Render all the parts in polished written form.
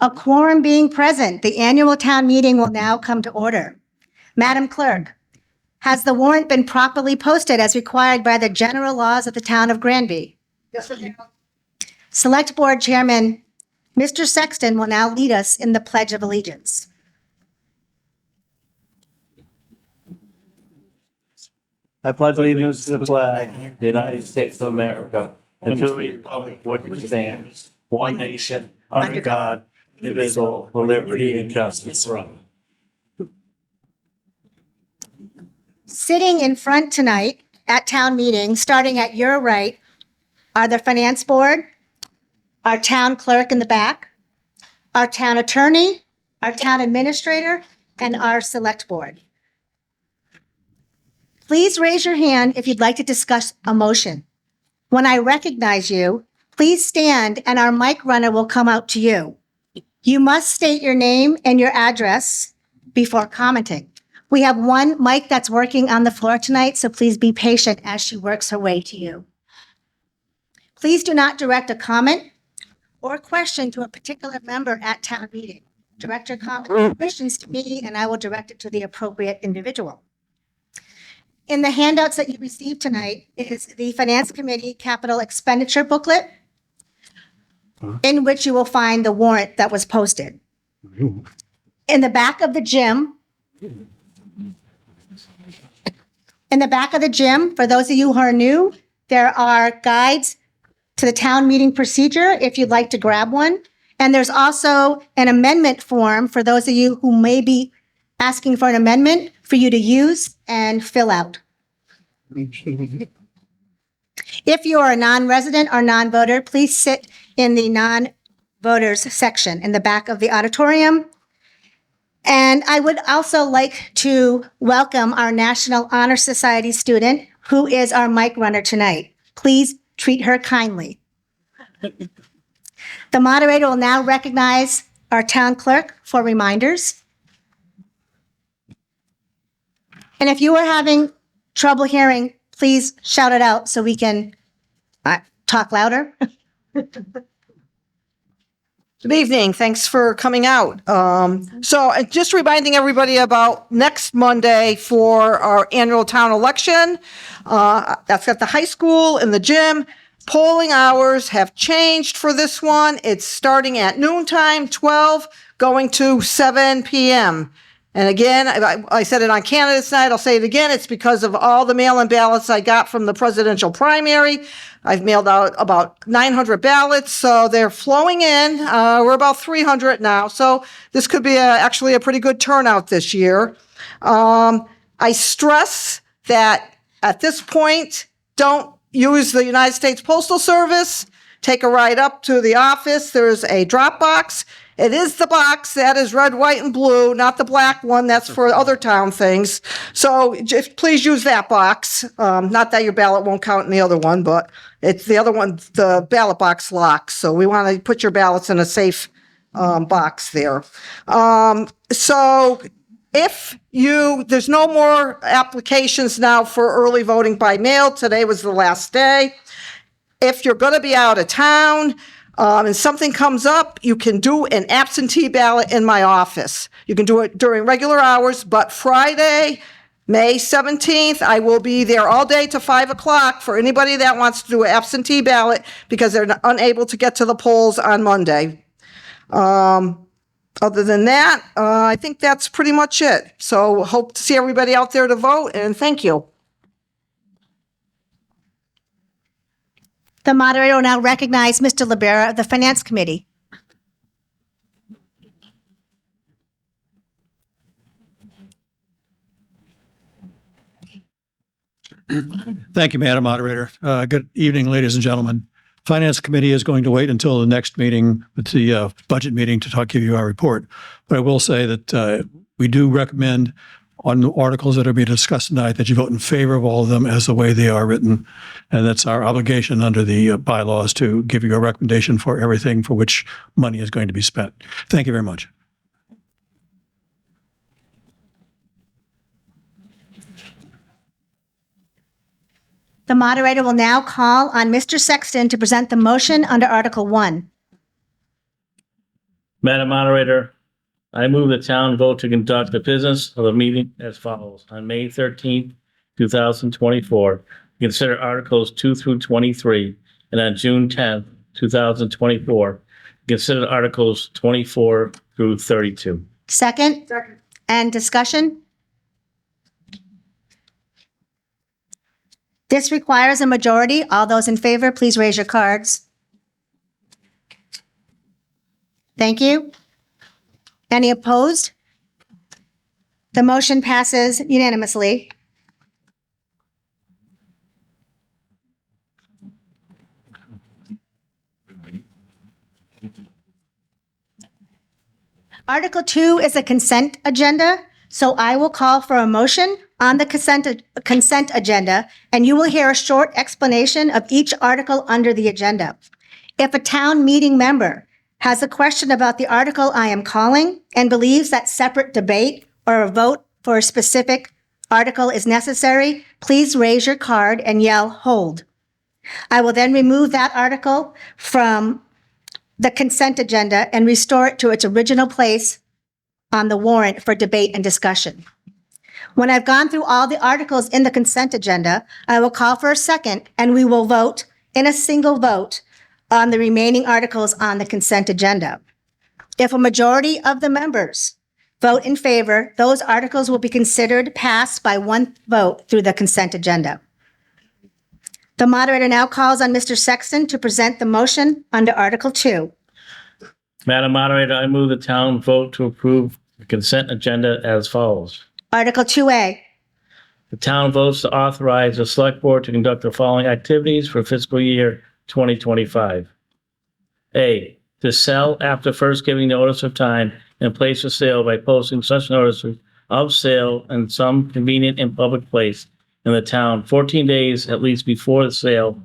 A quorum being present, the annual town meeting will now come to order. Madam Clerk, has the warrant been properly posted as required by the general laws of the town of Granby? Yes, ma'am. Select Board Chairman, Mr. Sexton will now lead us in the Pledge of Allegiance. I pledge allegiance to the flag of the United States of America and to the republic for which it stands, one nation, under God, indivisible, with liberty and justice for all. Sitting in front tonight at town meeting, starting at your right, are the Finance Board, our town clerk in the back, our town attorney, our town administrator, and our Select Board. Please raise your hand if you'd like to discuss a motion. When I recognize you, please stand and our mic runner will come out to you. You must state your name and your address before commenting. We have one mic that's working on the floor tonight, so please be patient as she works her way to you. Please do not direct a comment or question to a particular member at town meeting. Direct your comments or questions to me and I will direct it to the appropriate individual. In the handouts that you received tonight is the Finance Committee Capital Expenditure Booklet, in which you will find the warrant that was posted. In the back of the gym, for those of you who are new, there are guides to the town meeting procedure if you'd like to grab one. And there's also an amendment form for those of you who may be asking for an amendment for you to use and fill out. If you are a non-resident or non-voter, please sit in the non-voters section in the back of the auditorium. And I would also like to welcome our National Honor Society student, who is our mic runner tonight. Please treat her kindly. The moderator will now recognize our town clerk for reminders. And if you are having trouble hearing, please shout it out so we can talk louder. Good evening. Thanks for coming out. Just reminding everybody about next Monday for our annual town election. That's at the high school in the gym. Polling hours have changed for this one. It's starting at noontime, 12, going to 7 p.m. And again, I said it on Candidates Night, I'll say it again, it's because of all the mail-in ballots I got from the presidential primary. I've mailed out about 900 ballots, so they're flowing in. We're about 300 now, so this could be actually a pretty good turnout this year. I stress that at this point, don't use the United States Postal Service. Take a ride up to the office. There's a drop box. It is the box that is red, white, and blue, not the black one. That's for other town things. So just please use that box. Not that your ballot won't count in the other one, but it's the other one, the ballot box locks. So we want to put your ballots in a safe box there. So if there's no more applications now for early voting by mail. Today was the last day. If you're going to be out of town, and something comes up, you can do an absentee ballot in my office. You can do it during regular hours, but Friday, May 17th, I will be there all day to 5 o'clock for anybody that wants to do an absentee ballot because they're unable to get to the polls on Monday. Other than that, I think that's pretty much it. So hope to see everybody out there to vote, and thank you. The moderator will now recognize Mr. Libera of the Finance Committee. Thank you, Madam Moderator. Good evening, ladies and gentlemen. Finance Committee is going to wait until the next meeting, the budget meeting, to give you our report. But I will say that we do recommend on the articles that are being discussed tonight that you vote in favor of all of them as the way they are written. And that's our obligation under the bylaws to give you a recommendation for everything for which money is going to be spent. Thank you very much. The moderator will now call on Mr. Sexton to present the motion under Article 1. Madam Moderator, I move the town vote to conduct the business of the meeting as follows. On May 13th, 2024, consider Articles 2 through 23, and on June 10th, 2024, consider Articles 24 through 32. Second? And discussion? This requires a majority. All those in favor, please raise your cards. Thank you. Any opposed? The motion passes unanimously. Article 2 is a consent agenda, so I will call for a motion on the consent agenda, and you will hear a short explanation of each article under the agenda. If a town meeting member has a question about the article I am calling and believes that separate debate or a vote for a specific article is necessary, please raise your card and yell, "Hold." I will then remove that article from the consent agenda and restore it to its original place on the warrant for debate and discussion. When I've gone through all the articles in the consent agenda, I will call for a second and we will vote in a single vote on the remaining articles on the consent agenda. If a majority of the members vote in favor, those articles will be considered passed by one vote through the consent agenda. The moderator now calls on Mr. Sexton to present the motion under Article 2. Madam Moderator, I move the town vote to approve the consent agenda as follows. Article 2A. The town votes to authorize the select board to conduct the following activities for fiscal year 2025. A, to sell after first giving notice of time and place for sale by posting such notices of sale in some convenient and public place in the town 14 days at least before the sale,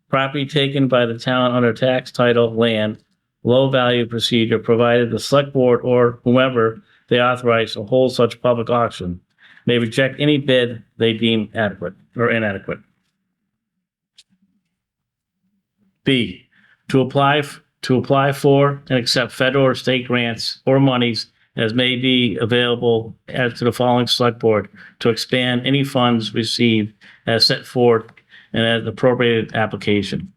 property taken by the town under tax title land, low value procedure, provided the select board or whomever they authorize to hold such public auction may reject any bid they deem adequate or inadequate. B, to apply for and accept federal or state grants or monies as may be available as to the following select board to expand any funds received as set forth in an appropriated application.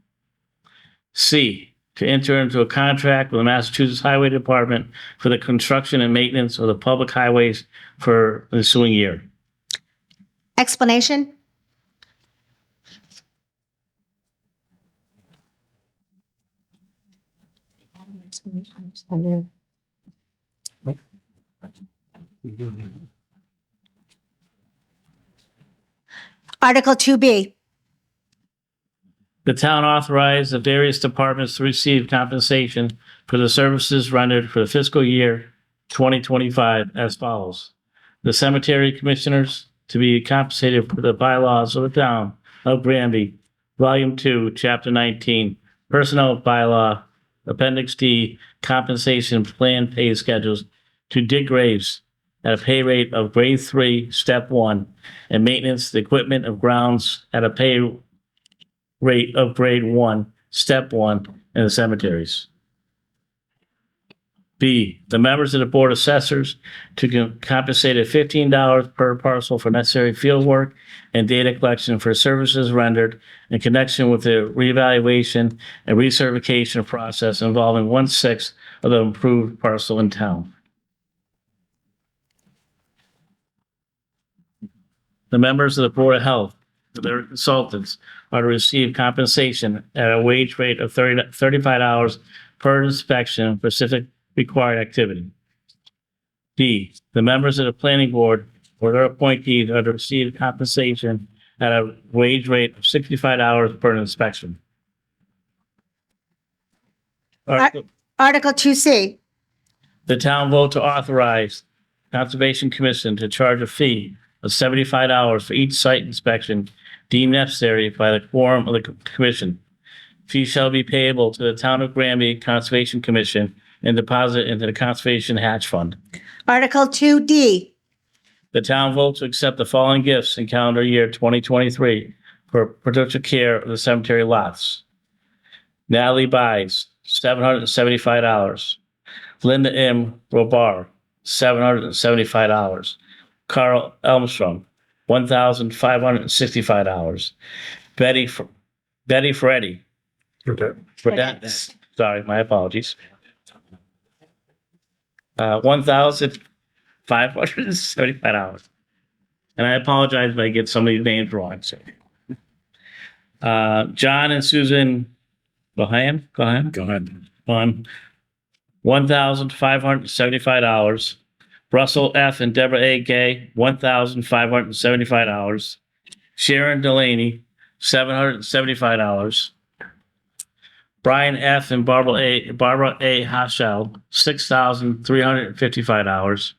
C, to enter into a contract with the Massachusetts Highway Department for the construction and maintenance of the public highways for the ensuing year. Explanation? Article 2B. The town authorized the various departments to receive compensation for the services rendered for the fiscal year 2025 as follows. The cemetery commissioners to be compensated for the bylaws of the town of Granby, Volume 2, Chapter 19, Personnel Bylaw, Appendix D, Compensation Plan Pay Schedules to dig graves at a pay rate of Grade 3, Step 1, and maintenance the equipment of grounds at a pay rate of Grade 1, Step 1 in the cemeteries. B, the members of the Board of Assessors to compensate at $15 per parcel for necessary field work and data collection for services rendered in connection with the reevaluation and recertification process involving 1/6 of the improved parcel in town. The members of the Board of Health, their consultants, are to receive compensation at a wage rate of $35 per inspection for specific required activity. D, the members of the planning board or their appointees are to receive compensation at a wage rate of $65 per inspection. Article 2C. The town vote to authorize Conservation Commission to charge a fee of $75 for each site inspection deemed necessary by the quorum of the commission. Fee shall be payable to the town of Granby Conservation Commission and deposit into the Conservation Hatch Fund. Article 2D. The town vote to accept the following gifts in calendar year 2023 for protective care of the cemetery lots. Natalie buys $775. Linda M. Robar, $775. Carl Elmstrom, $1,565. Betty Ferretti. Fredette. Sorry, my apologies. $1,575. And I apologize if I get some of these names wrong. John and Susan Gohan. Go ahead. On $1,575. Russell F. and Deborah A. Gay, $1,575. Sharon Delaney, $775. Brian F. and Barbara A. Haschel, $6,355.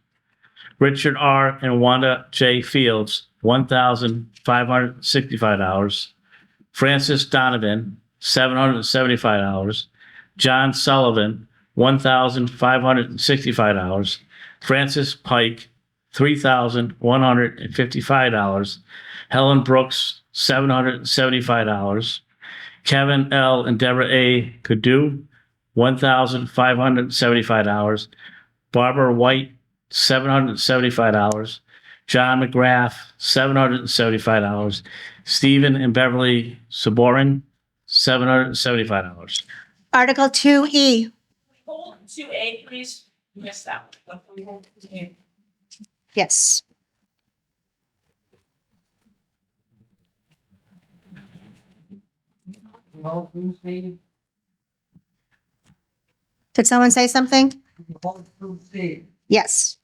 Richard R. and Wanda J. Fields, $1,565. Francis Donovan, $775. John Sullivan, $1,565. Francis Pike, $3,155. Helen Brooks, $775. Kevin L. and Deborah A. Cadu, $1,575. Barbara White, $775. John McGrath, $775. Stephen and Beverly Saborin, $775. Article 2E. Hold 2A, please. Missed that one. Yes. Did someone say something? Yes.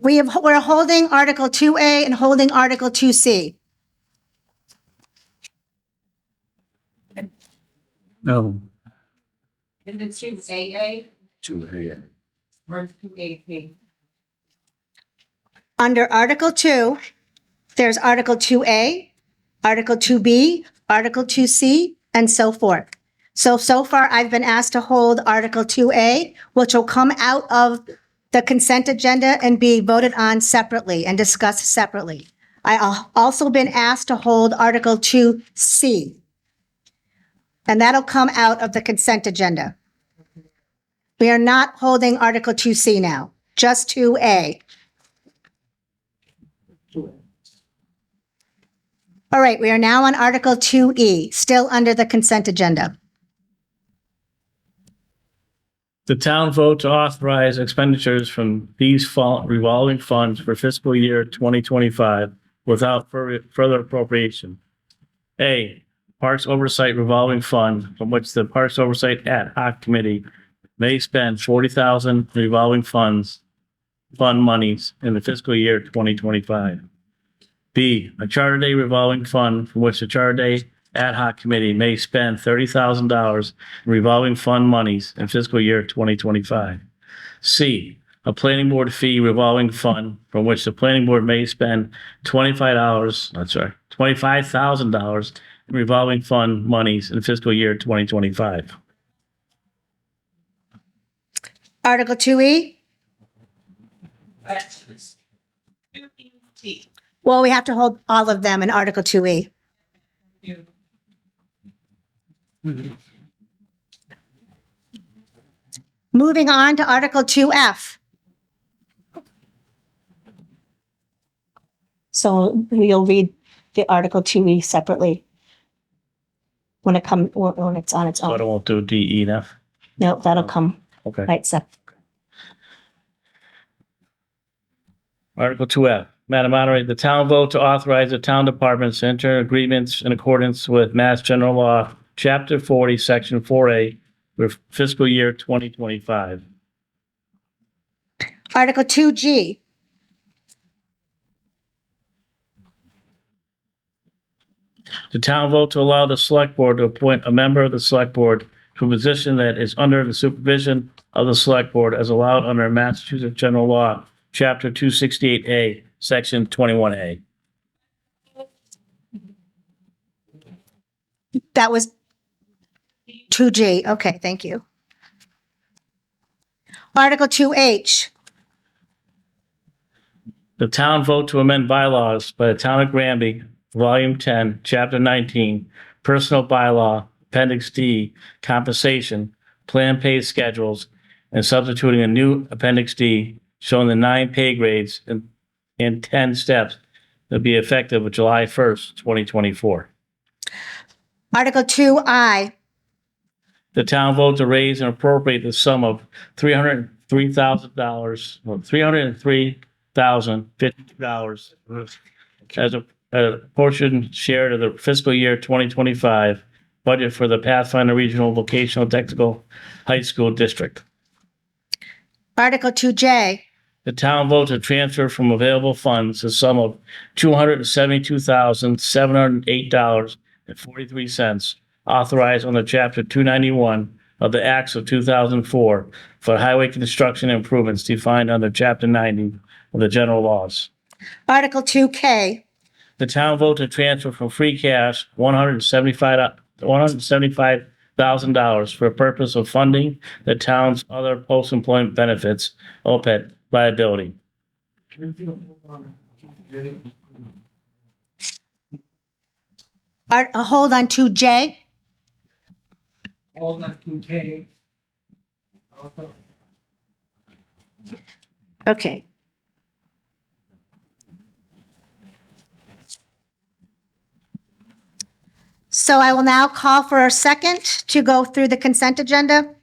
We're holding Article 2A and holding Article 2C. No. And the 2AA Two A. or 2AP? Under Article 2, there's Article 2A, Article 2B, Article 2C, and so forth. So far, I've been asked to hold Article 2A, which will come out of the consent agenda and be voted on separately and discussed separately. I also been asked to hold Article 2C, and that'll come out of the consent agenda. We are not holding Article 2C now, just 2A. All right, we are now on Article 2E, still under the consent agenda. The town vote to authorize expenditures from these revolving funds for fiscal year 2025 without further appropriation. A, Parks Oversight Revolving Fund, from which the Parks Oversight Ad Hoc Committee may spend 40,000 revolving fund monies in the fiscal year 2025. B, a Charter Day revolving fund from which the Charter Day Ad Hoc Committee may spend $30,000 in revolving fund monies in fiscal year 2025. C, a planning board fee revolving fund from which the planning board may spend $25,000 in revolving fund monies in fiscal year 2025. Article 2E, That's 2ET. well, we have to hold all of them in Article 2E. Moving on to Article 2F. So we'll read the Article 2E separately when it's on its So I own. won't do D, E, and F. No, that'll come Okay. right separate. Article 2F. Madam Moderator, the town vote to authorize the town departments to enter agreements in accordance with Mass General Law, Chapter 40, Section 4A, for fiscal year 2025. Article 2G. The town vote to allow the select board to appoint a member of the select board to a position that is under the supervision of the select board as allowed under Massachusetts General Law, Chapter 268A, Section 21A. That was 2G. Okay, thank you. Article 2H. The town vote to amend bylaws by the town of Granby, Volume 10, Chapter 19, Personal Bylaw, Appendix D, Compensation, Plan Pay Schedules, and substituting a new Appendix D showing the 9 pay grades and 10 steps that be effective with July 1st, 2024. Article 2I. The town vote to raise and appropriate the sum of $303,000, or $303,052 as a portion shared of the fiscal year 2025 budget for the Pathfinder Regional Vocational Technical High School District. Article 2J. The town vote to transfer from available funds the sum of $272,708.43 authorized under Chapter 291 of the Acts of 2004 for highway construction improvements defined under Chapter 90 of the general laws. Article 2K. The town vote to transfer from free cash $175,000 for the purpose of funding the town's other post-employment benefits, OPEB, liability. Hold on 2J. All that contain. Okay. So I will now call for a second to go through the consent agenda.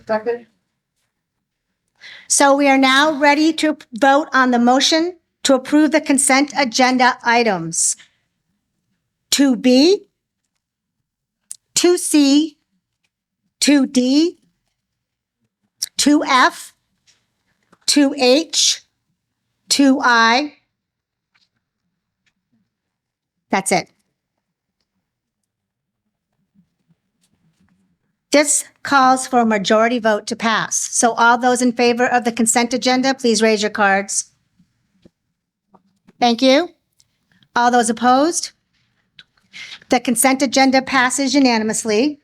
Second. So we are now ready to vote on the motion to approve the consent agenda items. 2B, 2C, 2D, 2F, 2H, 2I. That's it. This calls for a majority vote to pass. So all those in favor of the consent agenda, please raise your cards. Thank you. All those opposed? The consent agenda passes unanimously.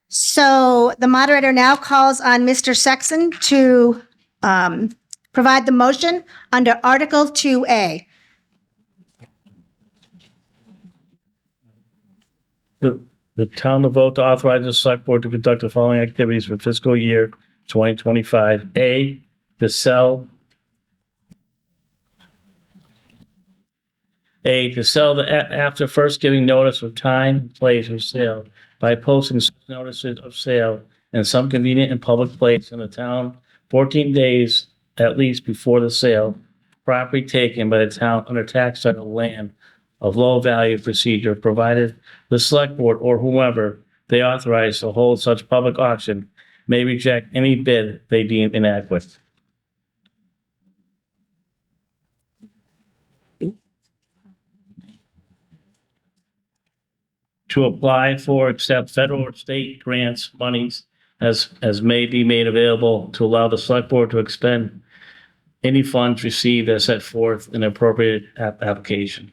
So the moderator now calls on Mr. Sexton to provide the motion under Article 2A. The town to vote to authorize the select board to conduct the following activities for fiscal year 2025. A, to sell after first giving notice of time and place of sale by posting such notices of sale in some convenient and public place in the town 14 days at least before the sale, property taken by the town under tax title land of low value procedure, provided the select board or whomever they authorize to hold such public auction may reject any bid they deem inadequate. To apply for, accept federal or state grants, monies as may be made available to allow the select board to expend any funds received as set forth in appropriate application.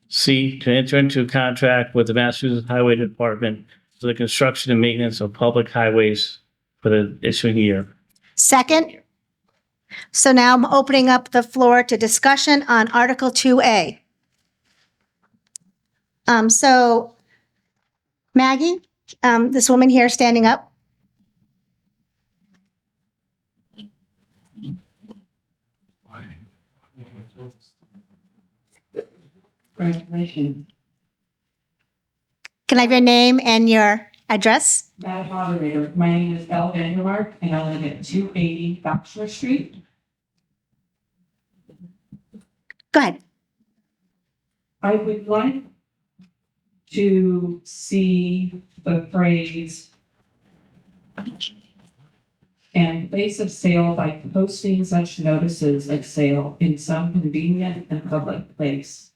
C, to enter into a contract with the Massachusetts Highway Department for the construction and maintenance of public highways for the ensuing year. Second. So now I'm opening up the floor to discussion on Article 2A. So Maggie, this woman here standing up. Congratulations. Can I have your name and your address? Madam Moderator, my name is Elle Vandermark and I live at 280 Bachelor Street. Go ahead. I would like to see the phrase and place of sale by posting such notices of sale in some convenient and public place.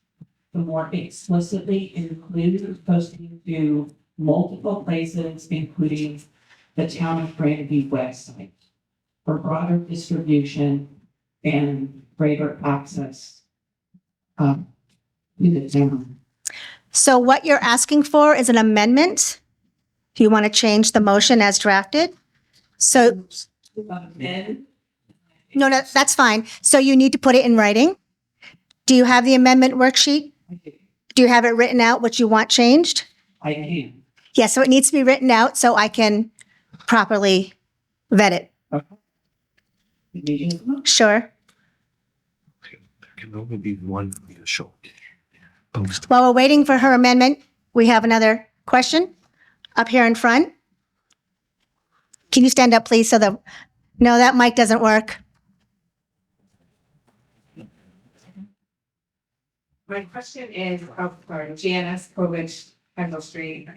To more explicitly include posting to multiple places, including the town of Granby website, for broader distribution and greater access. in the town. So what you're asking for is an amendment. Do you want to change the motion as drafted? So, Men, no, that's fine. So you need to put it in writing. Do you have the amendment worksheet? Do you have it written out what you want changed? I can. Yes, so it needs to be written out so I can properly vet it. Sure. There can only be one official. While we're waiting for her amendment, we have another question up here in front. Can you stand up, please, no, that mic doesn't work. My question is, for Janice Kovich, Kendall Street,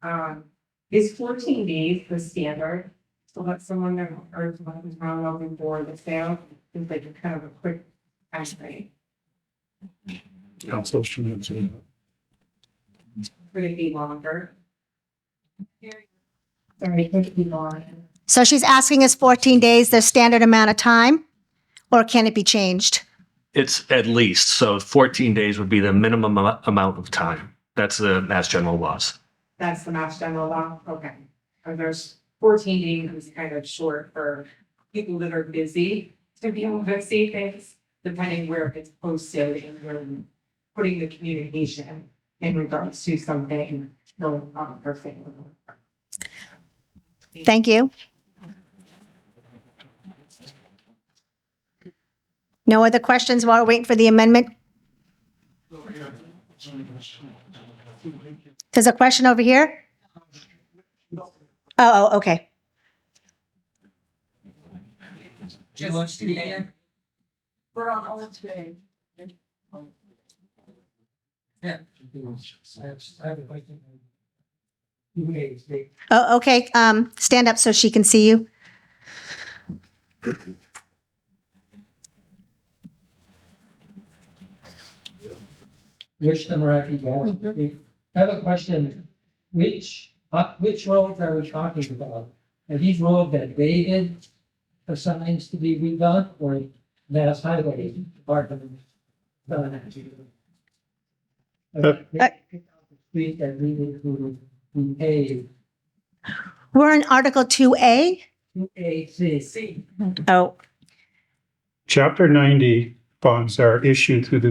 99. Is 14 days the standard to let someone know or to let the town know before the sale? It's like a kind of a quick time frame. Council students. Could it be longer? Sorry, could it be longer? So she's asking is 14 days the standard amount of time, or can it be changed? It's at least, so 14 days would be the minimum amount of time. That's the Mass General laws. That's the Mass General law? Okay. Or there's 14 days is kind of short for people that are busy to be able to see things, depending where it's posted and where you're putting the communication in regards to something going on per se. Thank you. No other questions while we're waiting for the amendment? There's a question over here? Oh, okay. We're on all today. Oh, okay. Stand up so she can see you. Wish them right. I have a question. Which roads are we talking about? Are these roads that David assigns to be redone or Mass Highway Department? Street that needed to be paved, We're in Article 2A. AC. Oh, Chapter 90 funds are issued through the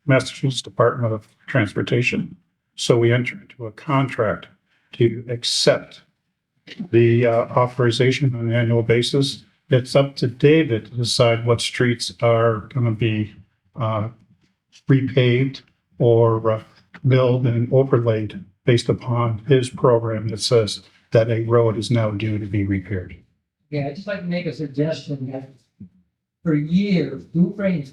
Massachusetts Department of Transportation. So we enter into a contract to accept the authorization on an annual basis. It's up to David to decide what streets are going to be repaved or milled and overlaid based upon his program that says that a road is now due to be repaired. Yeah, I'd just like to make a suggestion that for years, Dufresne's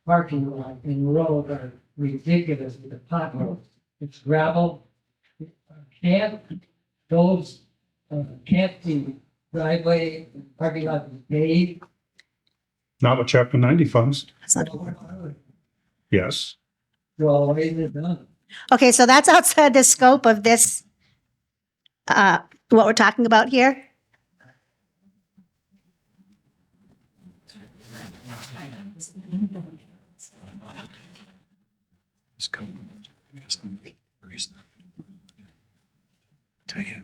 parking lot and road are ridiculous with the potholes. It's gravel. Can't the driveway, parking lot be paved? Not with Chapter 90 funds. that's not. Yes. Well, why isn't it done? Okay, so that's outside the scope of this, what we're talking about here. Tell you,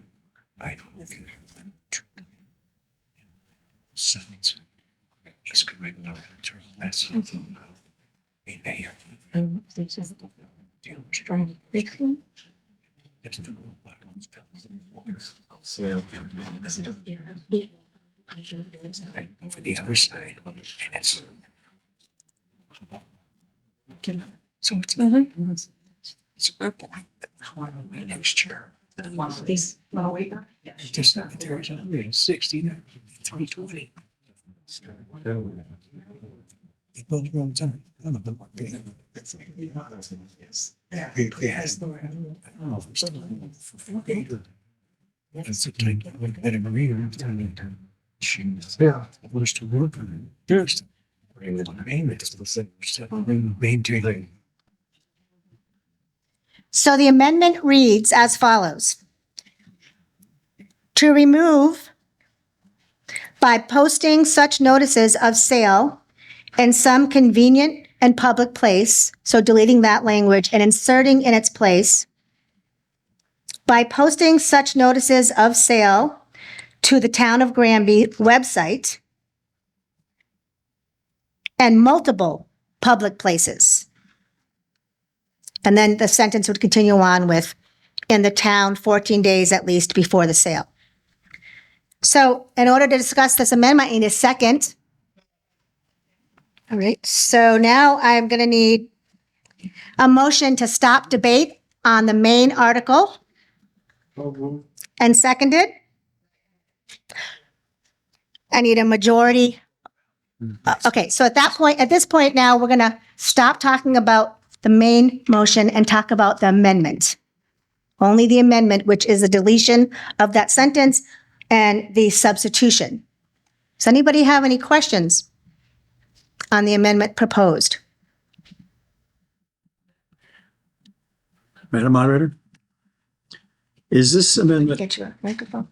I don't think sentence. He's correct. No, that's something. In there. For the other side, and it's. So it's purple. Next year. Just there's 160, 320. It goes wrong time. None of them are big. It has. That's the time I had a career. Yeah, I was to work on it first. Bring the main, it's the same, maintain. So the amendment reads as follows. To remove by posting such notices of sale in some convenient and public place, so deleting that language and inserting in its place, by posting such notices of sale to the Town of Granby website and multiple public places. And then the sentence would continue on with, in the town 14 days at least before the sale. So in order to discuss this amendment, I need a second. All right, so now I'm going to need a motion to stop debate on the main article. And seconded. I need a majority. Okay, so at this point now, we're going to stop talking about the main motion and talk about the amendment. Only the amendment, which is the deletion of that sentence and the substitution. Does anybody have any questions on the amendment proposed? Madam Moderator? Is this amendment Get you a microphone.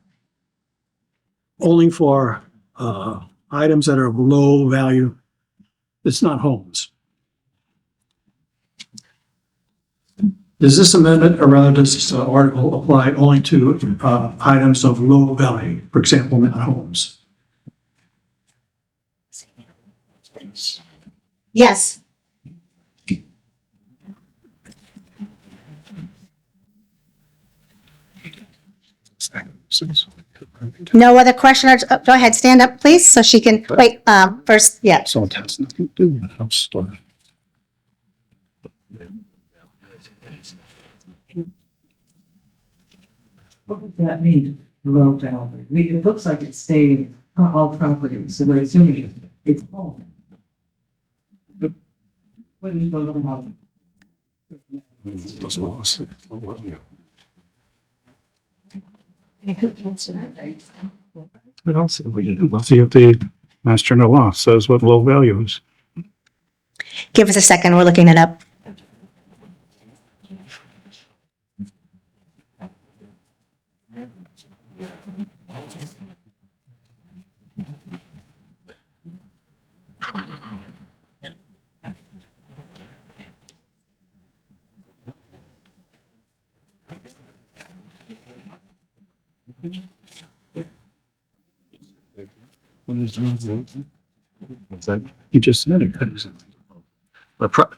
only for items that are of low value? It's not homes. Does this amendment, or rather does this article apply only to items of low value, for example, not homes? Yes. No other questions? Oh, go ahead, stand up, please, so she can, wait, first, yeah. So it has nothing to do with house store. What would that mean, low value? It looks like it's staying on all properties, so we're assuming it's home. What is the low value? What else have we do? Let's see if the master in the law says what low value is. Give us a second, we're looking it up. You just said it. The pro-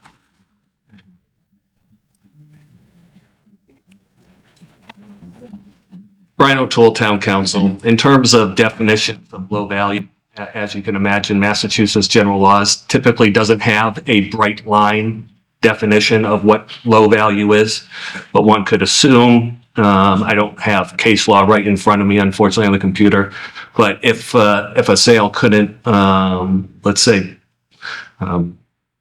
Brian O'Toole, Town Council. In terms of definitions of low value, as you can imagine, Massachusetts general laws typically doesn't have a bright line definition of what low value is, but one could assume, I don't have case law right in front of me, unfortunately, on the computer, but if a sale couldn't, let's say,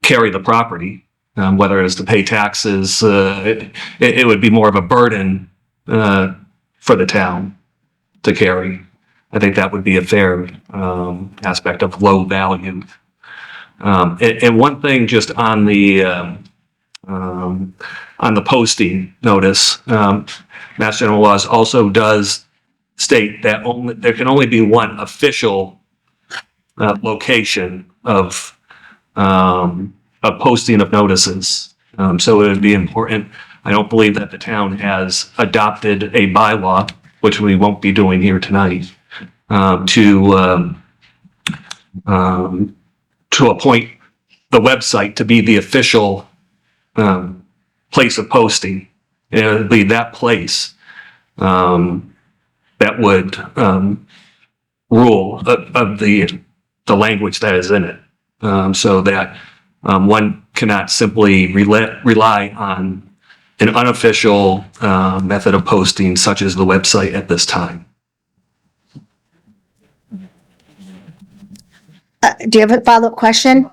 carry the property, whether it's to pay taxes, it would be more of a burden for the town to carry. I think that would be a fair aspect of low value. And one thing just on the posting notice, Mass General Laws also does state that there can only be one official location of posting of notices. So it would be important. I don't believe that the town has adopted a bylaw, which we won't be doing here tonight, to appoint the website to be the official place of posting. And it would be that place that would rule of the language that is in it, so that one cannot simply rely on an unofficial method of posting such as the website at this time. Do you have a follow-up question?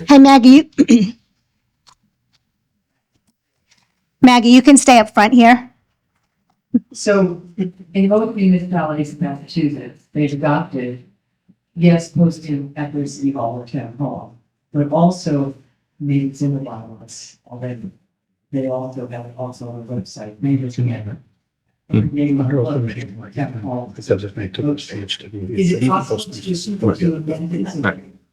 Hey, Maggie, Maggie, you can stay up front here. So in both municipalities in Massachusetts, they've adopted, yes, posting at their city hall or town hall, but also means in the bylaws already. They also have it also on the website, maybe together. Is it possible to just amend it?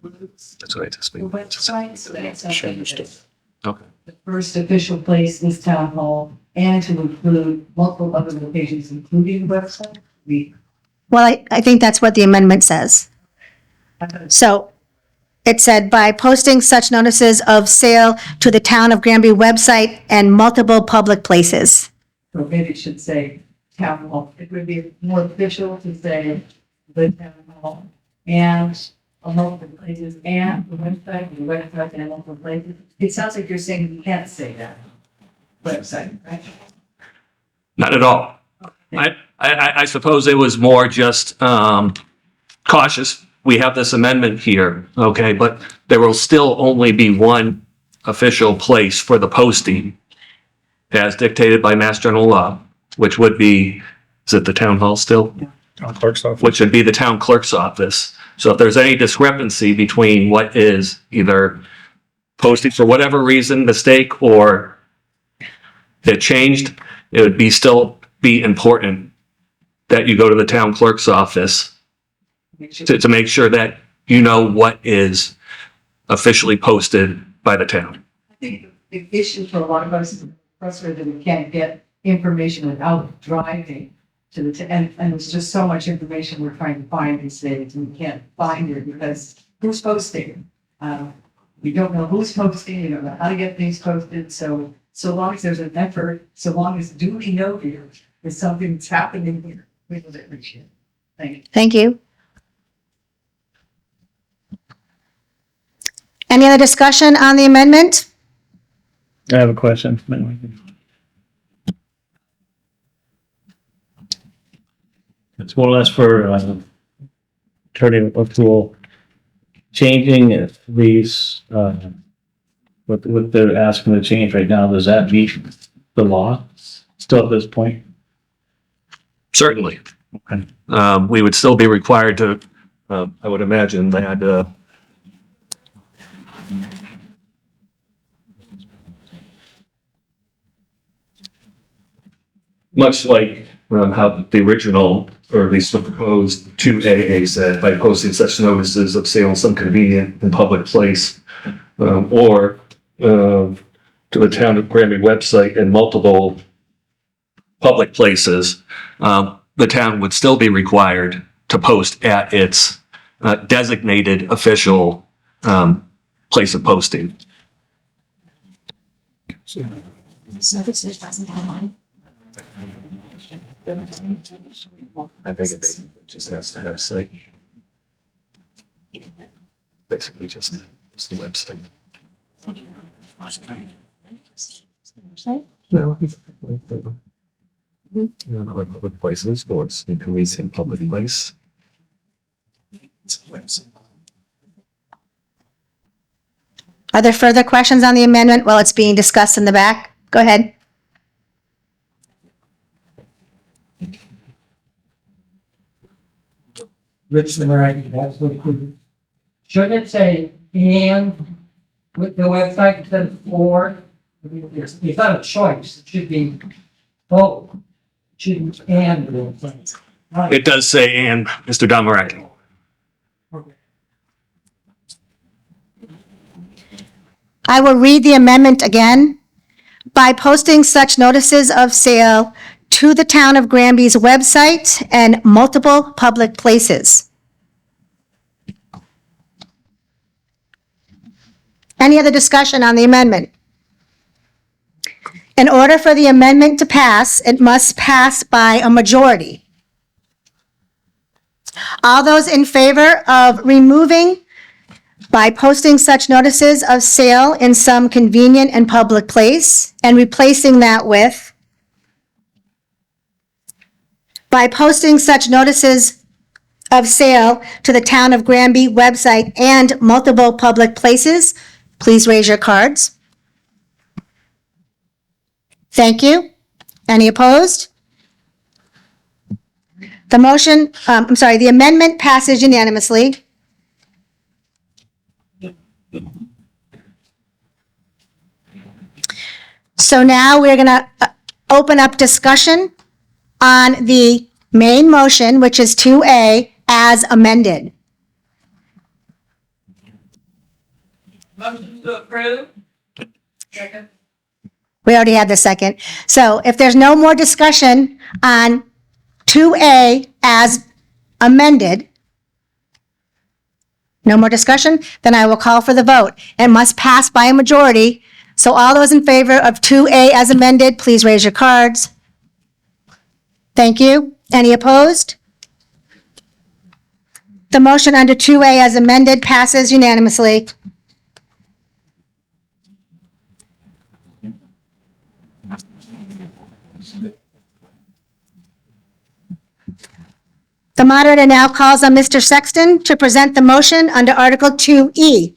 That's what I just The made. website, so that's something that Okay. the first official place is town hall, and to include multiple other locations, including the website. Well, I think that's what the amendment says. So it said by posting such notices of sale to the town of Granby website and multiple public places. So maybe it should say town hall. It would be more official to say the town hall and a multiple places and the website and multiple places. It sounds like you're saying you can't say that. Website, right? Not at all. I suppose it was more just cautious. We have this amendment here, okay, but there will still only be one official place for the posting as dictated by Mass General Law, which would be, is it the town hall still? Town clerk's office. Which would be the town clerk's office. So if there's any discrepancy between what is either posted for whatever reason, mistake, or it changed, it would be still be important that you go to the town clerk's office to make sure that you know what is officially posted by the town. I think the issue for a lot of us is frustrated that we can't get information without driving to the, and there's just so much information we're trying to find these days, and we can't find it because who's posting? We don't know who's posting, we don't know how to get things posted, so long as there's an effort, so long as duly noted, there's something that's happening here, we will appreciate it. Thank you. Thank you. Any other discussion on the amendment? I have a question. It's more or less for Attorney O'Toole. Changing these, what they're asking to change right now, does that meet the law still at this point? Certainly. Okay. We would still be required to, I would imagine that, much like how the original, or at least the proposed 2AA said, by posting such notices of sale in some convenient and public place, or to the town of Granby website and multiple public places, the town would still be required to post at its designated official place of posting. I think it just has to have say. Basically just the website. No, public places, or it's in convenient public place. Are there further questions on the amendment while it's being discussed in the back? Go ahead. Rich American, that's what it could. Should it say and with the website instead of or? I mean, it's not a choice, it should be both. It shouldn't and the website. Right. It does say, and Mr. Damaraki. I will read the amendment again. By posting such notices of sale to the town of Granby's website and multiple public places. Any other discussion on the amendment? In order for the amendment to pass, it must pass by a majority. All those in favor of removing by posting such notices of sale in some convenient and public place and replacing that with by posting such notices of sale to the town of Granby website and multiple public places, please raise your cards. Thank you. Any opposed? The amendment passes unanimously. So now we're going to open up discussion on the main motion, which is 2A, as amended. Motion to approve. Second. We already had the second. So if there's no more discussion on 2A as amended, no more discussion, then I will call for the vote. It must pass by a majority. So all those in favor of 2A as amended, please raise your cards. Thank you. Any opposed? The motion under 2A as amended passes unanimously. The moderator now calls on Mr. Sexton to present the motion under Article 2E.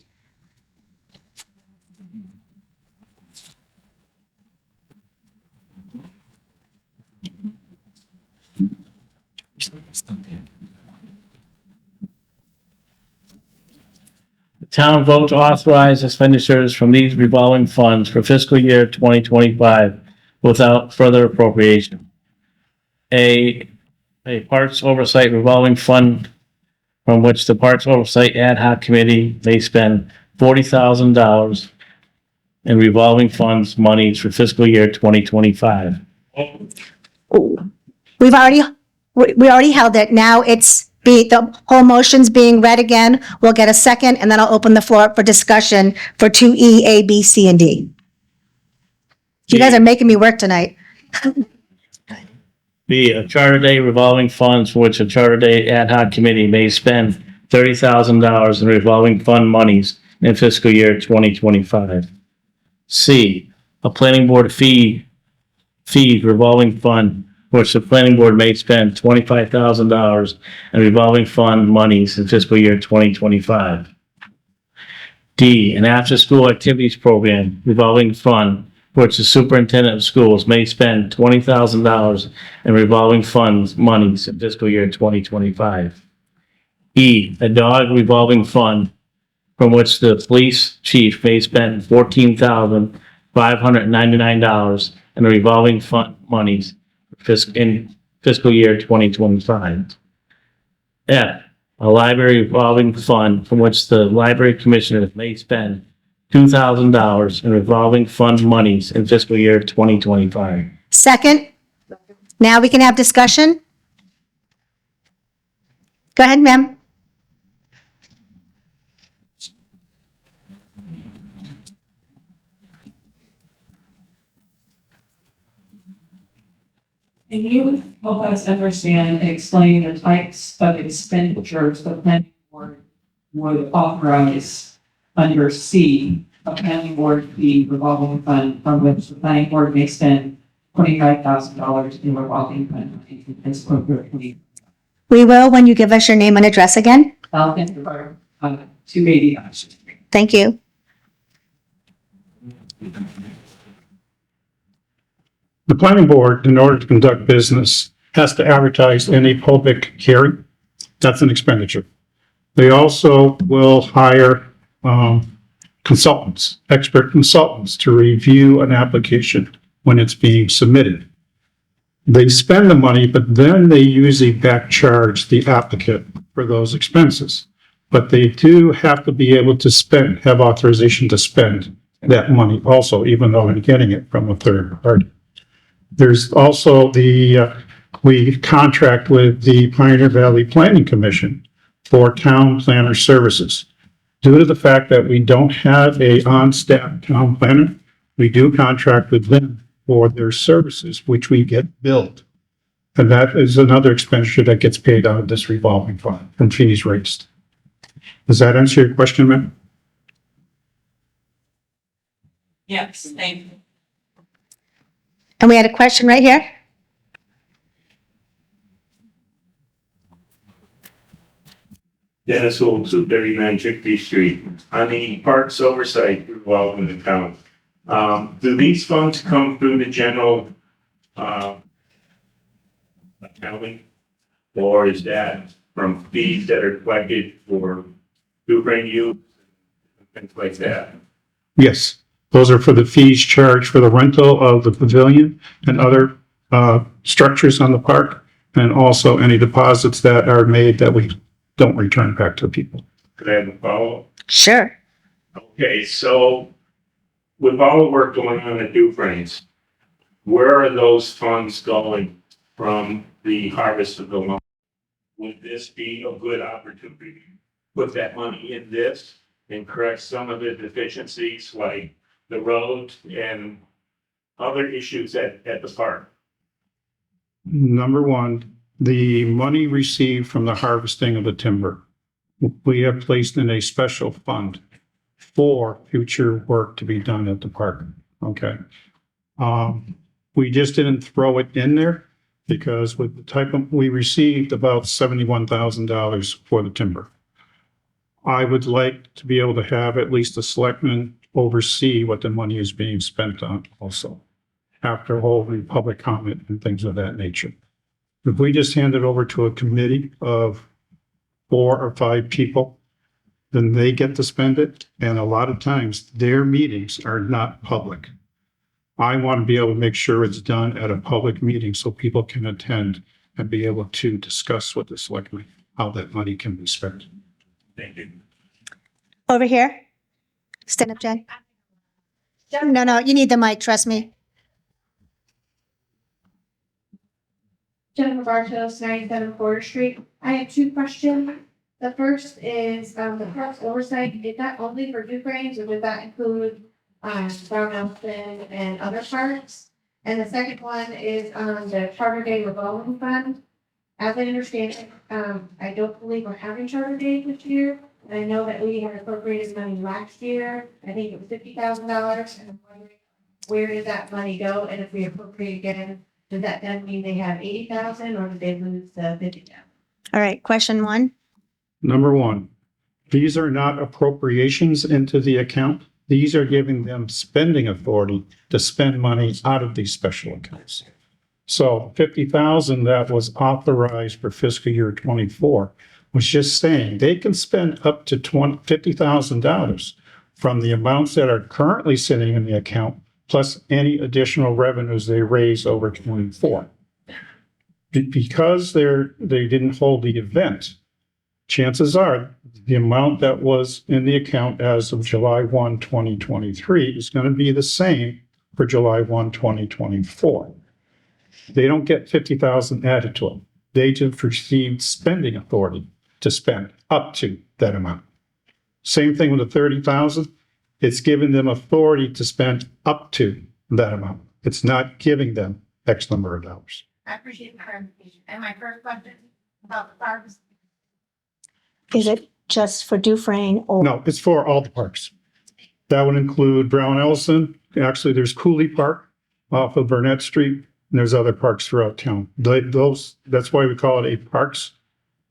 The town vote to authorize expenditures from these revolving funds for fiscal year 2025 without further appropriation. A Parks Oversight Revolving Fund from which the Parks Oversight Ad Hoc Committee may spend $40,000 in revolving funds monies for fiscal year 2025. We already held it. Now the whole motion's being read again. We'll get a second, and then I'll open the floor up for discussion for 2E, A, B, C, and D. You guys are making me work tonight. B, a Charter Day revolving funds for which a Charter Day Ad Hoc Committee may spend $30,000 in revolving fund monies in fiscal year 2025. C, a planning board fee revolving fund for which the planning board may spend $25,000 in revolving fund monies in fiscal year 2025. D, an after-school activities program revolving fund for which the superintendent of schools may spend $20,000 in revolving funds monies in fiscal year 2025. E, a dog revolving fund from which the police chief may spend $14,599 in revolving fund monies in fiscal year 2025. F, a library revolving fund from which the library commissioner may spend $2,000 in revolving fund monies in fiscal year 2025. Second. Now we can have discussion. Go ahead, ma'am. Can you help us understand and explain the types of expenditures the planning board would authorize under C, a planning board fee revolving fund from which the planning board may spend $25,000 in revolving fund in fiscal year 20. We will when you give us your name and address again. Falcon Road, 280 Oxford Street. Thank you. The planning board, in order to conduct business, has to advertise any public hearing. That's an expenditure. They also will hire consultants, expert consultants, to review an application when it's being submitted. They spend the money, but then they usually back charge the applicant for those expenses. But they do have to be able to have authorization to spend that money also, even though they're getting it from a third party. There's also we contract with the Pioneer Valley Planning Commission for town planner services. Due to the fact that we don't have a on-staff town planner, we do contract with them for their services, which we get billed. And that is another expenditure that gets paid out of this revolving fund from fees raised. Does that answer your question, ma'am? Yes, thank you. And we had a question right here. Dennis Holmes of 39 Chickpea Street. On the Parks Oversight revolving account, do these funds come through the general accounting? Or is that from fees that are collected for bring use and things like that? Yes, those are for the fees charged for the rental of the pavilion and other structures on the park, and also any deposits that are made that we don't return back to people. Could I have a follow-up? Sure. Okay, so with all the work going on at Dufrane's, where are those funds going from the harvest of the loan? Would this be a good opportunity to put that money in this and correct some of the deficiencies like the roads and other issues at the park? Number one, the money received from the harvesting of the timber, we have placed in a special fund for future work to be done at the park. Okay. We just didn't throw it in there because with the type of, we received about $71,000 for the timber. I would like to be able to have at least the selectmen oversee what the money is being spent on also, after holding public comment and things of that nature. If we just hand it over to a committee of 4 or 5 people, then they get to spend it. And a lot of times their meetings are not public. I want to be able to make sure it's done at a public meeting so people can attend and be able to discuss with the selectmen how that money can be spent. Thank you. Over here. Stand up, Jen. No, you need the mic, trust me. Jennifer Bartos, 97 Porter Street. I have 2 questions. The first is, the parks oversight, is that only for Dufrane's or would that include, Brown Mountain and other parks? And the second one is on the Charter Day revolving fund. As I understand it, I don't believe we're having Charter Day this year. And I know that we had appropriated money last year. I think it was $50,000. And I'm wondering, where did that money go? And if we appropriate again, does that then mean they have 80,000 or did they lose the 50,000? All right, question 1. Number one, these are not appropriations into the account. These are giving them spending authority to spend money out of these special accounts. So 50,000 that was authorized for fiscal year 24 was just saying they can spend up to $50,000 from the amounts that are currently sitting in the account, plus any additional revenues they raise over 24. Because they didn't hold the event, chances are the amount that was in the account as of July 1, 2023 is going to be the same for July 1, 2024. They don't get 50,000 added to them. They just received spending authority to spend up to that amount. Same thing with the 30,000. It's giving them authority to spend up to that amount. It's not giving them X number of dollars. I appreciate the clarification. And my first question about the parks. Is it just for Dufrane or? No, it's for all the parks. That would include Brown Ellison. Actually, there's Cooley Park off of Burnett Street, and there's other parks throughout town. That's why we call it a Parks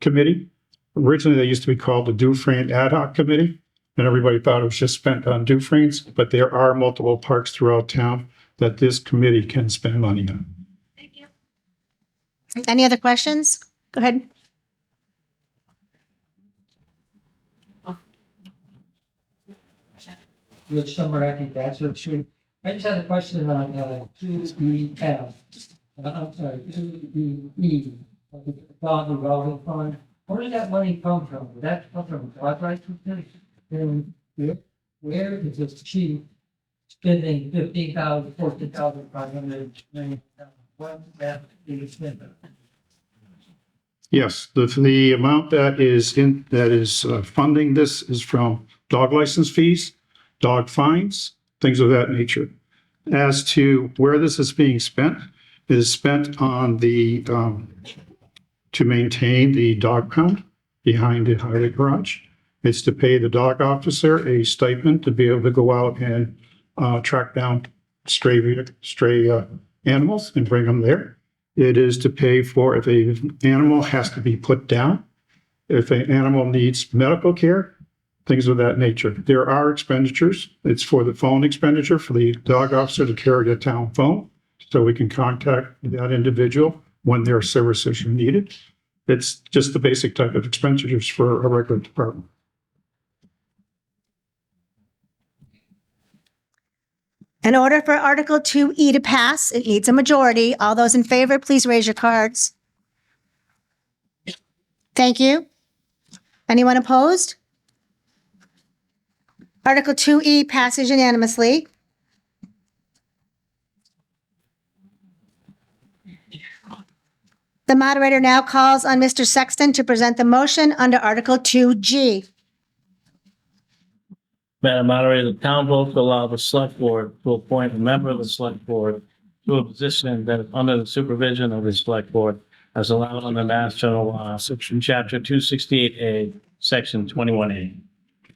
Committee. Originally, they used to be called the Dufrane Ad Hoc Committee, and everybody thought it was just spent on Dufrane's, but there are multiple parks throughout town that this committee can spend money on. Thank you. Any other questions? Go ahead. Which summer I think that's what should. I just had a question on 2BF. I'm sorry, 2BE, the bond revolving fund. Where did that money come from? Did that come from flood rights? And where is this chief spending 15,000, 14,500 million? What is that being spent on? Yes, the amount that is funding this is from dog license fees, dog fines, things of that nature. As to where this is being spent, it is spent on the to maintain the dog pound behind the highway garage. It's to pay the dog officer a stipend to be able to go out and track down stray animals and bring them there. It is to pay for if an animal has to be put down, if an animal needs medical care, things of that nature. There are expenditures. It's for the phone expenditure for the dog officer to carry the town phone so we can contact that individual when their services are needed. It's just the basic type of expenditures for a regular department. In order for Article 2E to pass, it needs a majority. All those in favor, please raise your cards. Thank you. Anyone opposed? Article 2E passes unanimously. The moderator now calls on Mr. Sexton to present the motion under Article 2G. Madam Moderator, the town vote to allow the select board to appoint a member of the select board to a position that is under the supervision of the select board as allowed under Mass General Law, Section Chapter 268A, Section 21A.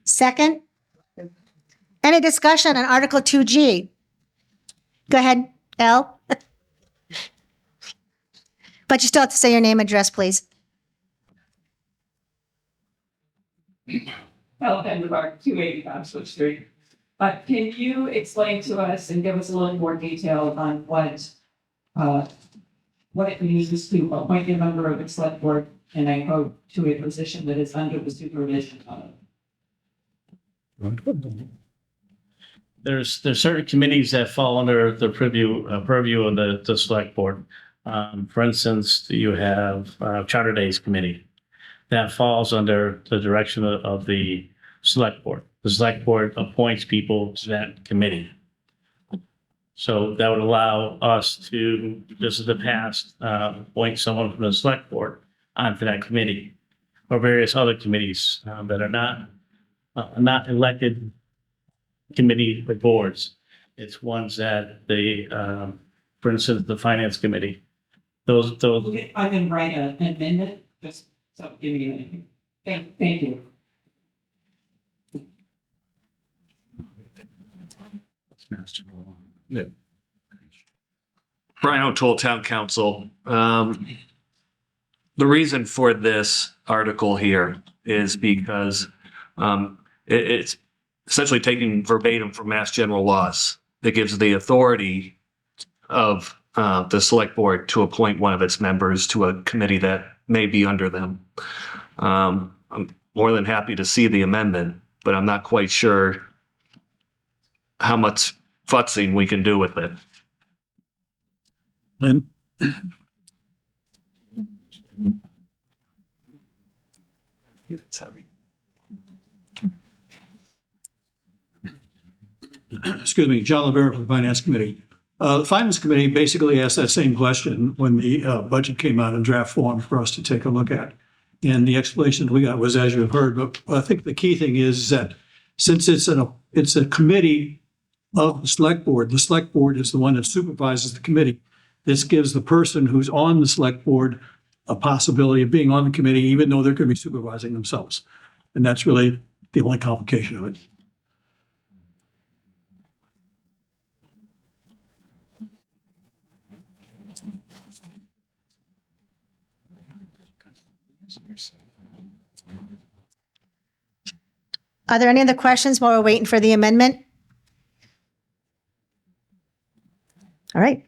Second? Any discussion on Article 2G? Go ahead, Elle. But you still have to say your name and address, please. Elephant Park, 280 Oxford Street. Can you explain to us and give us a little more detail on what it means to appoint a member of the select board, and I hope to a position that is under the supervision of? There's certain committees that fall under the purview of the select board. For instance, you have Charter Days Committee that falls under the direction of the select board. The select board appoints people to that committee. So that would allow us to, just in the past, appoint someone from the select board onto that committee or various other committees that are not elected committee with boards. It's ones that for instance, the finance committee. Those. I'm going to write an amendment, just so give me anything. Thank you. Brian O'Toole, Town Council. The reason for this article here is because it's essentially taking verbatim from Mass General Laws that gives the authority of the select board to appoint one of its members to a committee that may be under them. I'm more than happy to see the amendment, but I'm not quite sure how much futzing we can do with it. Lynn? Excuse me, John Lavera from the Finance Committee. The Finance Committee basically asked that same question when the budget came out in draft form for us to take a look at. And the explanation we got was, as you've heard, but I think the key thing is that since it's a committee of the select board is the one that supervises the committee. This gives the person who's on the select board a possibility of being on the committee, even though they're going to be supervising themselves. And that's really the only complication of it. Are there any other questions while we're waiting for the amendment? All right.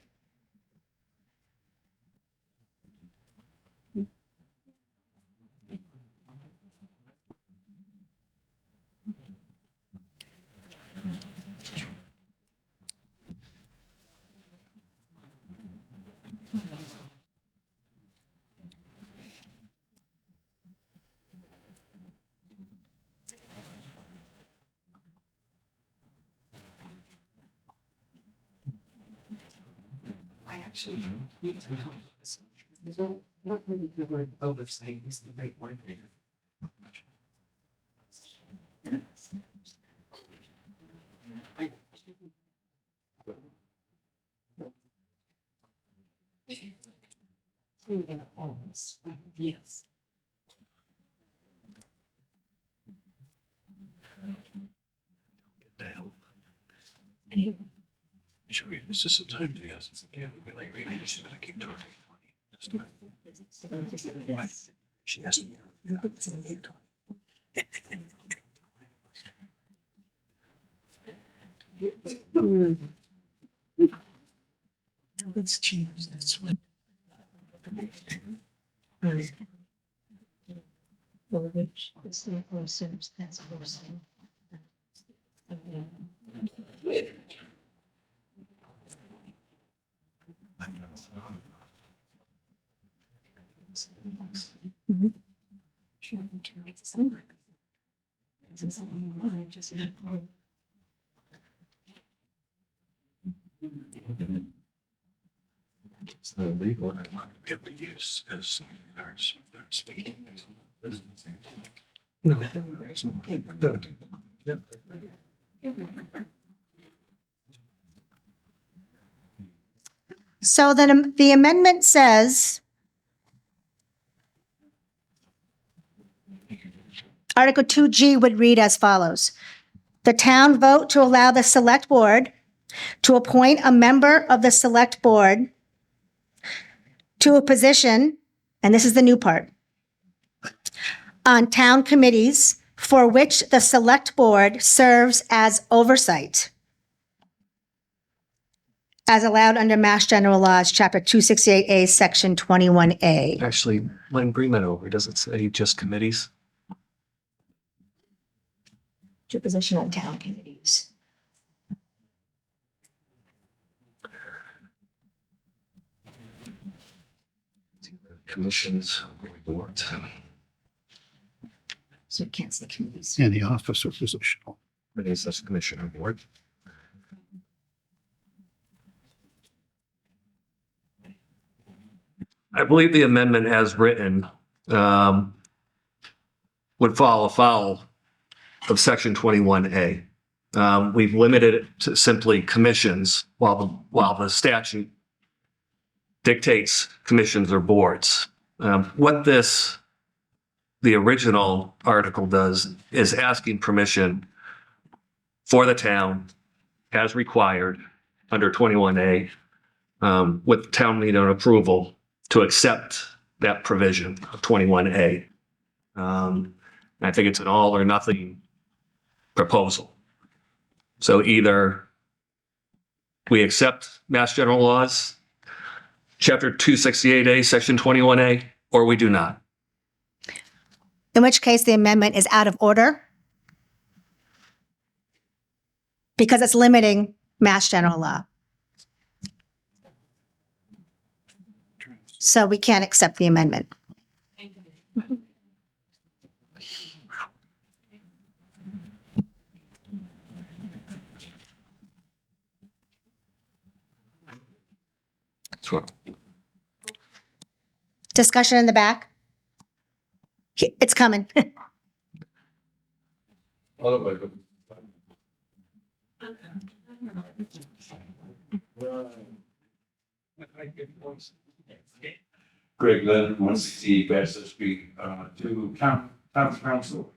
I actually need to know this. There's not really good word oversight is the right word there. Yes. Sure, this is some time to guess. Yeah, I just gotta keep talking. Why? She has Let's change this one. Which is the person that's person. It's the legal and I'm not able to use as speaking. No. So then the amendment says, Article 2G would read as follows. The town vote to allow the select board to appoint a member of the select board to a position, and this is the new part, on town committees for which the select board serves as oversight, as allowed under Mass General Laws, Chapter 268A, Section 21A. Actually, Lynn, bring that over. Does it say just committees? To a position on town committees. Commissions, boards. So it can't say committees. And the officer position. Committees, that's commissioner board. I believe the amendment as written would fall afoul of section 21A. We've limited it to simply commissions while the statute dictates commissions or boards. What the original article does is asking permission for the town as required under 21A with town meeting approval to accept that provision of 21A. I think it's an all or nothing proposal. So either we accept Mass General Laws, Chapter 268A, Section 21A, or we do not. In which case the amendment is out of order because it's limiting Mass General Law. So we can't accept the amendment. Sure. Discussion in the back? It's coming. Greg Lynn, 160 Bassett Street, to town council.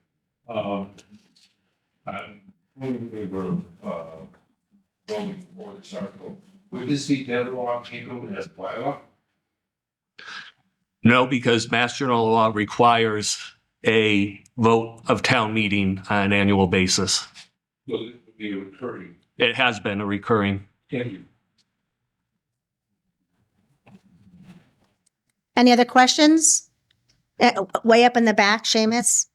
I'm we were voting for this article. Would this be dead along people as bylaw? No, because Mass General Law requires a vote of town meeting on an annual basis. So it would be recurring. It has been a recurring. Thank you. Any other questions? Way up in the back, Seamus?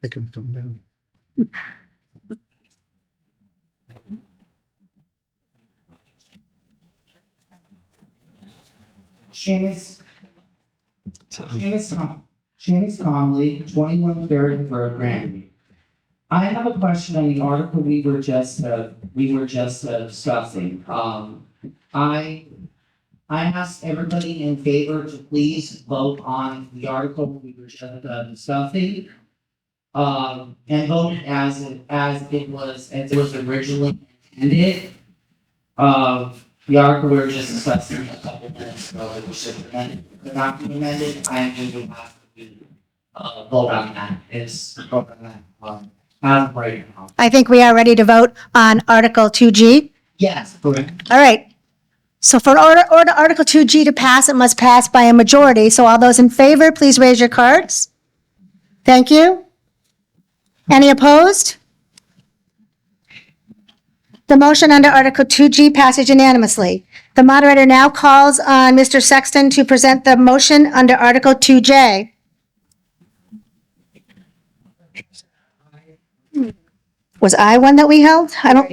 They can come down. Shanice Conley, 21 Barrington Granby. I have a question on the article we were just discussing. I asked everybody in favor to please vote on the article we were just discussing. And vote as it was originally intended. The article we were just discussing a couple minutes ago, it was just amended, could not be amended, I am going to have to vote on that, as of right now. I think we are ready to vote on Article 2G. Yes, correct. All right. So for Article 2G to pass, it must pass by a majority. So all those in favor, please raise your cards. Thank you. Any opposed? The motion under Article 2G passes unanimously. The moderator now calls on Mr. Sexton to present the motion under Article 2J. Was I one that we held? I don't.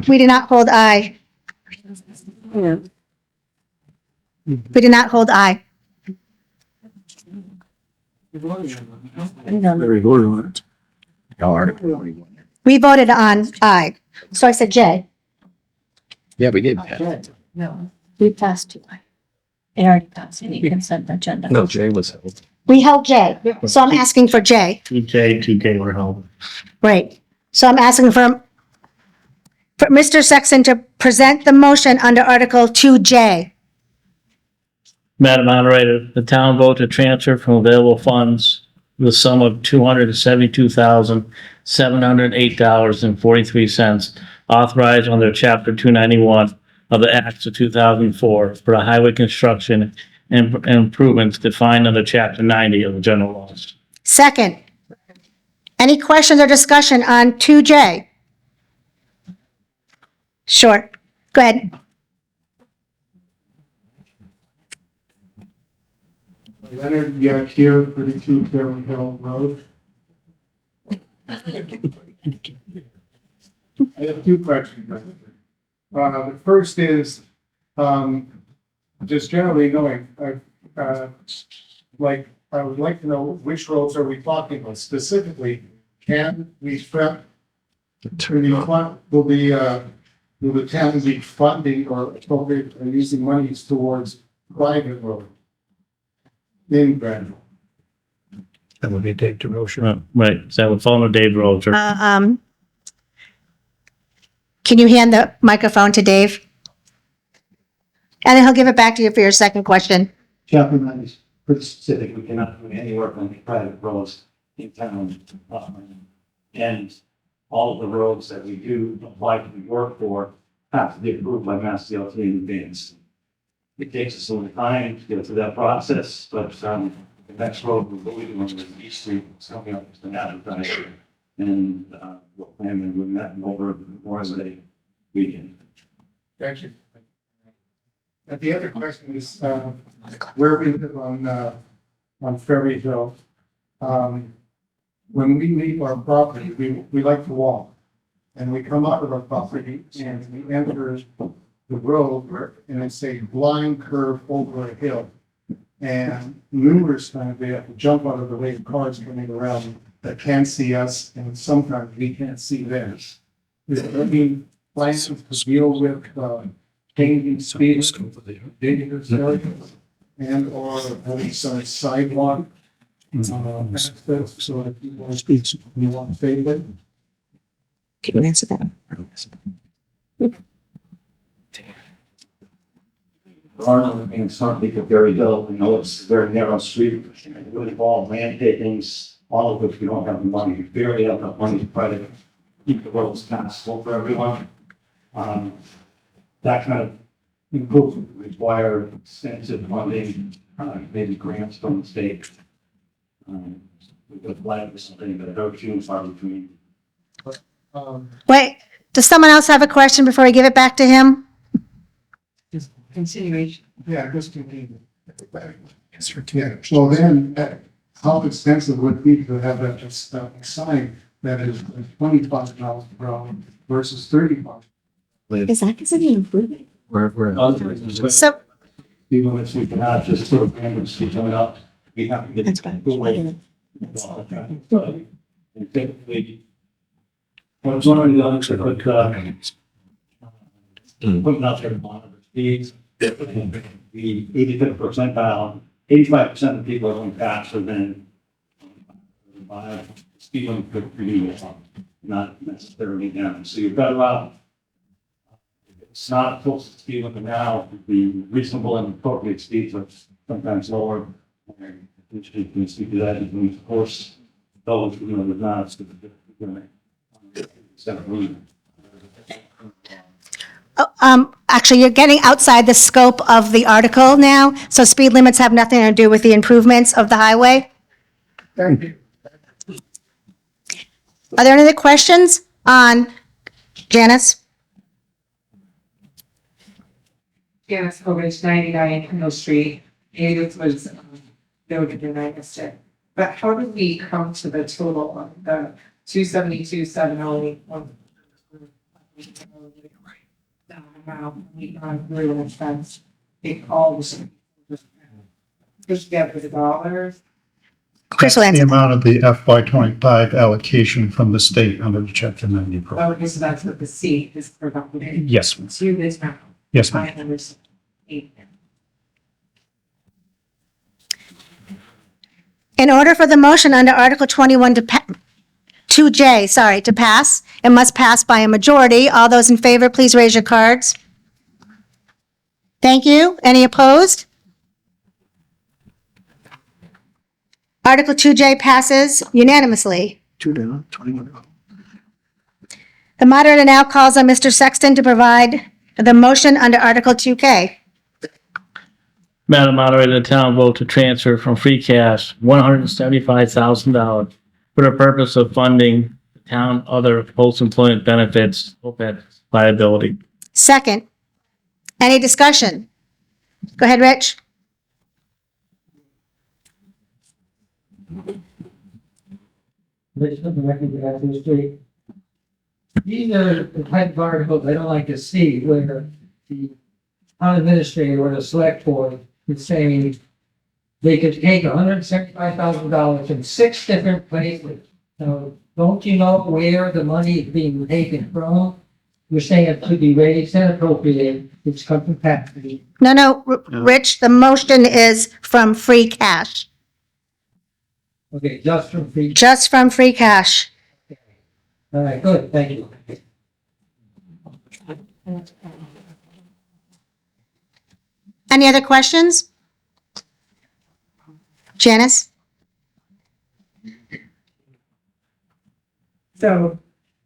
We did not hold I. We did not hold I. We voted on I. So I said J. Yeah, we did. No, we passed to I. It already passed any consent agenda. No, Jay was held. We held J. So I'm asking for J. 2J, 2K were held. Right. So I'm asking for Mr. Sexton to present the motion under Article 2J. Madam Moderator, the town vote to transfer from available funds the sum of $272,708.43 authorized under Chapter 291 of the Acts of 2004 for the highway construction and improvements defined under Chapter 90 of the general laws. Second. Any questions or discussion on 2J? Sure. Go ahead. Leonard Yakir, 32 Fairwood Hill Road. I have two questions. The first is, just generally knowing, I would like to know which roads are we talking about specifically? Can we prep? Will the town be funding or appropriate or using monies towards private road in Granby? That would be Dave DeRocher. Right, so that would fall under Dave Roger. Can you hand the microphone to Dave? And then he'll give it back to you for your second question. Chapter 90 is pretty specific. We cannot do any work on the private roads in town. And all of the roads that we do apply to work for have to be approved by Mass DOT in advance. It takes us a little time to get through that process, but the next road we're going on is East Street, it's coming up to advertise. And we're planning on doing that over Memorial Day weekend. Thank you. And the other question is, where we live on Ferry Hill, when we leave our property, we like to walk. And we come out of our property and we enter the road and it's a blind curve over a hill. And numerous times we have to jump out of the way of cars coming around that can't see us, and sometimes we can't see them. Is there any plans to deal with changing speed, dangerous areas, and or having some sidewalk access so that people you want to fade it? Can you answer that? There are other things, certainly for Berry Hill, we know it's a very narrow street, it would involve land takings, all of which we don't have the money, we barely have enough money to try to keep the roads passable for everyone. That kind of improvement would require extensive funding, maybe grants from the state. With flag or something, but they're few and far between. Wait, does someone else have a question before we give it back to him? Continuation. Yeah, just continue. Yeah, well then, how expensive would it be to have a sign that is $25 per hour versus $35? Is that considered an improvement? So, Even if we cannot just sort of random speed coming up, we have to get. That's bad. And typically, what's one of the others that put, putting out there to monitor speeds, the 85th percentile, 85% of people are going faster than speed limit could be, not necessarily down. So you've got about, it's not close to speed limit now, the reasonable and appropriate speeds are sometimes lower. Which you can speak to that, and of course, those, you know, the not, actually, you're getting outside the scope of the article now, so speed limits have nothing to do with the improvements of the highway. Thank you. Are there any other questions on Janice? Janice Kovich, 99 Mill Street. It was noted and I missed it. But how did we come to the total of the 272,701? That amount we really expense. It all was just get the dollars. Chris will That's the answer. amount of the FY '25 allocation from the state under the Chapter 90 program. Okay, so that's what the C is provided Yes, to this round. yes, ma'am. I understand. In order for the motion under Article 21 2J, sorry, to pass, it must pass by a majority. All those in favor, please raise your cards. Thank you. Any opposed? Article 2J passes unanimously. 2 down, 21 to 0. The moderator now calls on Mr. Sexton to provide the motion under Article 2K. Madam Moderator, the town vote to transfer from free cash $175,000 for the purpose of funding the town other post-employment benefits, OPEB liability. Second. Any discussion? Go ahead, Rich. Rich, let me recognize this street. These are the type of articles I don't like to see where the town administrator or the select board is saying they could take $175,000 from 6 different places. So don't you know where the money is being taken from? You're saying it could be raised and appropriated, it's coming back to the No, Rich, the motion is from free cash. okay, just from free. Just from free cash. All right, good, thank you. Any other questions? Janice? So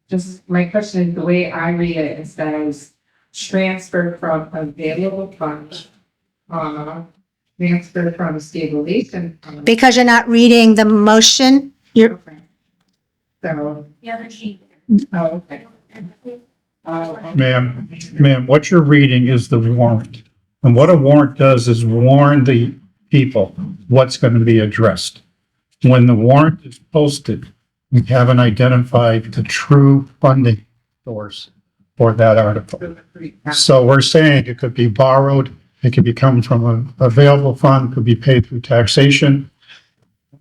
just my question, the way I read it, it says transfer from available funds, transfer from stabilization. fund. Because you're not reading the motion, you're, Okay. So, The other sheet. oh, okay. Okay. Ma'am, what you're reading is the warrant. And what a warrant does is warn the people what's going to be addressed. When the warrant is posted, we haven't identified the true funding source for that article. So we're saying it could be borrowed, it could be coming from an available fund, could be paid through taxation.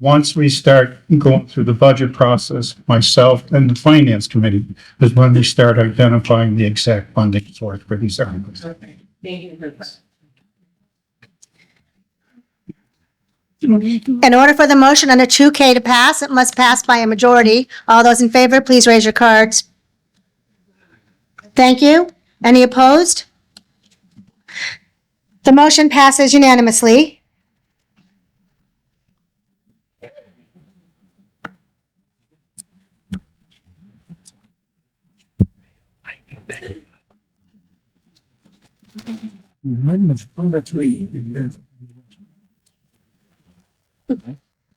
Once we start going through the budget process, myself and the finance committee is when we start identifying the exact funding source for these articles. Okay. Thank you for that. in order for the motion under 2K to pass, it must pass by a majority. All those in favor, please raise your cards. Thank you. Any opposed? The motion passes unanimously.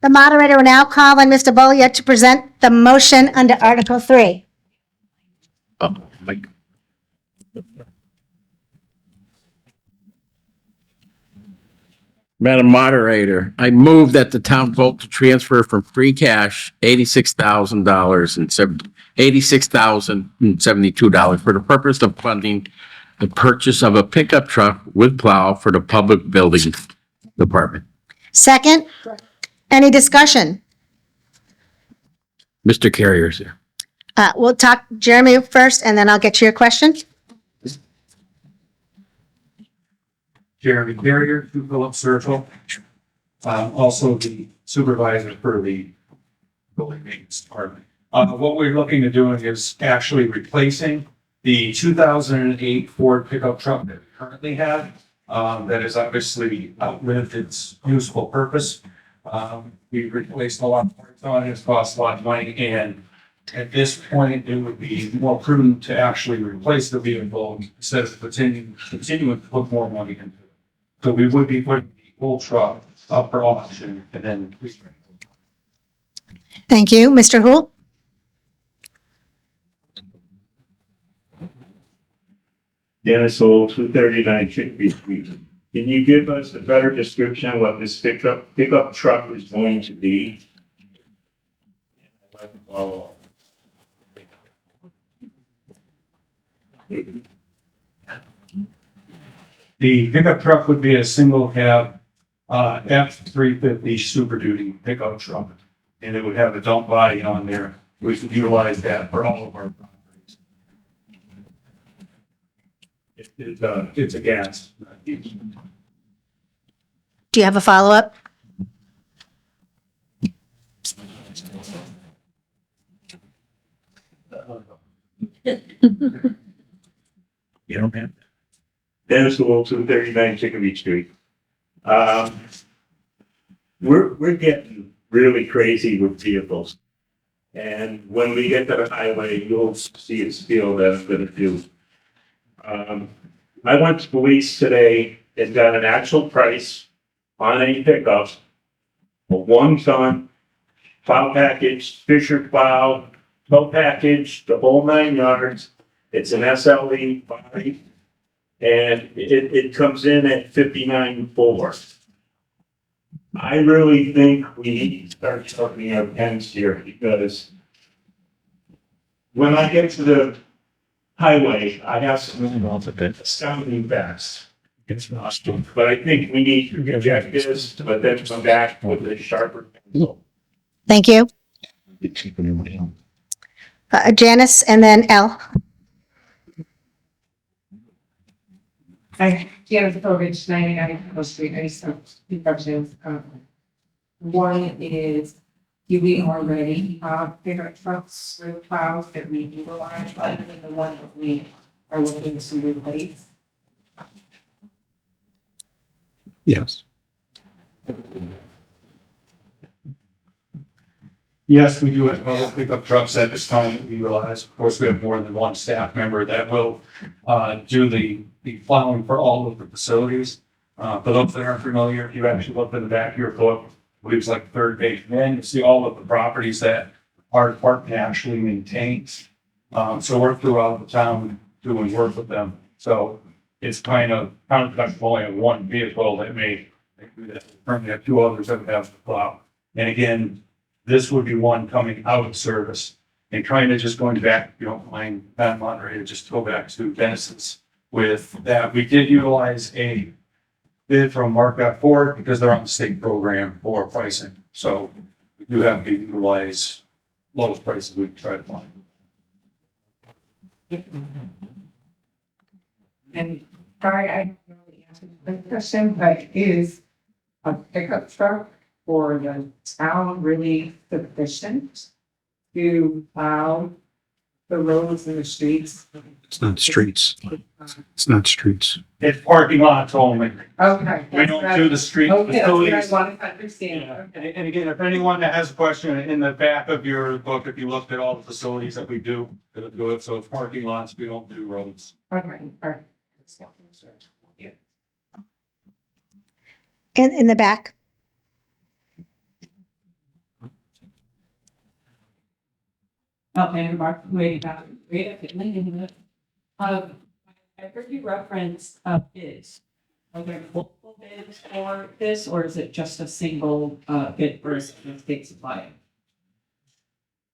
The moderator will now call on Mr. Bollier to present the motion under Article 3. Oh, Mike. Madam Moderator, I move that the town vote to transfer from free cash $86,000 and $86,072 for the purpose of funding the purchase of a pickup truck with plow for the public building department. Second, any discussion? Mr. Carrier's here. We'll talk Jeremy first, and then I'll get to your question. Jeremy Carrier, 2 Phillips Circle. Also the supervisor for the building maintenance department. What we're looking at doing is actually replacing the 2008 Ford pickup truck that we currently have. That is obviously outlived its useful purpose. We replaced a lot of parts on it, it's cost a lot of money, and at this point, it would be more prudent to actually replace the vehicle instead of continuing to put more money into it. So we would be putting the old truck up for auction and then. Thank you. Mr. Hool? Dennis Hole, 239 Chickpea Street. Can you give us a better description of what this pickup truck is going to be? The pickup truck would be a single cab F-350 Super Duty pickup truck. And it would have a dump body on there. We could utilize that for all of our properties. It's a gas. Do you have a follow-up? You don't have. Dennis Wolf, 239 Chicopee Street. We're getting really crazy with vehicles. And when we get to the highway, you'll see a spiel that I'm gonna do. I went to police today and got an actual price on a pickup, a 1-ton plow package, Fisher plow, tow package, the whole 9 yards. It's an SLE body, and it comes in at 59.4. I really think we need to start sharpening our pens here, because when I get to the highway, I have some astounding facts. But I think we need to reject this, but then come back with a sharper pencil. Thank you. Janice and then L. Hi, Janice Povich, 99 Coast Street. I just have two questions. One is, do we already have pickup trucks with plows that we utilize, other than the one that we are looking to replace? Yes. Yes, we do have mobile pickup trucks at this time that we utilize. Of course, we have more than one staff member that will do the plowing for all of the facilities. For those that aren't familiar, if you actually look in the back of your book, I believe it's like third page, then you see all of the properties that our department actually maintains. So we're throughout the town doing work with them. So it's kind of counterproductive, only have one vehicle that may do that. We currently have 2 others that would have to plow. And again, this would be one coming out of service. And trying to just going back, if you don't mind, Madam Moderator, just go back to Dennis's with that. We did utilize a bid from Mark F. Ford because they're on the state program for pricing. So we do have to utilize lowest prices we can try to find. And sorry, I don't know the answer to the question, but is a pickup truck for the town really sufficient to plow the roads and the streets? It's not streets. It's not streets. It's parking lots only. Okay. We don't do the street Okay, that's what I facilities. wanted to understand. And again, if anyone that has a question, in the back of your book, if you looked at all the facilities that we do, it'll do it. So it's parking lots, we don't do roads. Okay, all right. Yeah. In the back. Oh, and Mark, wait, I heard you reference bids. Are there multiple bids for this, or is it just a single bid for a state supplier?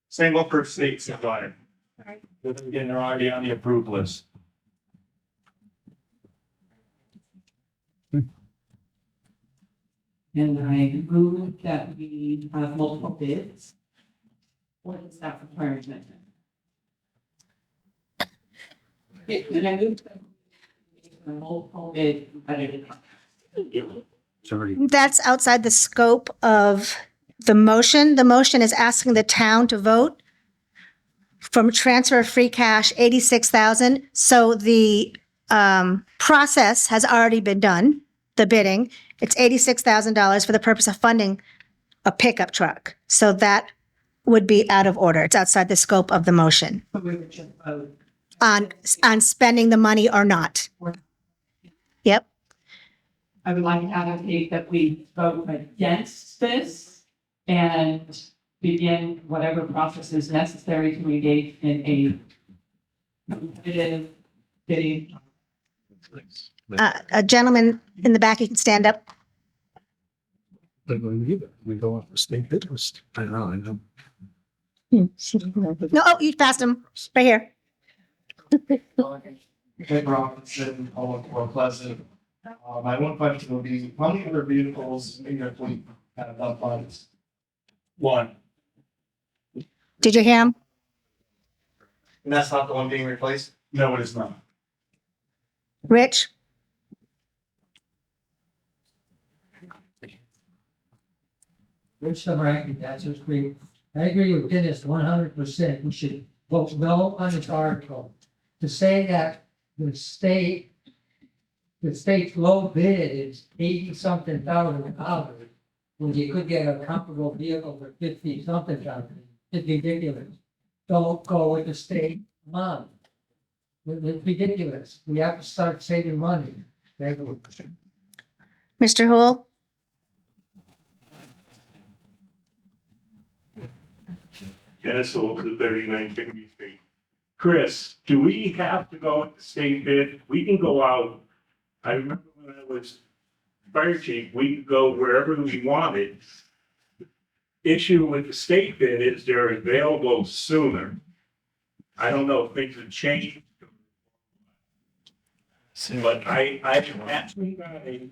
Same up for state supplier. Again, they're already on the approved list. And I move that we have multiple bids. What is that requirement? And I move that we have multiple bid competitive. That's outside the scope of the motion. The motion is asking the town to vote from transfer of free cash, 86,000. So the process has already been done, the bidding. It's $86,000 for the purpose of funding a pickup truck. So that would be out of order. It's outside the scope of the motion So we would just vote. on spending the money or not. Yep. I would like to advocate that we vote against this and begin whatever process is necessary to engage in a competitive bidding. A gentleman in the back, you can stand up. We go off the state bid list. I know. No, oh, you passed him, right here. Nick Robinson, Public Works Pleasant. My one question would be, how many other vehicles in your fleet have dump bodies? One, Did you hear him? And that's not the one being replaced? no, it is not. Rich? Rich Summeracki, that's just great. I agree with Dennis 100%. We should vote no on this article. To say that the state's low bid is 80-something thousand dollars, when you could get a comparable vehicle for 50-something thousand, it's ridiculous. Don't go with the state amount. It's ridiculous. We have to start saving money. Mr. Hool? Dennis Holt, 39 Granby Street. Chris, do we have to go with the state bid? We can go out. I remember when I was fire chief, we could go wherever we wanted. Issue with the state bid is they're available sooner. I don't know if things have changed. But I actually got a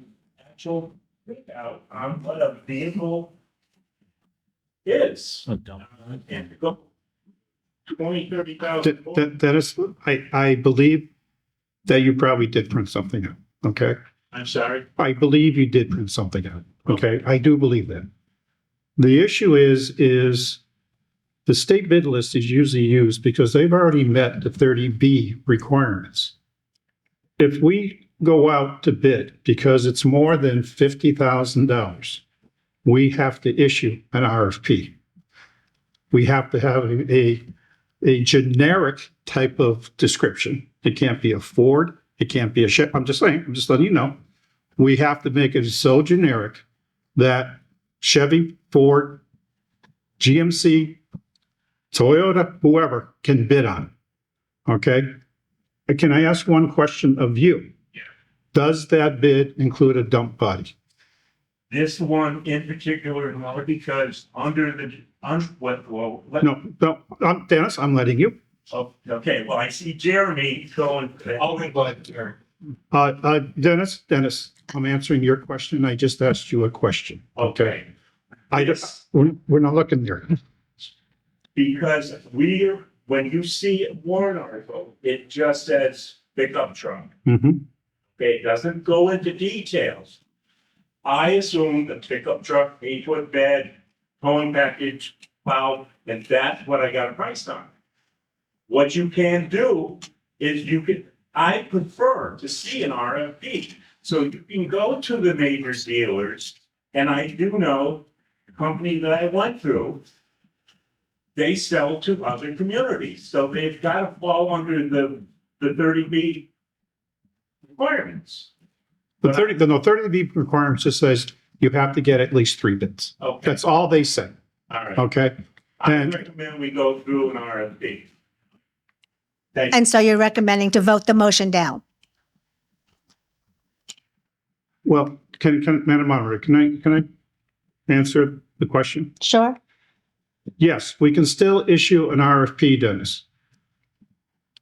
actual printout on what a vehicle is. And to go 30,000. Dennis, I believe that you probably did print something out, okay? I'm sorry. I believe you did print something out, okay? I do believe that. The issue is the state bid list is usually used because they've already met the 30B requirements. If we go out to bid because it's more than $50,000, we have to issue an RFP. We have to have a generic type of description. It can't be a Ford. It can't be a Chevy. I'm just saying, I'm just letting you know. We have to make it so generic that Chevy, Ford, GMC, Toyota, whoever can bid on it. Okay? Can I ask one question of you? Yeah. Does that bid include a dump body? This one in particular, no, because under the, well, No, Dennis, I'm letting you. oh, okay, well, I see Jeremy going. I'll invite Jerry. Dennis, I'm answering your question. I just asked you a question. Okay. We're not looking there. Because when you see a warrant article, it just says pickup truck. Mm-hmm. Okay, it doesn't go into details. I assume the pickup truck, 8-foot bed, towing package, plow, and that's what I got a price on. What you can do is I prefer to see an RFP. So you can go to the major dealers, and I do know the company that I went through, they sell to other communities. So they've got to fall under the 30B requirements. The 30B requirements just says you have to get at least 3 bids. Okay. That's all they say. All right. Okay? I And recommend we go through an RFP. Thank you. And so you're recommending to vote the motion down? well, Madam Moderator, can I answer the question? Sure. Yes, we can still issue an RFP, Dennis.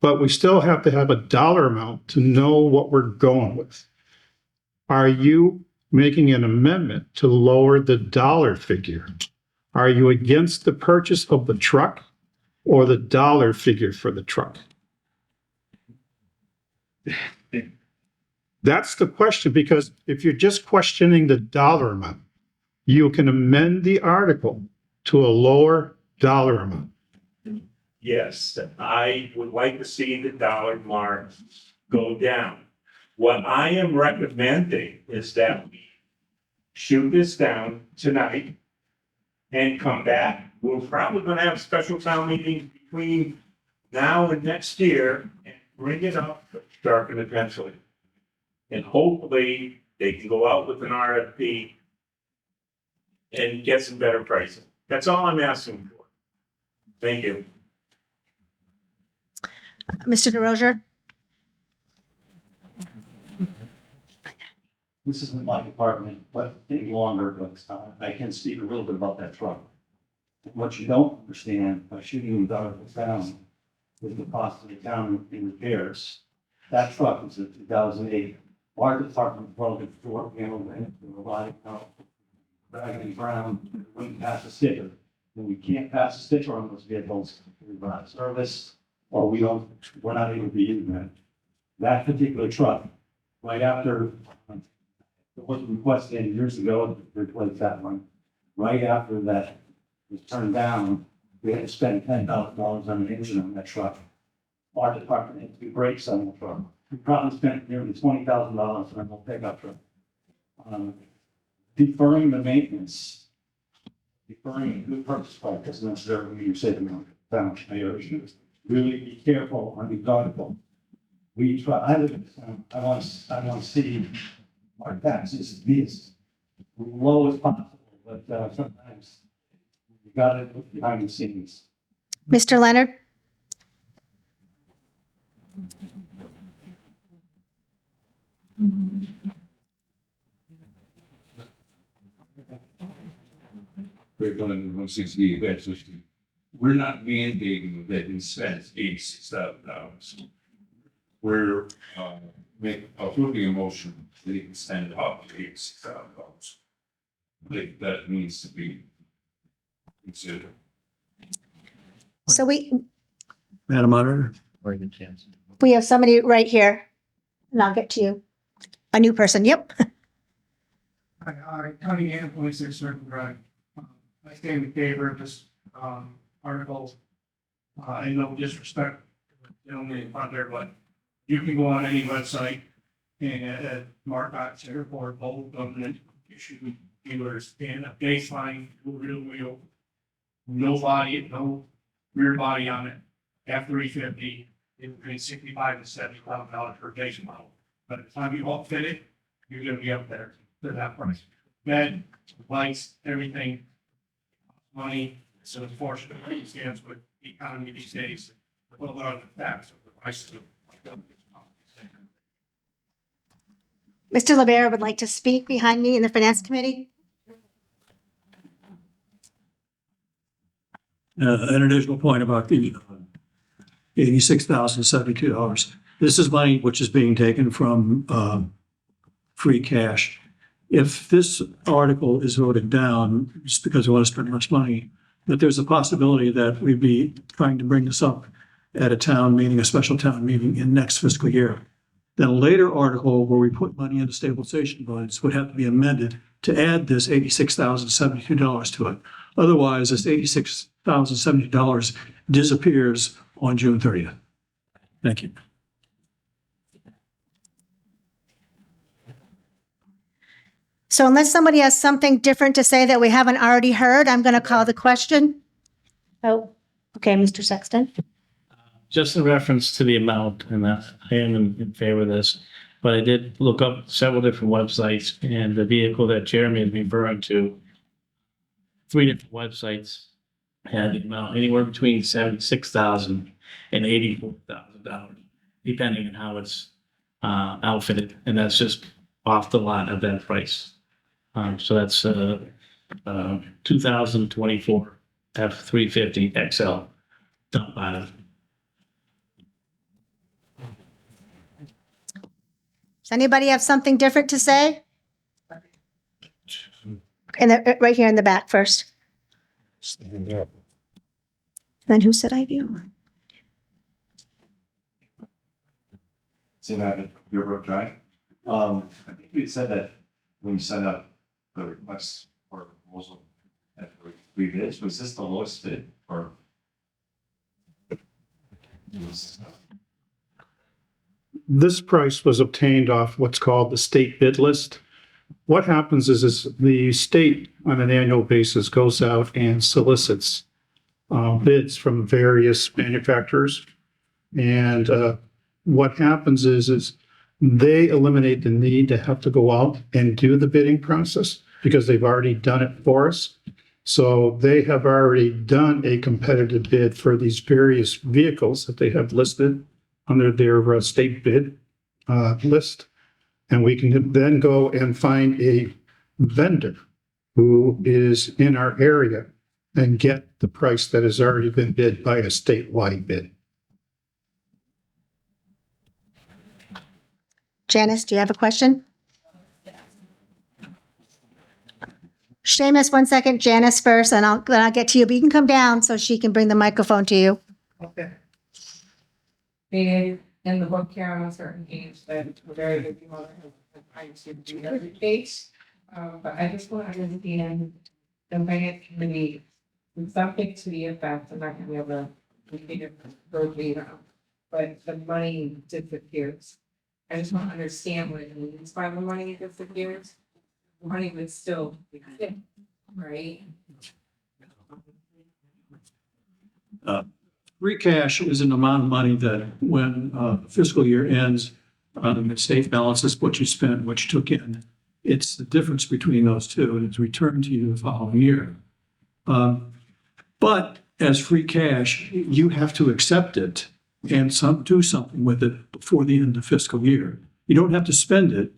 But we still have to have a dollar amount to know what we're going with. Are you making an amendment to lower the dollar figure? Are you against the purchase of the truck or the dollar figure for the truck? That's the question, because if you're just questioning the dollar amount, you can amend the article to a lower dollar amount. Yes, I would like to see the dollar mark go down. What I am recommending is that we shoot this down tonight and come back. We're probably gonna have a special town meeting between now and next year and bring it up, sharpen the pencil. And hopefully they can go out with an RFP and get some better pricing. That's all I'm asking for. Thank you. Mr. DeRozier? This isn't my department, but any longer, but I can speak a little bit about that truck. What you don't understand by shooting them out of the town with the cost of the town in repairs, that truck was a 2008 Our department broke it for, you know, and providing, bagging ground, wouldn't pass a sticker. And we can't pass a sticker on those vehicles, we're not service, or we're not able to be in that. That particular truck, right after, it was requested years ago to replace that one. Right after that was turned down, we had to spend $10,000 on an engine on that truck. Our department had to do brakes on the truck. We probably spent nearly $20,000 on a whole pickup truck. Deferring the maintenance, deferring the purchase price doesn't necessarily mean you're saving on down. Really be careful on the article. We try, I want to see our taxes be as low as possible, but sometimes you got to look behind the scenes. Mr. Leonard? We're going to see we're not mandating that he spends $86,000. We're approving a motion that he can spend up to $86,000. I think that needs to be considered. So Madam Moderator? we have somebody right here, and I'll get to you. A new person, yep. Hi, Tony Ann, 26 Circle Drive. I stand in favor of this article. In no disrespect to the gentleman in front there, but you can go on any website and mark out there for mobile government issue dealers and a baseline, real wheel, no body, no rear body on it, F-350, in between $65,000 and $70,000 per base model. By the time you all fit it, you're gonna be up there to that price. Bed, lights, everything, money. So unfortunate circumstance with the economy these days, with a lot of the facts of the prices of. Mr. LeBaron would like to speak behind me in the Finance Committee. An additional point about the $86,072. This is money which is being taken from free cash. If this article is voted down, just because we want to spend less money, that there's a possibility that we'd be trying to bring this up at a town meeting, a special town meeting in next fiscal year. Then a later article where we put money into stabilization funds would have to be amended to add this $86,072 to it. Otherwise, this $86,072 disappears on June 30th. Thank you. So unless somebody has something different to say that we haven't already heard, I'm going to call the question. Oh, okay, Mr. Sexton. Just in reference to the amount, and I am in favor of this, but I did look up several different websites, and the vehicle that Jeremy is referring to, 3 different websites had the amount anywhere between $76,000 and $84,000, depending on how it's outfitted, and that's just off the lot of that price. So that's 2024 F-350 XL dump bottom. Does anybody have something different to say? Right here in the back first. Then who said I do? See that at your road drive? I think you said that when you sent out the request for proposal at three bids, was this the lowest bid or? This price was obtained off what's called the state bid list. What happens is the state on an annual basis goes out and solicits bids from various manufacturers. And what happens is they eliminate the need to have to go out and do the bidding process because they've already done it for us. So they have already done a competitive bid for these various vehicles that they have listed under their state bid list. And we can then go and find a vendor who is in our area and get the price that has already been bid by a statewide bid. Janice, do you have a question? Seamus, 1 second. Janice first, and then I'll get to you. But you can come down so she can bring the microphone to you. Okay. Being in the book here, I'm a certain age that a very busy mother has trying to do every page. But I just want to understand the finance committee, with something to the effect, I'm not gonna be able to repeat it verbatim, but the money disappears. I just want to understand what it means by the money disappears. The money would still exist, right? Free cash is an amount of money that when fiscal year ends, the state balances what you spent, what you took in. It's the difference between those two, and it's returned to you the following year. But as free cash, you have to accept it and do something with it before the end of the fiscal year. You don't have to spend it,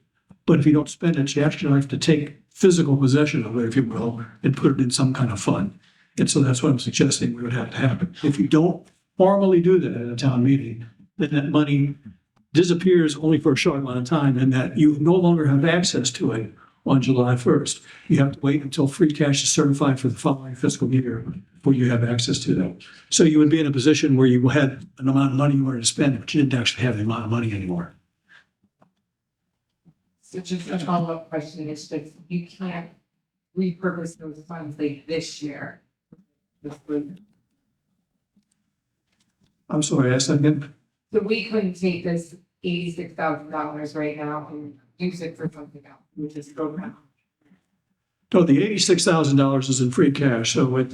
but if you don't spend it, you actually have to take physical possession of it, if you will, and put it in some kind of fund. And so that's what I'm suggesting we would have to happen. If you don't formally do that at a town meeting, then that money disappears only for a short amount of time, and that you no longer have access to it on July 1st. You have to wait until free cash is certified for the following fiscal year before you have access to that. So you would be in a position where you had an amount of money you wanted to spend, but you didn't actually have the amount of money anymore. So just a follow-up question is that you can't repurpose those funds like this year. I'm sorry, ask that again? So we couldn't take this $86,000 right now and use it for something else, we just go around. No, the $86,000 is in free cash. So at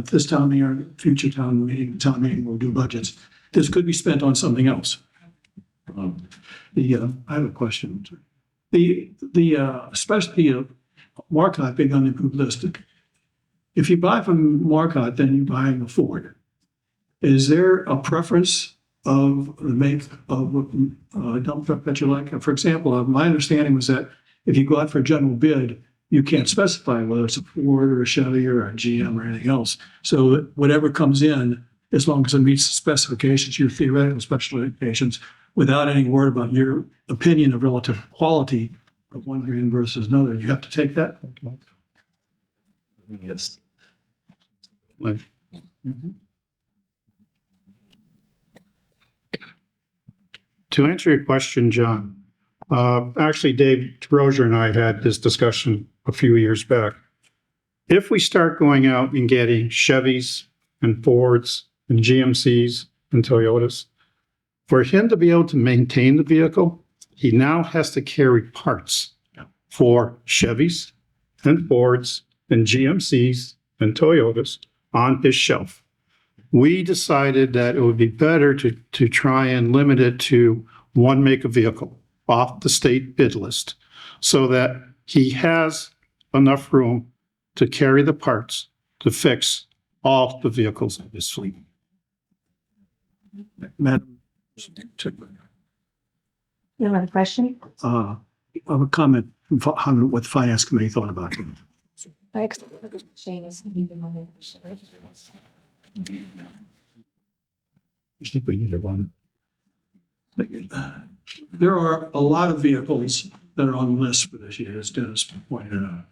this town meeting or future town meeting, we'll do budgets. This could be spent on something else. I have a question. Especially Marcotte being on the improved list. If you buy from Marcotte, then you're buying a Ford. Is there a preference of the make of a dump truck that you like? For example, my understanding was that if you go out for a general bid, you can't specify whether it's a Ford or a Chevy or a GM or anything else. So whatever comes in, as long as it meets the specifications, your theoretical specifications, without any word about your opinion of relative quality of one brand versus another, you have to take that. Yes. To answer your question, John, actually, Dave Rozier and I had this discussion a few years back. If we start going out and getting Chevys and Fords and GMCs and Toyotas, for him to be able to maintain the vehicle, he now has to carry parts for Chevys and Fords and GMCs and Toyotas on his shelf. We decided that it would be better to try and limit it to one make of vehicle off the state bid list so that he has enough room to carry the parts to fix all the vehicles in his fleet. Madam, You have a question? I have a comment on what the finance committee thought about it. I think we need one. There are a lot of vehicles that are on the list for this year, as Dennis pointed out.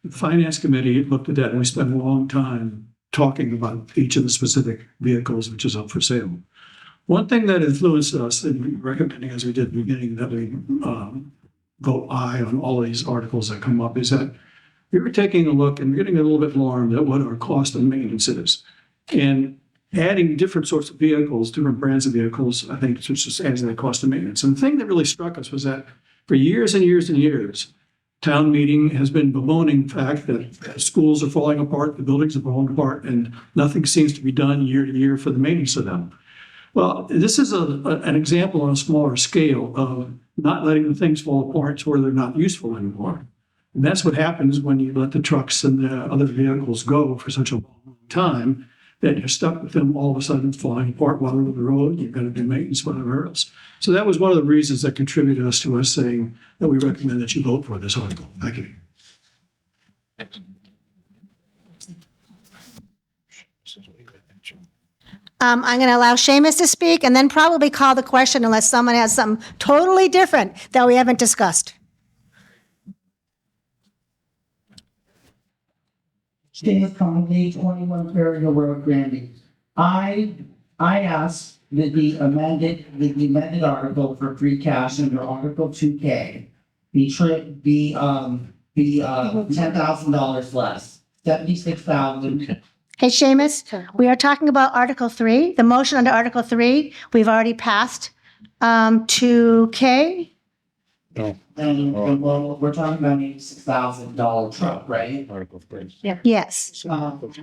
The finance committee looked at that, and we spent a long time talking about each of the specific vehicles which is up for sale. One thing that influenced us in recommending, as we did at the beginning, that we vote aye on all of these articles that come up is that we were taking a look and getting a little bit alarmed at what our cost of maintenance is. And adding different sorts of vehicles, different brands of vehicles, I think just adds to the cost of maintenance. And the thing that really struck us was that for years and years and years, town meeting has been bemoaning the fact that schools are falling apart, the buildings are falling apart, and nothing seems to be done year to year for the maintenance of them. Well, this is an example on a smaller scale of not letting the things fall apart to where they're not useful anymore. And that's what happens when you let the trucks and the other vehicles go for such a long time that you're stuck with them all of a sudden falling apart while they're on the road. You've got to do maintenance, whatever else. So that was one of the reasons that contributed to us saying that we recommend that you vote for this article. Thank you. I'm going to allow Seamus to speak and then probably call the question unless someone has something totally different that we haven't discussed. James Conley, 21 Burial Road, Granby. I asked that the amended article for free cash under Article 2K be $10,000 less, 76,000. Hey, Seamus, we are talking about Article 3. The motion under Article 3, we've already passed 2K. And well, we're talking about an $86,000 truck, right? Article 3. Yes.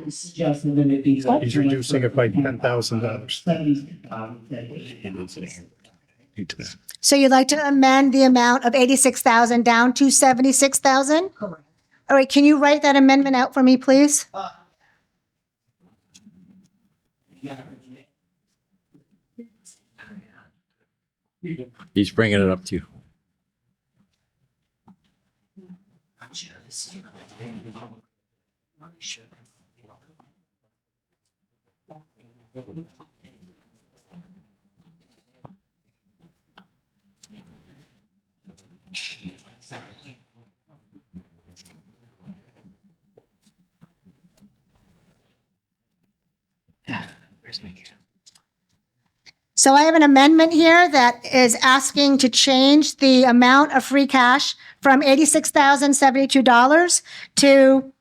Suggesting that it be. He's reducing it by $10,000. So you'd like to amend the amount of 86,000 down to 76,000? Correct. All right, can you write that amendment out for me, please? He's bringing it up to you. So I have an amendment here that is asking to change the amount of free cash from $86,072 to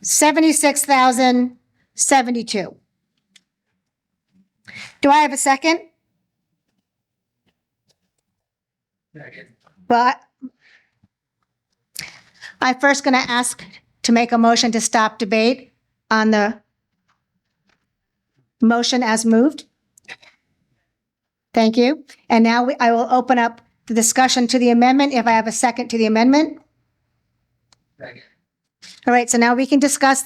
$76,072. Do I have a second? But I'm first going to ask to make a motion to stop debate on the motion as moved. Thank you. And now I will open up the discussion to the amendment if I have a second to the amendment. All right, so now we can discuss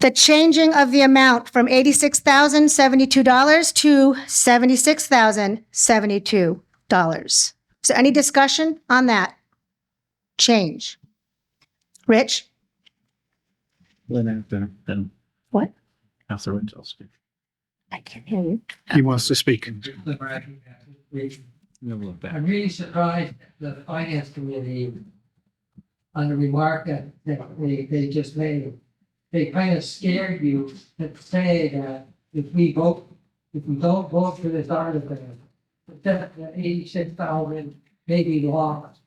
the changing of the amount from $86,072 to $76,072. So any discussion on that change? Rich? Lynn after, then. What? After Rich, I'll speak. I can't hear you. He wants to speak. I'm really surprised that the finance committee, on the remark that they just made, they kind of scared you to say that if we don't vote for this article, that the 86,000 may be lost.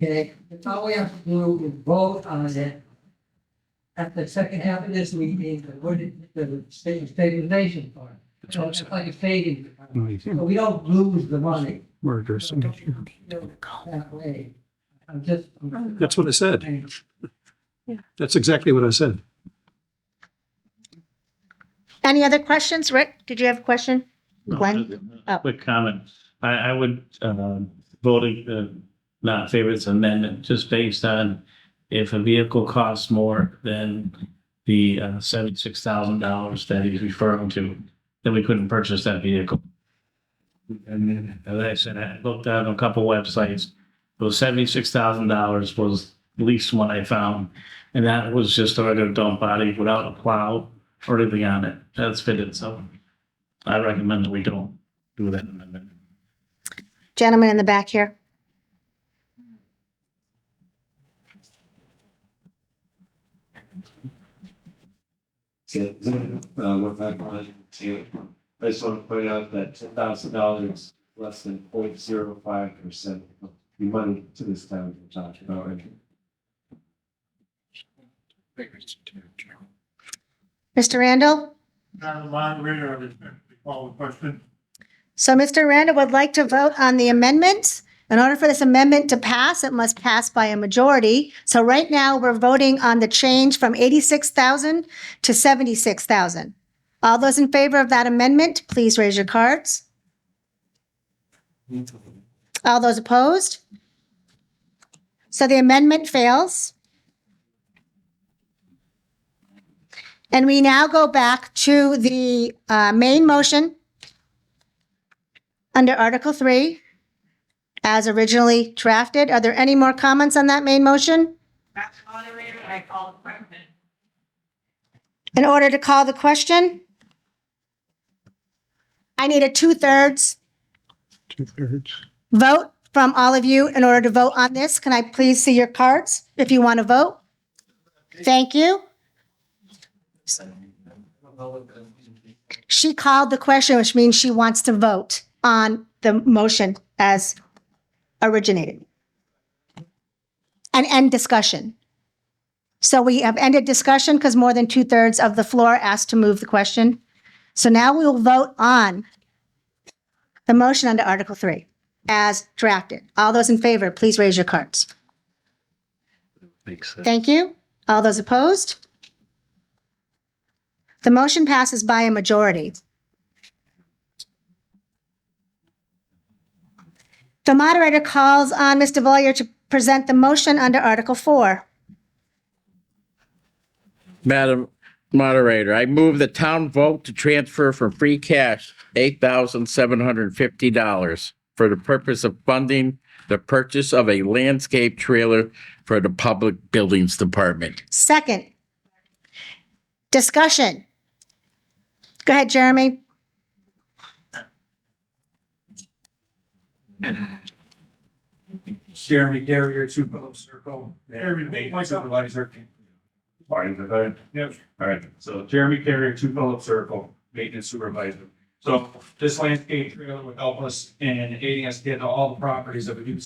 Okay, and all we have to do is vote on it at the second half of this meeting, to put it to the stabilization fund. So it's like a savings account. So we don't lose the money We're addressing it here. that way. That's what I said. That's exactly what I said. Any other questions? Rick, did you have a question? Glenn? Oh. Quick comment. I would vote not favor this amendment just based on if a vehicle costs more than the $76,000 that he's referring to, then we couldn't purchase that vehicle. And then, as I said, I looked on a couple websites. Those $76,000 was the least one I found, and that was just a regular dump body without a plow or anything on it. That's fitted, so I recommend that we don't do that amendment. Gentleman in the back here. What I wanted to, I just want to point out that $10,000 less than 0.05% of the money to this town we're talking about right now. Mr. Randall? Madam Moderator, I call the question. So Mr. Randall would like to vote on the amendment. In order for this amendment to pass, it must pass by a majority. So right now, we're voting on the change from 86,000 to 76,000. All those in favor of that amendment, please raise your cards. All those opposed? So the amendment fails. And we now go back to the main motion under Article 3. As originally drafted. Are there any more comments on that main motion? Madam Moderator, I call the question. In order to call the question, I need a 2/3 2/3. vote from all of you in order to vote on this. Can I please see your cards if you want to vote? Thank you. She called the question, which means she wants to vote on the motion as originated. And end discussion. So we have ended discussion because more than 2/3 of the floor asked to move the question. So now we will vote on the motion under Article 3 as drafted. All those in favor, please raise your cards. Makes sense. Thank you. All those opposed? The motion passes by a majority. The moderator calls on Mr. Vollier to present the motion under Article 4. Madam Moderator, I move the town vote to transfer from free cash $8,750 for the purpose of funding the purchase of a landscape trailer for the Public Buildings Department. Second. Discussion. Go ahead, Jeremy. Jeremy Carrier, 2 Phillips Circle, maintenance supervisor. Fine, go ahead. Yep. All right, so Jeremy Carrier, 2 Phillips Circle, maintenance supervisor. So this landscape trailer would help us in aiding us to get to all the properties that we do.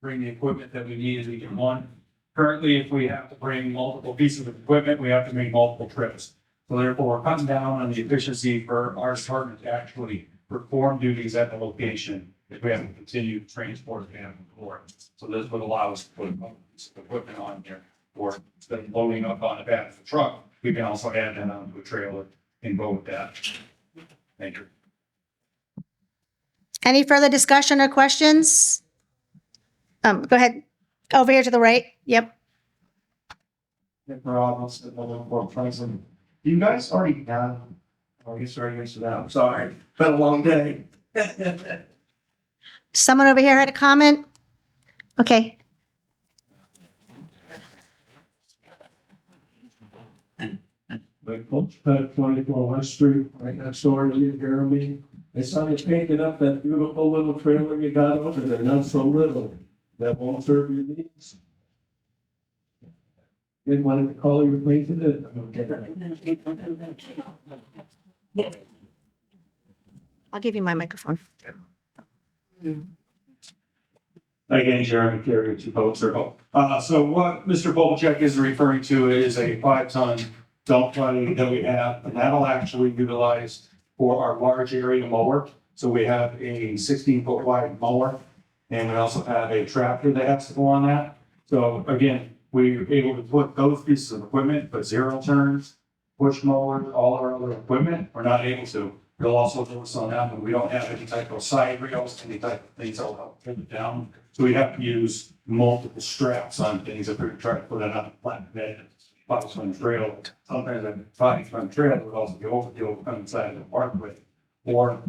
Bring the equipment that we need as we can one. Currently, if we have to bring multiple pieces of equipment, we have to make multiple trips. So therefore, we're cutting down on the efficiency for our department to actually perform duties at the location if we have to continue to transport it back and forth. So this would allow us to put a piece of equipment on here, or instead of loading up on the back of the truck, we can also add that onto a trailer and go with that. Thank you. Any further discussion or questions? Go ahead. Over here to the right. Yep. You guys already have, I guess already answered that. I'm sorry. Been a long day. Someone over here had a comment? Okay. Like Coach Pet, 24 West Street, right next door to you, Granby. I saw you painting up that beautiful little trailer you got over there, not so little, that won't serve your needs. Didn't want to call you painted it. I'll give you my microphone. Again, Jeremy Carrier, 2 Phillips Circle. So what Mr. Bobachek is referring to is a 5-ton dump truck that we have, and that'll actually utilize for our large area mower. So we have a 16-foot wide mower, and we also have a tractor that has to go on that. So again, we're able to put those pieces of equipment, but 0 turns, push mower, all our other equipment, we're not able to. We'll also do this on that, but we don't have any type of side rails, any type of things that will help pull it down. So we have to use multiple straps on things if we're trying to put it on a flat bed. 5-ton trail, sometimes a 5-ton trail would also be overkill on the side of the parkway. Or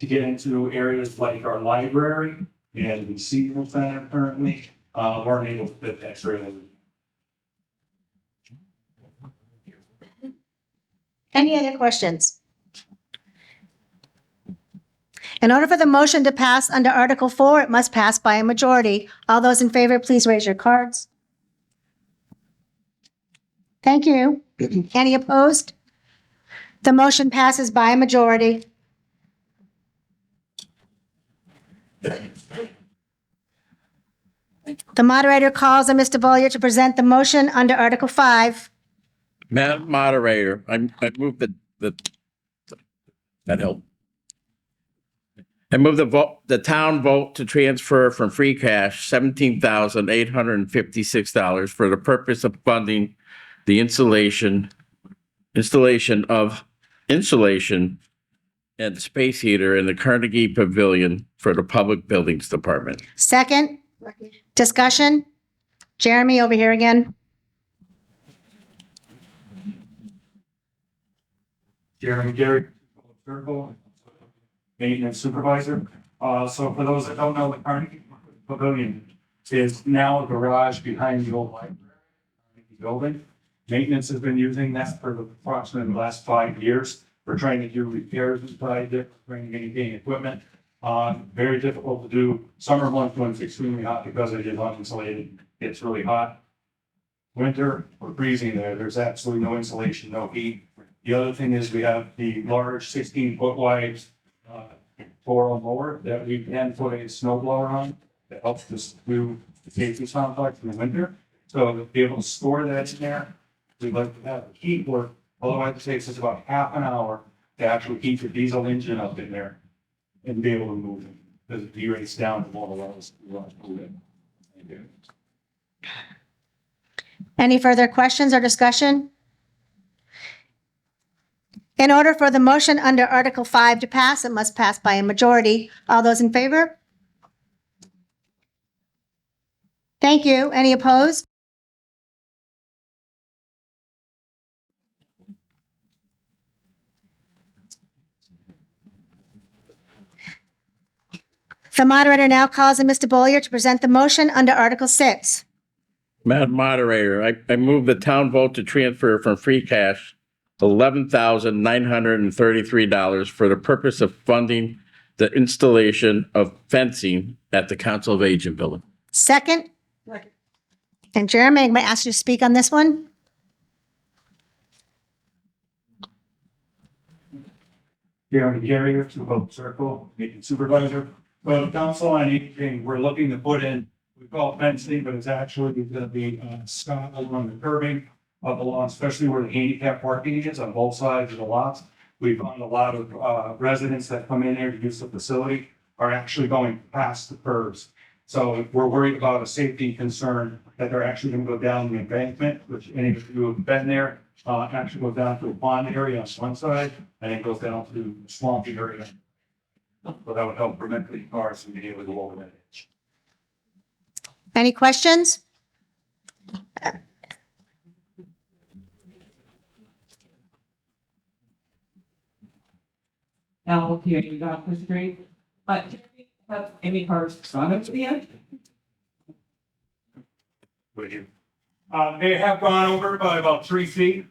to get into areas like our library and the senior center currently, weren't able to fit that trailer. Any other questions? In order for the motion to pass under Article 4, it must pass by a majority. All those in favor, please raise your cards. Thank you. Any opposed? The motion passes by a majority. The moderator calls on Mr. Vollier to present the motion under Article 5. Madam Moderator, I move that help. I move the town vote to transfer from free cash $17,856 for the purpose of funding the installation of insulation and space heater in the Carnegie Pavilion for the Public Buildings Department. Second, discussion. Jeremy, over here again. Jeremy Gary, Circle, maintenance supervisor. So for those that don't know, the Carnegie Pavilion is now a garage behind the old library building. Maintenance has been using that for approximately the last 5 years. We're trying to do repairs inside it, trying to maintain equipment. Very difficult to do. Summer months when it's extremely hot because it is uninsulated, it's really hot. Winter, we're freezing there. There's absolutely no insulation, no heat. The other thing is we have the large 16-foot wide Toro mower that we can put a snow blower on that helps us do the safety complex in the winter. So to be able to store that in there, we'd like to have the heat work. Otherwise, it takes us about half an hour to actually heat the diesel engine up in there and be able to move it because it derates down to more levels. Thank you. Any further questions or discussion? In order for the motion under Article 5 to pass, it must pass by a majority. All those in favor? Thank you. Any opposed? The moderator now calls on Mr. Bollier to present the motion under Article 6. Madam Moderator, I move the town vote to transfer from free cash $11,933 for the purpose of funding the installation of fencing at the Council of Aging building. Second? And Jeremy, I'm going to ask you to speak on this one. Jeremy Carrier, Two Circle, meeting supervisor. Well, council on aging, we're looking to put in, we call it fencing, but it's actually going to be stop along the curbing up along, especially where the handicap parking is on both sides of the lots. We found a lot of residents that come in here to use the facility are actually going past the curbs. So we're worried about a safety concern that they're actually going to go down the embankment, which any of you have been there, actually goes down to a pond area on one side and it goes down to the swampy area. So that would help prevent the cars from being able to go over that edge. Any questions? Now, here you got the street. But do you have any cars gone up to the end? Would you? They have gone over by about 3 feet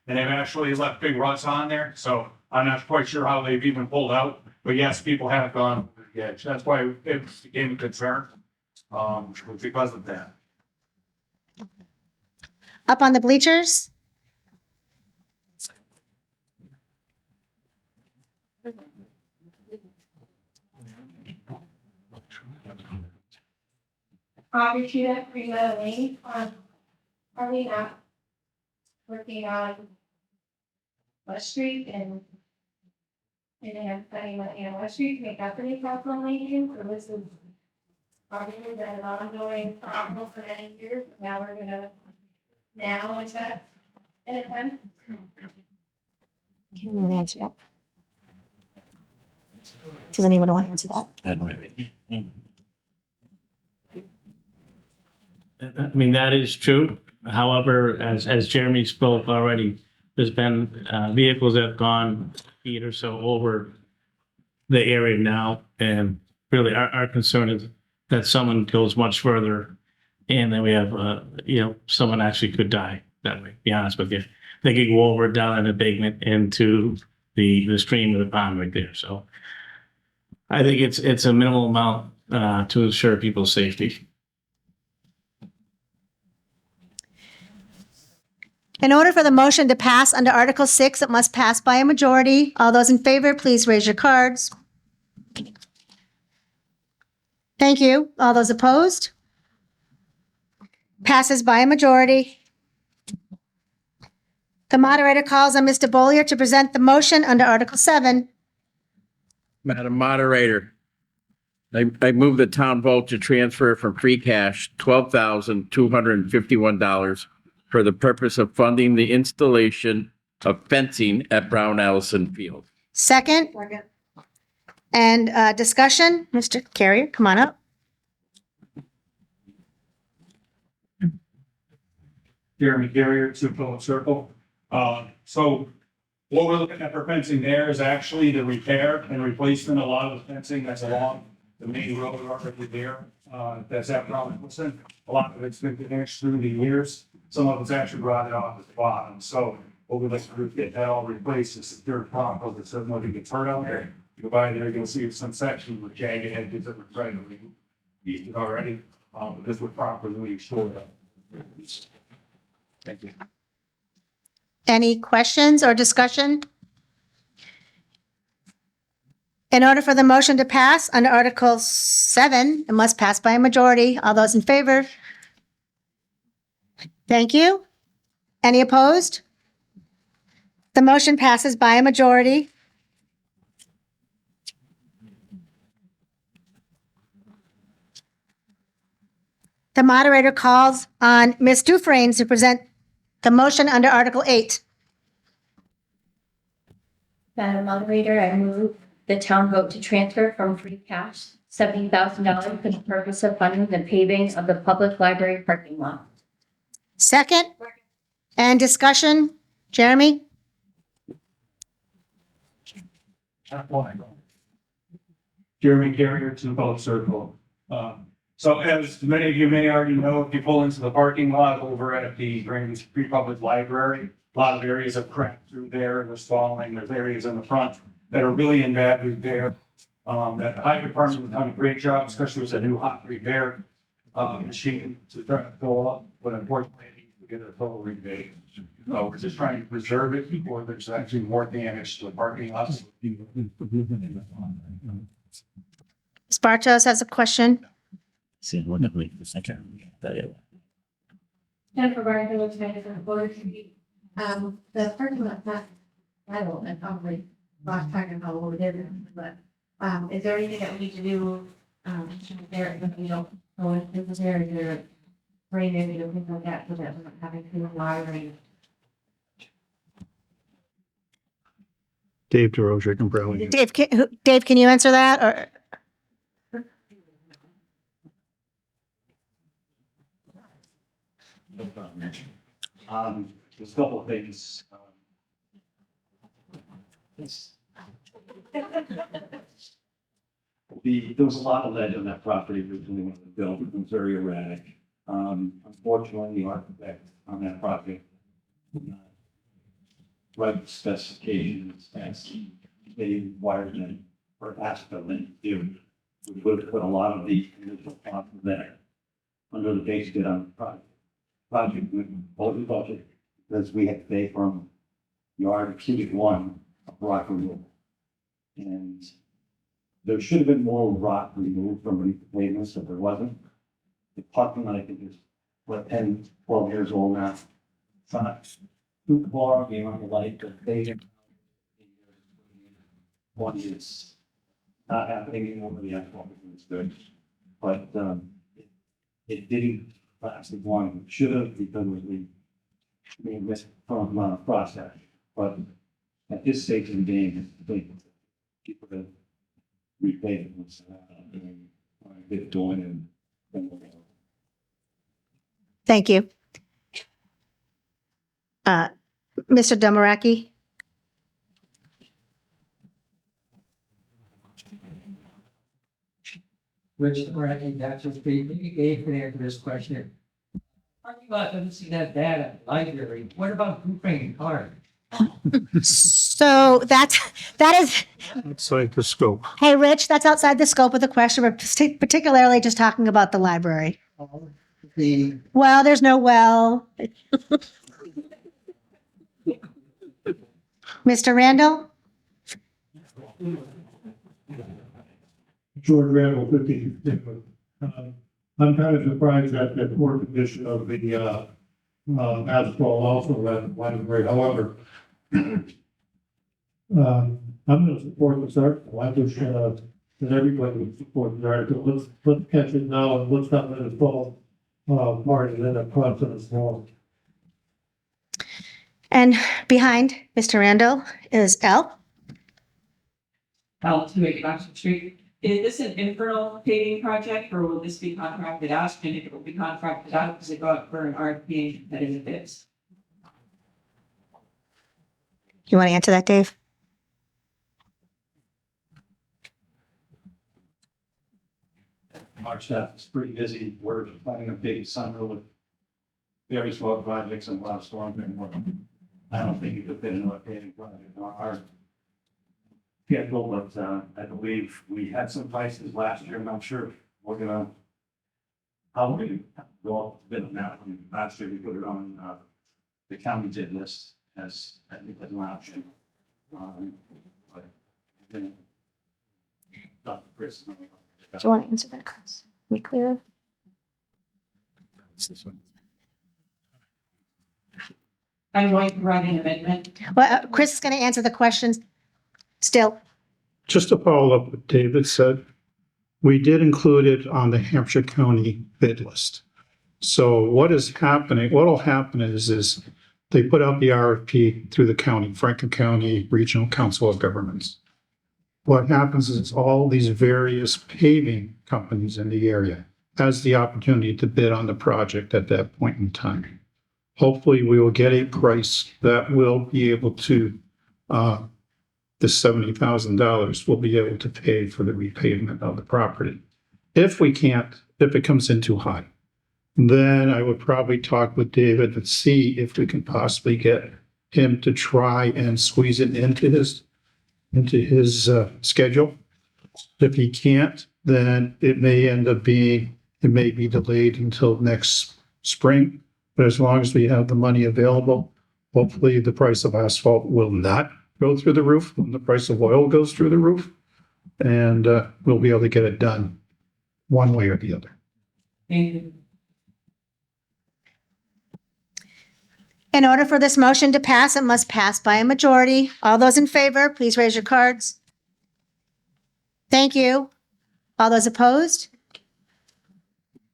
and they've actually left big ruts on there. So I'm not quite sure how they've even pulled out, but yes, people have gone over the edge. That's why it became a concern, because of that. Up on the bleachers? Rashida Prima Lane, are we not working on West Street and spending money on West Street to make up for the problem lane? So this is obviously been an ongoing problem for many years. Now we're gonna, now is that an attempt? Can you answer that? Does anyone want to answer that? I mean, that is true. However, as Jeremy spoke already, there's been vehicles that have gone feet or so over the area now. And really our concern is that someone goes much further and then we have, someone actually could die that way, to be honest with you. They could go over down an embankment into the stream of the pond right there. So I think it's a minimal amount to ensure people's safety. In order for the motion to pass under Article 6, it must pass by a majority. All those in favor, please raise your cards. Thank you. All those opposed? Passes by a majority. The moderator calls on Mr. Bollier to present the motion under Article 7. Madam Moderator, I move the town vote to transfer from free cash $12,251 for the purpose of funding the installation of fencing at Brown Allison Field. Second? And discussion? Mr. Carrier, come on up. Jeremy Carrier, Two Circle. So what we're looking at for fencing there is actually the repair and replacement of a lot of the fencing that's along the main road already there. That's at Brown Allison. A lot of it's been finished through the years. Some of it's actually rotted off at the bottom. So over the roof, get that all replaced, it's a dirt pump, because so nobody gets hurt out there. You go by there, you'll see some sections with jagged edges that were trying to be already, this would properly restore that. Thank you. Any questions or discussion? In order for the motion to pass under Article 7, it must pass by a majority. All those in favor? Thank you. Any opposed? The motion passes by a majority. The moderator calls on Ms. Dufresne to present the motion under Article 8. Madam Moderator, I move the town vote to transfer from free cash $70,000 for the purpose of funding the paving of the public library parking lot. Second? And discussion? Jeremy? Jeremy Carrier, 2 Gulf Circle. So as many of you may already know, if you pull into the parking lot over at the Granby Free Public Library, a lot of areas have cracked through there, there's falling, there's areas in the front that are really in bad repair. That the highway department has done a great job, especially with a new hot repair machine to try to fill up, but unfortunately, we get a total rebate. So we're just trying to preserve it before there's actually more damage to the parking lots. Ms. Bartos has a question. Jennifer Barton, looks kind of Florida Street. The parking lot, not, I don't know, probably last time I know what we did, but, is there anything that we need to do, there, if we don't go into this area, drainage or things like that, so that we're not having to library? Dave DeRozier can probably. Dave, can you answer that or? There's a couple of things. There was a lot of lead on that property originally when it was built. It was very erratic. Unfortunately, the architect on that project did not write specifications as they required them or asked them to do. We would have put a lot of the initial costs there under the base bid on the project over budget because we had to pay from yard cubic 1 of rock removal. And there should have been more rock removed from the pavements, but there wasn't. The parking lot, I think, is what, 10, 12 years old now. It's not too far, game on the light, but they one is not happening anymore, the asphalt is good. But it didn't last as long as it should have because of the being missed from process. But at this stage of the game, I think people that repay it and get it going and Thank you. Mr. Domaraki? Rich, that's just maybe Dave can answer this question. Parking lot doesn't see that bad at the library. What about Dufresne Park? So that is, Outside the scope. hey, Rich, that's outside the scope of the question. We're particularly just talking about the library. Well, there's no well. Mr. Randall? George Randall, 50. I'm kind of surprised at the poor condition of the asphalt also at the library. However, I'm going to support this article. I wish that everybody would support the article. Let's catch it now and let's not let it fall apart and then it process long. And behind Mr. Randall is Al. Al, 280 Oxford Street. Is this an internal paving project or will this be contracted out? And if it will be contracted out, does it go out for an RFP that is bids? You want to answer that, Dave? our staff is pretty busy. We're planning a big summer with various road projects and a lot of storm drain work. I don't think it could fit into a paving project on our schedule, but, I believe we had some prices last year. I'm not sure if we're gonna, how we're gonna go up a bit on that one. Last year we put it on, the county bid list as, I think, as an option. But then, Dr. Chris. Do you want to answer that, Chris? We clear? I'm going to write an amendment. Well, Chris is going to answer the questions still. Just to follow up what David said, we did include it on the Hampshire County bid list. So what is happening, what will happen is they put out the RFP through the county, Franklin County Regional Council of Governments. What happens is all these various paving companies in the area has the opportunity to bid on the project at that point in time. Hopefully, we will get a price that will be able to, the $70,000 will be able to pay for the repavement of the property. If we can't, if it comes in too high, then I would probably talk with David and see if we can possibly get him to try and squeeze it into his schedule. If he can't, then it may end up being, it may be delayed until next spring. But as long as we have the money available, hopefully the price of asphalt will not go through the roof when the price of oil goes through the roof. And we'll be able to get it done one way or the other. Thank you. In order for this motion to pass, it must pass by a majority. All those in favor, please raise your cards. Thank you. All those opposed?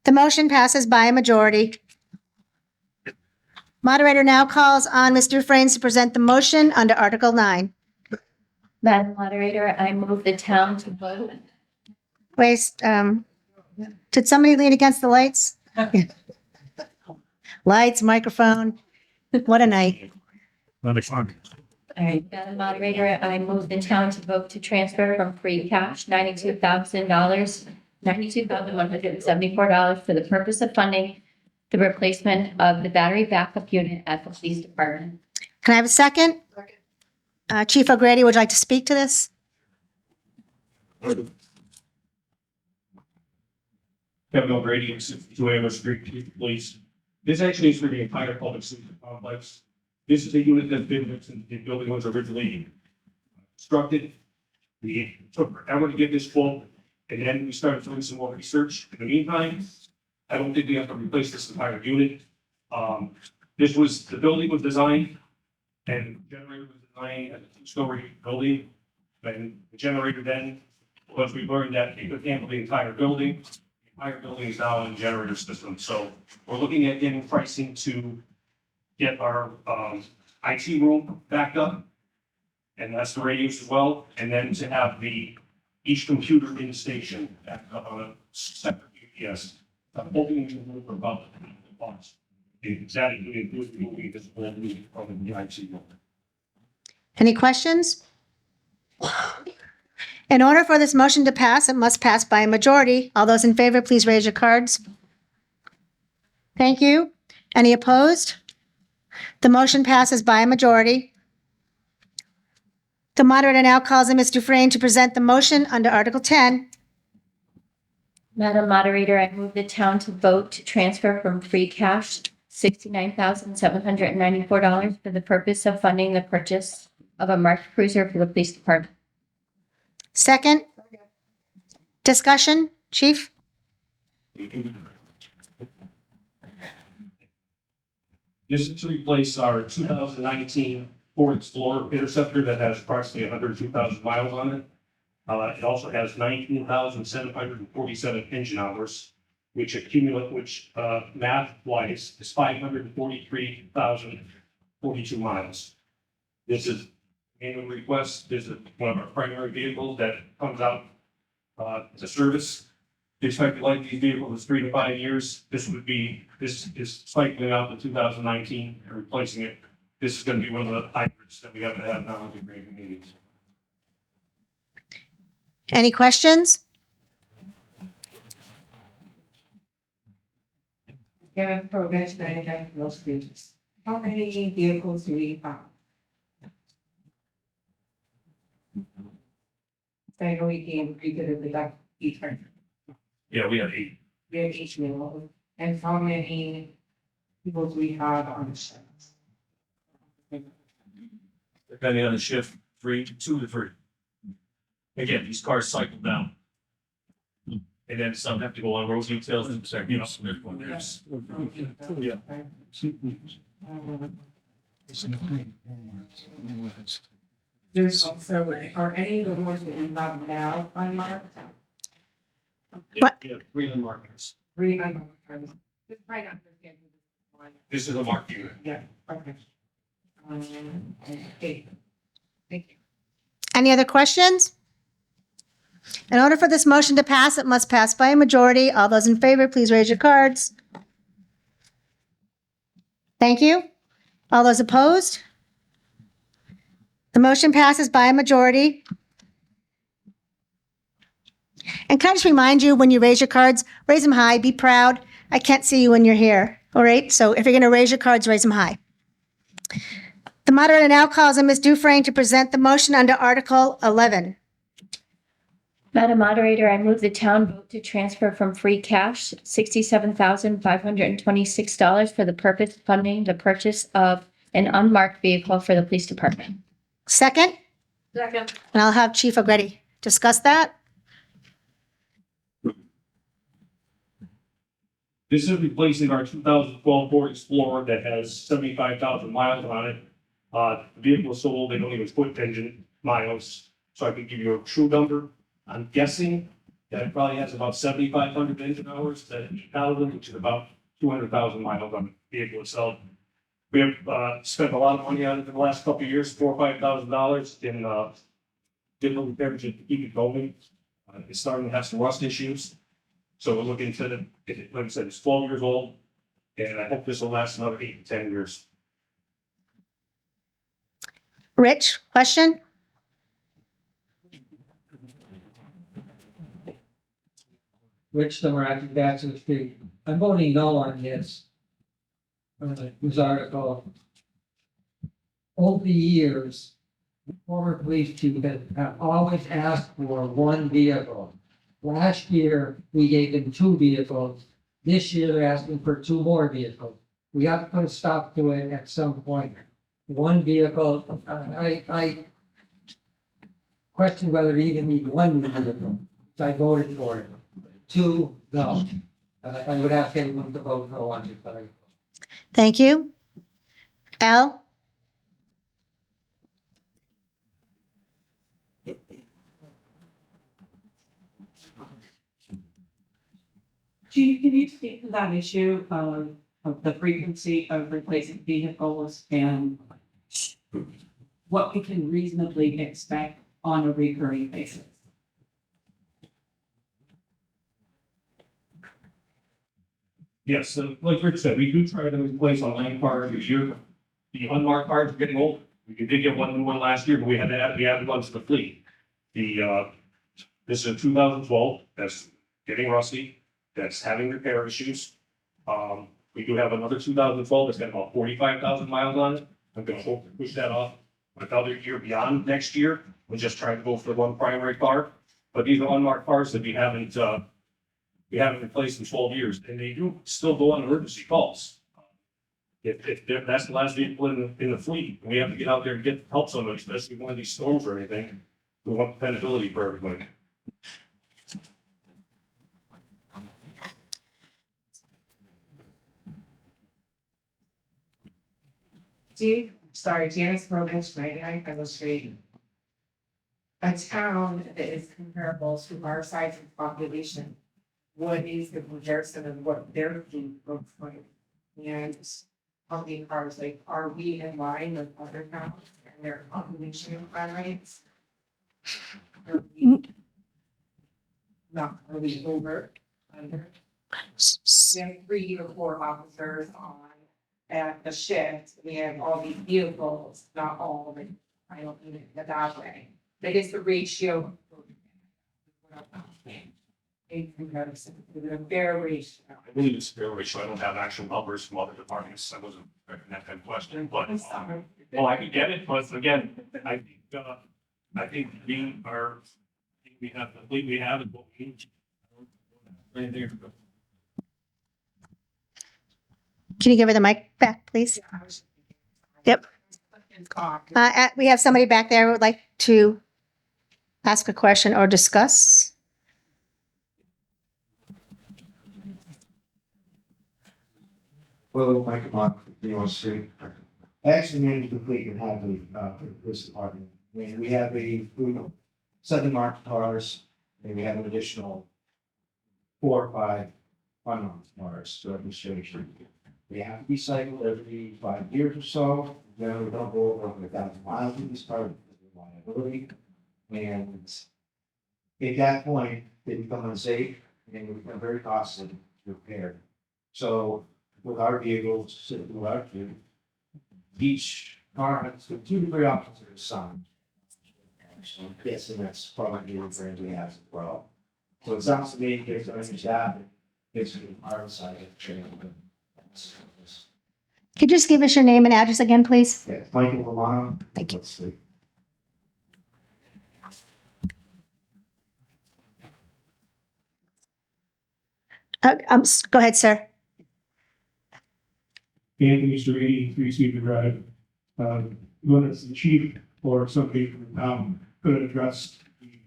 The motion passes by a majority. Moderator now calls on Mr. Frains to present the motion under Article 9. Madam Moderator, I move the town to vote. Wait, did somebody lean against the lights? Lights, microphone. What a night. All right, Madam Moderator, I move the town to vote to transfer from free cash $92,174 for the purpose of funding the replacement of the battery backup unit at the police department. Can I have a second? Chief O'Grady, would you like to speak to this? Kevin O'Grady, 62 Amherst Street, Chief of Police. This actually is for the entire public safety complex. This is a unit that's been there since the building was originally constructed. We took forever to get this quote, and then we started doing some more research. In the meantime, I don't think we have to replace this entire unit. The building was designed and the generator was designed as a two-story building. And the generator then, once we learned that it could handle the entire building is now in the generator system. So we're looking at getting pricing to get our IT room backed up. And that's the radios as well. And then to have each computer in station backed up on a separate UPS. I'm hoping we can move about the cost. Exactly, moving this whole new from the IT room. Any questions? In order for this motion to pass, it must pass by a majority. All those in favor, please raise your cards. Thank you. Any opposed? The motion passes by a majority. The moderator now calls on Ms. Dufresne to present the motion under Article 10. Madam Moderator, I move the town to vote to transfer from free cash $69,794 for the purpose of funding the purchase of a marked cruiser for the police department. Second. Discussion, Chief? This is to replace our 2019 Ford Explorer Interceptor that has approximately 102,000 miles on it. It also has 19,747 engine hours, which math-wise is 543,042 miles. This is annual request. This is one of our primary vehicles that comes out to service. The expected life of these vehicles is 3 to 5 years. This is cycling out to 2019 and replacing it. This is going to be one of the hybrids that we have to have now in the Granby meetings. Any questions? Kevin, progress, 99 Mill Street. How many vehicles do we have? I know we can revisit that each time. Yeah, we have 8. We have each vehicle. And how many people do we have on the shift? Depending on the shift, 2 to 3. Again, these cars cycle down. And then some have to go on road details, and there's. Yeah. There's also, are any of the ones that we have now unmarked? Yeah, 3 unmarked. 3 unmarked. Just trying to understand. This is a marked unit. Yeah, okay. Okay. Thank you. Any other questions? In order for this motion to pass, it must pass by a majority. All those in favor, please raise your cards. Thank you. All those opposed? The motion passes by a majority. And can I just remind you, when you raise your cards, raise them high, be proud. I can't see you when you're here, all right? So if you're going to raise your cards, raise them high. The moderator now calls on Ms. Dufresne to present the motion under Article 11. Madam Moderator, I move the town vote to transfer from free cash $67,526 for the purpose of funding the purchase of an unmarked vehicle for the police department. Second? Second. And I'll have Chief O'Grady discuss that. This is replacing our 2012 Ford Explorer that has 75,000 miles on it. The vehicle is so old, they don't even put engine miles, so I can give you a true number. I'm guessing that it probably has about 7,500 engine hours, that 8,000, which is about 200,000 miles on the vehicle itself. We have spent a lot of money on it in the last couple of years, $4,000 or $5,000 in different repairs to keep it going. It's starting to have some rust issues. So we're looking to, like I said, it's 12 years old, and I hope this will last another 8 to 10 years. Rich, question? Rich Demaraki, Baxter Street. I'm voting no on this. This article. Over the years, former police chief have always asked for one vehicle. Last year, we gave them 2 vehicles. This year, they're asking for 2 more vehicles. We have to put a stop to it at some point. One vehicle, I question whether we even need 1 vehicle. So I voted for it. 2, no. I would ask anyone to vote no on it, but Thank you. Al? Chief, can you speak to that issue of the frequency of replacing vehicles and what we can reasonably expect on a recurring basis? Yes, so like Rich said, we do try to replace our lane cars every year. The unmarked cars are getting old. We did get one new one last year, but we added ones to the fleet. This is a 2012, that's getting rusty, that's having repair issues. We do have another 2012 that's got about 45,000 miles on it. I'm gonna hope to push that off another year beyond next year. We're just trying to go for one primary car. But these are unmarked cars that we haven't replaced in 12 years, and they do still go on emergency calls. If that's the last vehicle in the fleet, and we have to get out there and get help somebody, especially one of these storms or anything, we want dependability for everybody. Janice Robles, 99 Fellow Street. A town that is comparable to our size and population. What is the comparison of what their fleet looks like? And how many cars, like, are we in line with other towns and their population rates? Are we over, under? We have 3 or 4 officers on at the shift. We have all these vehicles, not all of it. I don't mean it that way. That is the ratio. a fair ratio. I believe it's fair ratio. I don't have actual numbers from other departments. I wasn't expecting that kind of question, but, I'm sorry. well, I could get it, but again, I think we have, completely have it, what we need. Right there. Can you give her the mic back, please? Yep. We have somebody back there who would like to ask a question or discuss. Well, Mike, Street. I actually managed to complete and happily, for the police department. I mean, we have we 7 marked cars, and we have an additional 4 or 5 unmarked cars to administration. They have to be cycled every 5 years or so. Then we don't go over 1,000 miles with these cars because of liability. And at that point, they become unsafe and they become very costly to repair. So with our vehicles, sitting with our two, each car has 2 to 3 officers assigned. So I'm guessing that's probably the friends we have as well. So it sounds to me, if there's any job, it's the our side of the training. Could you just give us your name and address again, please? Yeah, Michael Romano. Thank you. Let's see. Go ahead, sir. Anthony Street, 3 Cedar Drive. Whether it's the chief or somebody from the town could address the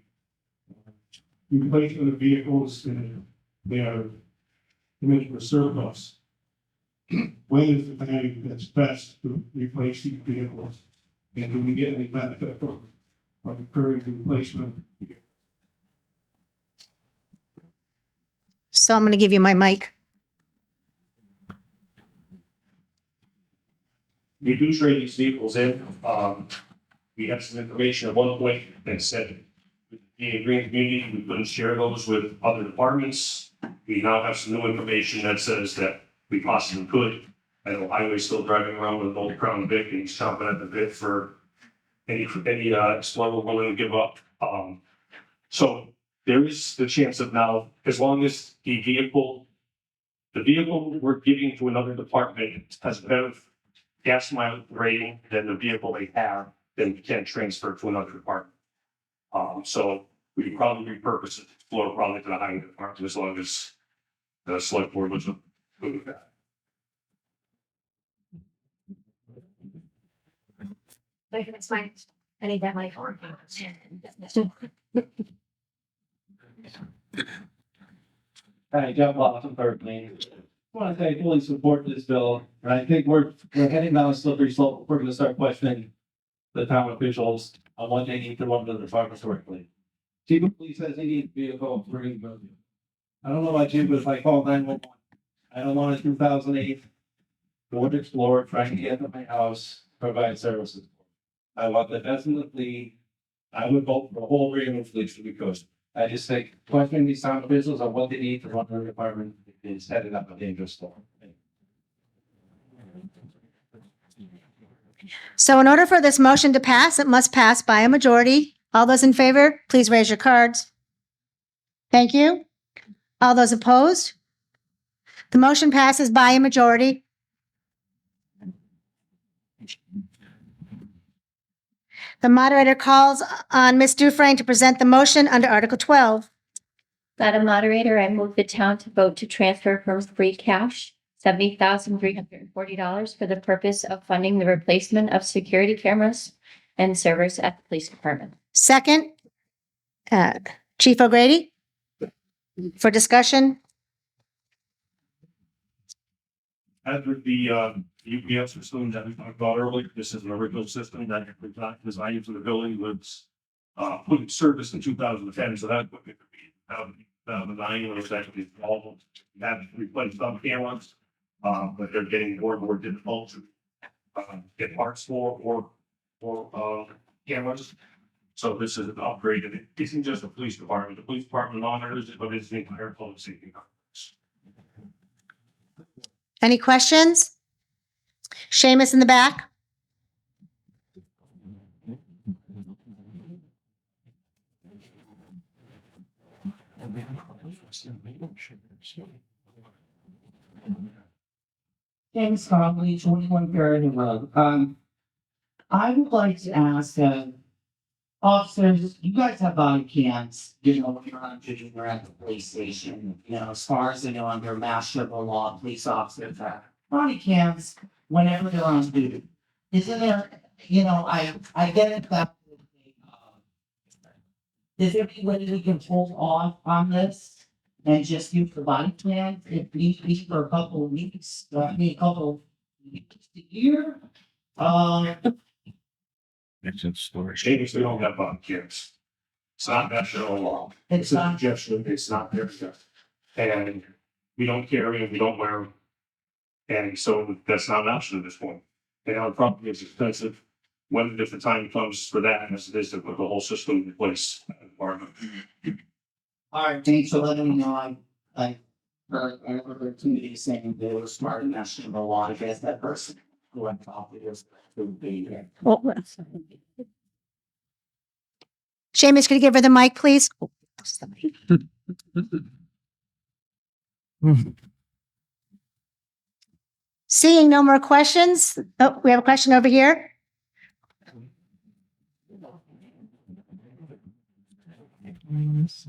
replacement of vehicles and they are meant for surplus. When is the time that's best to replace these vehicles? And do we get any benefit from current replacement? So I'm going to give you my mic. We do trade these vehicles in. We have some information at one point that said, being a green community, we couldn't share those with other departments. We now have some new information that says that we possibly could. I know Highway's still driving around with an old Crown Vic and he's chomping at the bit for any explorer willing to give up. So there is the chance of now, as long as the vehicle we're giving to another department has better gas mile rating than the vehicle they have, then we can transfer to another department. So we could probably repurpose it, floor probably to the highway department as long as the select board was good with that. It's fine. I need that mic on. Hi, Jeff Lawson, Berkeley. I want to say I fully support this bill, and I think we're heading down a slippery slope. We're going to start questioning the town officials on what they need to run the department correctly. Chief of Police says he needs a vehicle for his movie. I don't know about you, but if I call 911, I don't want a 2008 Ford Explorer trying to get into my house, provide services. I want the best in the fleet. I would vote for the whole Raymond fleet to be coached. I just think questioning these town officials on what they need to run their department is headed up a dangerous storm. So in order for this motion to pass, it must pass by a majority. All those in favor, please raise your cards. Thank you. All those opposed? The motion passes by a majority. The moderator calls on Ms. Dufresne to present the motion under Article 12. Madam Moderator, I move the town to vote to transfer from free cash $70,340 for the purpose of funding the replacement of security cameras and servers at the police department. Second, Chief O'Grady, for discussion. As with the UPS system that we talked about earlier, this is an original system that was not designed for the building, was put in service in 2010, so that equipment could be 2009 when it was actually installed. We had to replace some cameras, but they're getting more and more difficult to get parts for cameras. So this is an upgrade, and it isn't just the police department. The police department monitors it, but it's the entire public safety complex. Any questions? Seamus in the back. James Conley, 21 Barrington Road. I would like to ask, officers, you guys have body cams, you know, when you're on duty or at the police station, you know, as far as I know, under Mass General Law, police officers have body cams whenever they're on duty. Isn't there, you know, I get it that. Is there any way we can hold off on this and just use the body cam if need be for a couple of weeks, I mean, a couple of weeks a year? It's in storage. Maybe we don't have body cams. It's not national law. It's not- suggestion, it's not their stuff. And we don't carry them, we don't wear them. And so that's not an option at this point. And our property is expensive. When, if the time comes for that, as it is to put the whole system in place. All right, thanks for letting me know. I heard somebody saying they were smart in national law. I guess that person who went off it is would be here. Seamus, could you give her the mic, please? Oh, that's the mic. Seeing no more questions. Oh, we have a question over here. This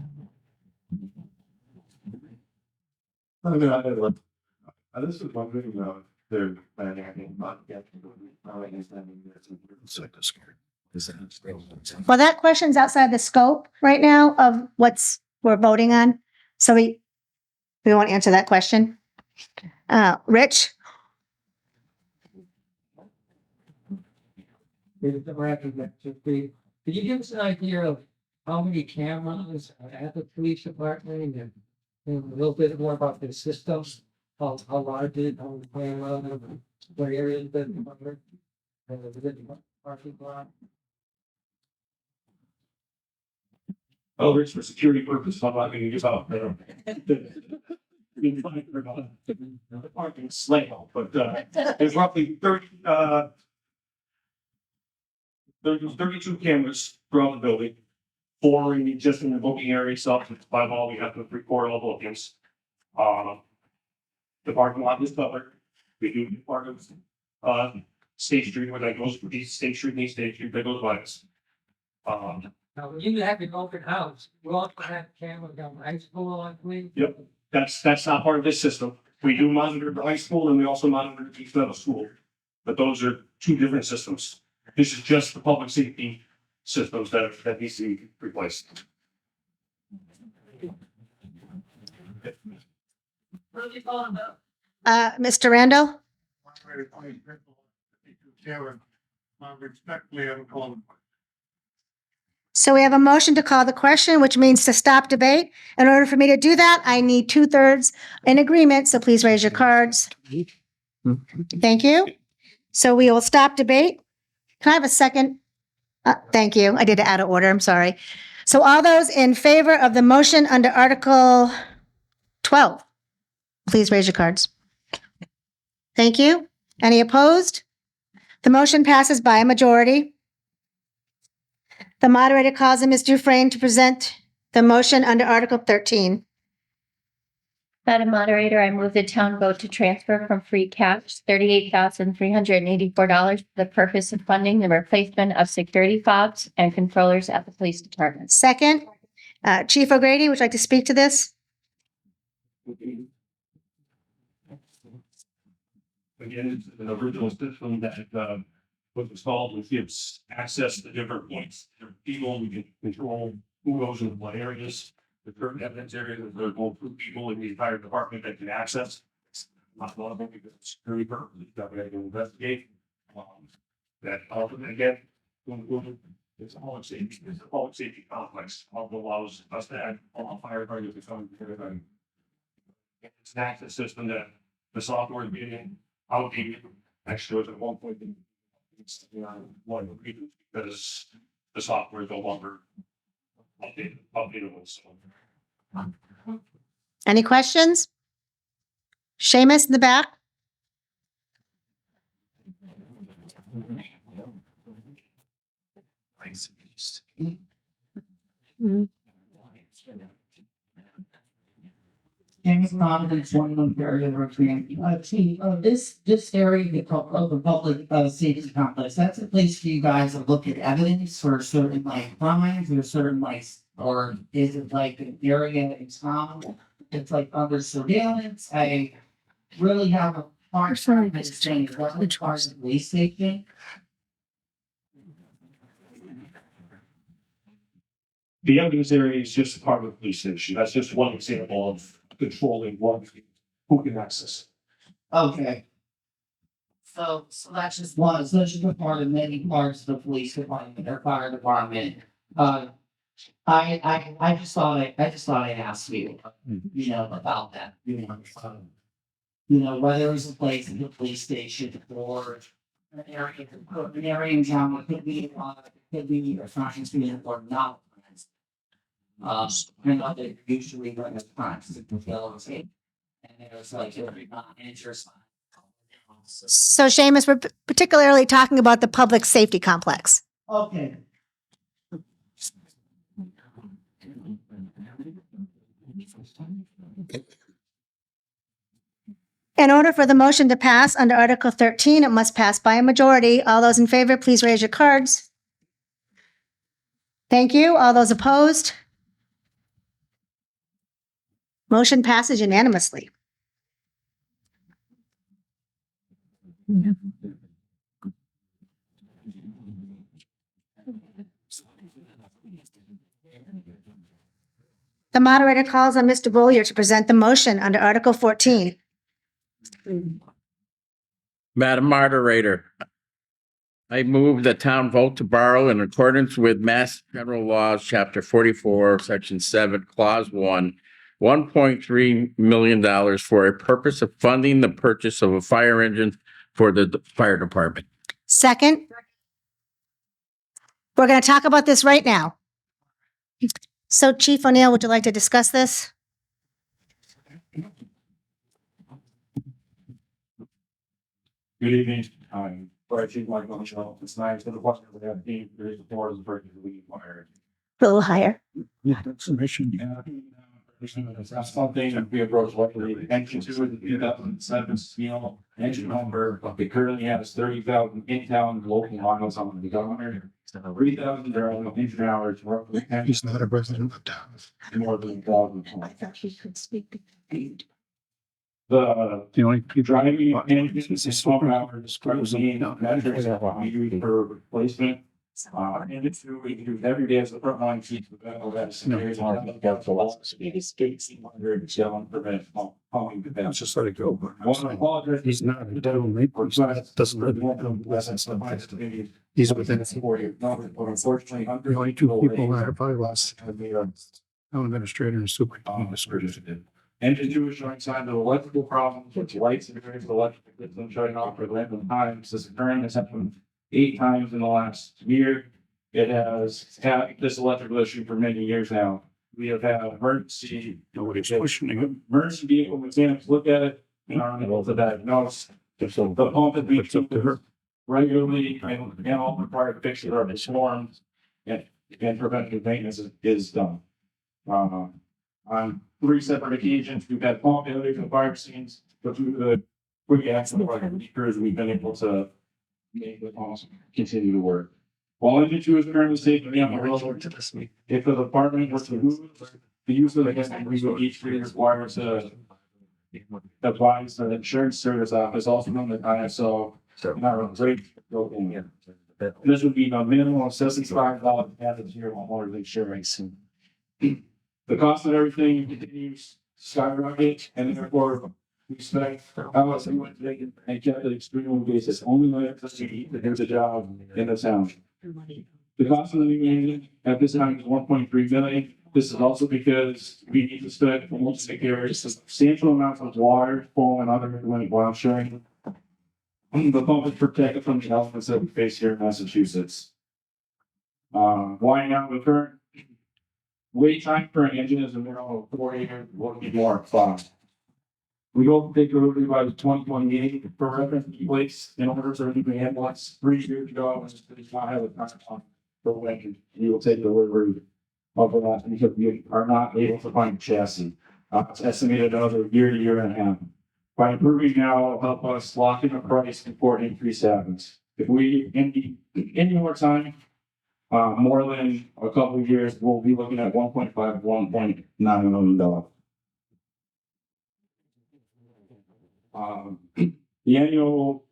is one thing about their planning, not getting. Well, that question's outside the scope right now of what's we're voting on. So we won't answer that question. Rich? Could you give us an idea of how many cameras are at the police department and a little bit more about the systems? How large it, how many cameras, what areas that are covered, the parking lot? Oh, Rich, for security purposes, I'm not gonna give out the parking layout, but there's roughly 32 cameras throughout the building. 4 in just in the booking area itself. By law, we have to record all bookings. The parking lot is covered. We do part of State Street where that goes, East State Street, East State Street, that goes by us. Now, when you have an open house, you also have cameras down high school, I believe. Yep, that's not part of this system. We do monitor the high school and we also monitor the East Middle School. But those are 2 different systems. This is just the public safety systems that needs to be replaced. Mr. Randall? Respectfully, I'm calling. So we have a motion to call the question, which means to stop debate. In order for me to do that, I need 2/3 in agreement, so please raise your cards. Thank you. So we will stop debate. Can I have a second? Thank you. I did it out of order. I'm sorry. So all those in favor of the motion under Article 12, please raise your cards. Thank you. Any opposed? The motion passes by a majority. The moderator calls on Ms. Dufresne to present the motion under Article 13. Madam Moderator, I move the town vote to transfer from free cash $38,384 for the purpose of funding the replacement of security fobs and controllers at the police department. Second, Chief O'Grady, would you like to speak to this? Again, it's an original system that was installed, which gives access to different points, different people. We can control who goes into what areas. The certain evidence areas that there are multiple people in the entire department that can access. It's not one of them because it's security purposes that we have to investigate. That again, it's a public safety complex. Also allows us to add all firefighters to come together. It's an access system that the software is being outdated. Actually, it was at one point it's one of the reasons because the software is no longer updatable. So. Any questions? Seamus in the back? James Donovan, 21 area of Granby. This area of the public safety complex, that's a place for you guys to look at evidence for certain like crimes or certain like, or is it like an area in town? It's like under surveillance. I really have a hard time understanding what part of the police station. The evidence area is just part of the police station. That's just one example of controlling who can access. Okay. So that's just one, so that's just a part of many parts of the police department or fire department. I just thought I'd ask you, about that, whether it's a place in the police station or an area in town that could be a crime scene or not. And they usually run as crimes to facilitate. And there's like every interest. So Seamus, we're particularly talking about the public safety complex. Okay. In order for the motion to pass under Article 13, it must pass by a majority. All those in favor, please raise your cards. Thank you. All those opposed? Motion passes unanimously. The moderator calls on Mr. Bullier to present the motion under Article 14. Madam Moderator, I move the town vote to borrow in accordance with Mass General Laws, Chapter 44, Section 7, Clause 1, $1.3 million for a purpose of funding the purchase of a fire engine for the fire department. Second, we're going to talk about this right now. So Chief O'Neill, would you like to discuss this? Good evening. Fire Chief Michael Michelle. It's nice to the point that we have the board of the purchase of the fire. A little higher. Yeah, that's submission. That's something that we approached luckily. Engine 2 is the 2007 steel engine number. It currently has 30,000 in-town local miles on the governor. 3,000 barrels of engine hours roughly. He's not a resident of town. More than 1,000. I thought he could speak. The only driving engines is 12 hours, kerosene, measures per replacement. And it's we do every day as the front line keeps the battle that's areas of the states 100 gallon per minute pumping the battle. Just let it go. He's not a devil may doesn't live in He's within 40. But unfortunately, the only two people that have probably lost town administrator and superintendent. Engine 2 is showing signs of electrical problems with lights and various electrical systems shutting off for random times. This occurring has happened 8 times in the last year. It has had this electrical issue for many years now. We have had emergency vehicle mechanics look at it and are unable to diagnose. The pump has been changed regularly and all required fixes are performed and preventive maintenance is done. On 3 separate occasions, we've had pump failures and fire scenes, but through the quick action of our crews, we've been able to make the pumps continue to work. While engine 2 is currently safely on the road, if the department was to move, the use of the engine of each crew requires to advise the insurance service office, also known as ISO, not a rate. This would be a minimum of $75 added to your homeowner's insurance. The cost of everything continues to skyrocket, and therefore we expect LSU and kept it extremely basis only let us to do the job in the town. The cost of the new engine at this time is $1.3 million. This is also because we need to spend almost to carry substantial amounts of water, foam, and other equipment while ensuring the pump is protected from the elements that we face here in Massachusetts. Why now the current wait time for an engine is a minimum of 4 years, will be more 5. We hope to take delivery by 2028 for reference place in order to renew the ambulance 3 years ago. We did not have a time for when we will take delivery of that because we are not able to find a chassis. It's estimated another year to year and a half. By improving now, will help us lock in a price before an increase happens. If we any more time, more than a couple of years, we'll be looking at 1.5, $1.9 million. The annual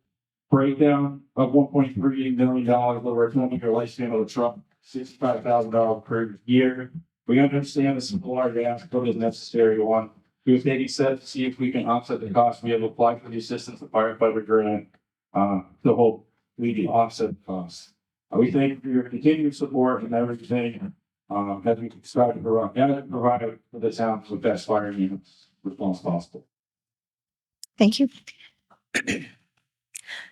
breakdown of $1.3 million over a 20-year lifespan of the truck, $65,000 per year. We understand this is a large ask, but is necessary one. We were taking steps to see if we can offset the cost. We have applied for the assistance of firefighter grant to hope we can offset the costs. We thank you for your continued support and everything as we strive to provide for the town with the best fire units response possible. Thank you.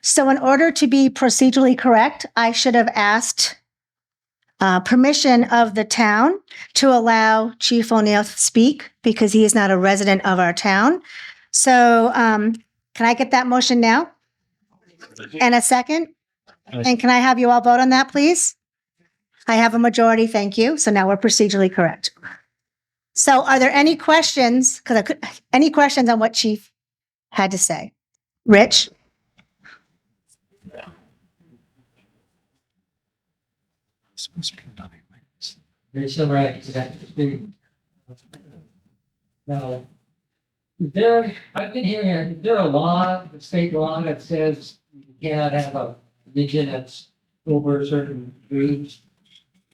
So in order to be procedurally correct, I should have asked permission of the town to allow Chief O'Neill to speak because he is not a resident of our town. So can I get that motion now? And a second? And can I have you all vote on that, please? I have a majority, thank you. So now we're procedurally correct. So are there any questions? Any questions on what Chief had to say? Rich? Now, I've been hearing, is there a law, a state law that says you cannot have a religion that's over a certain degree?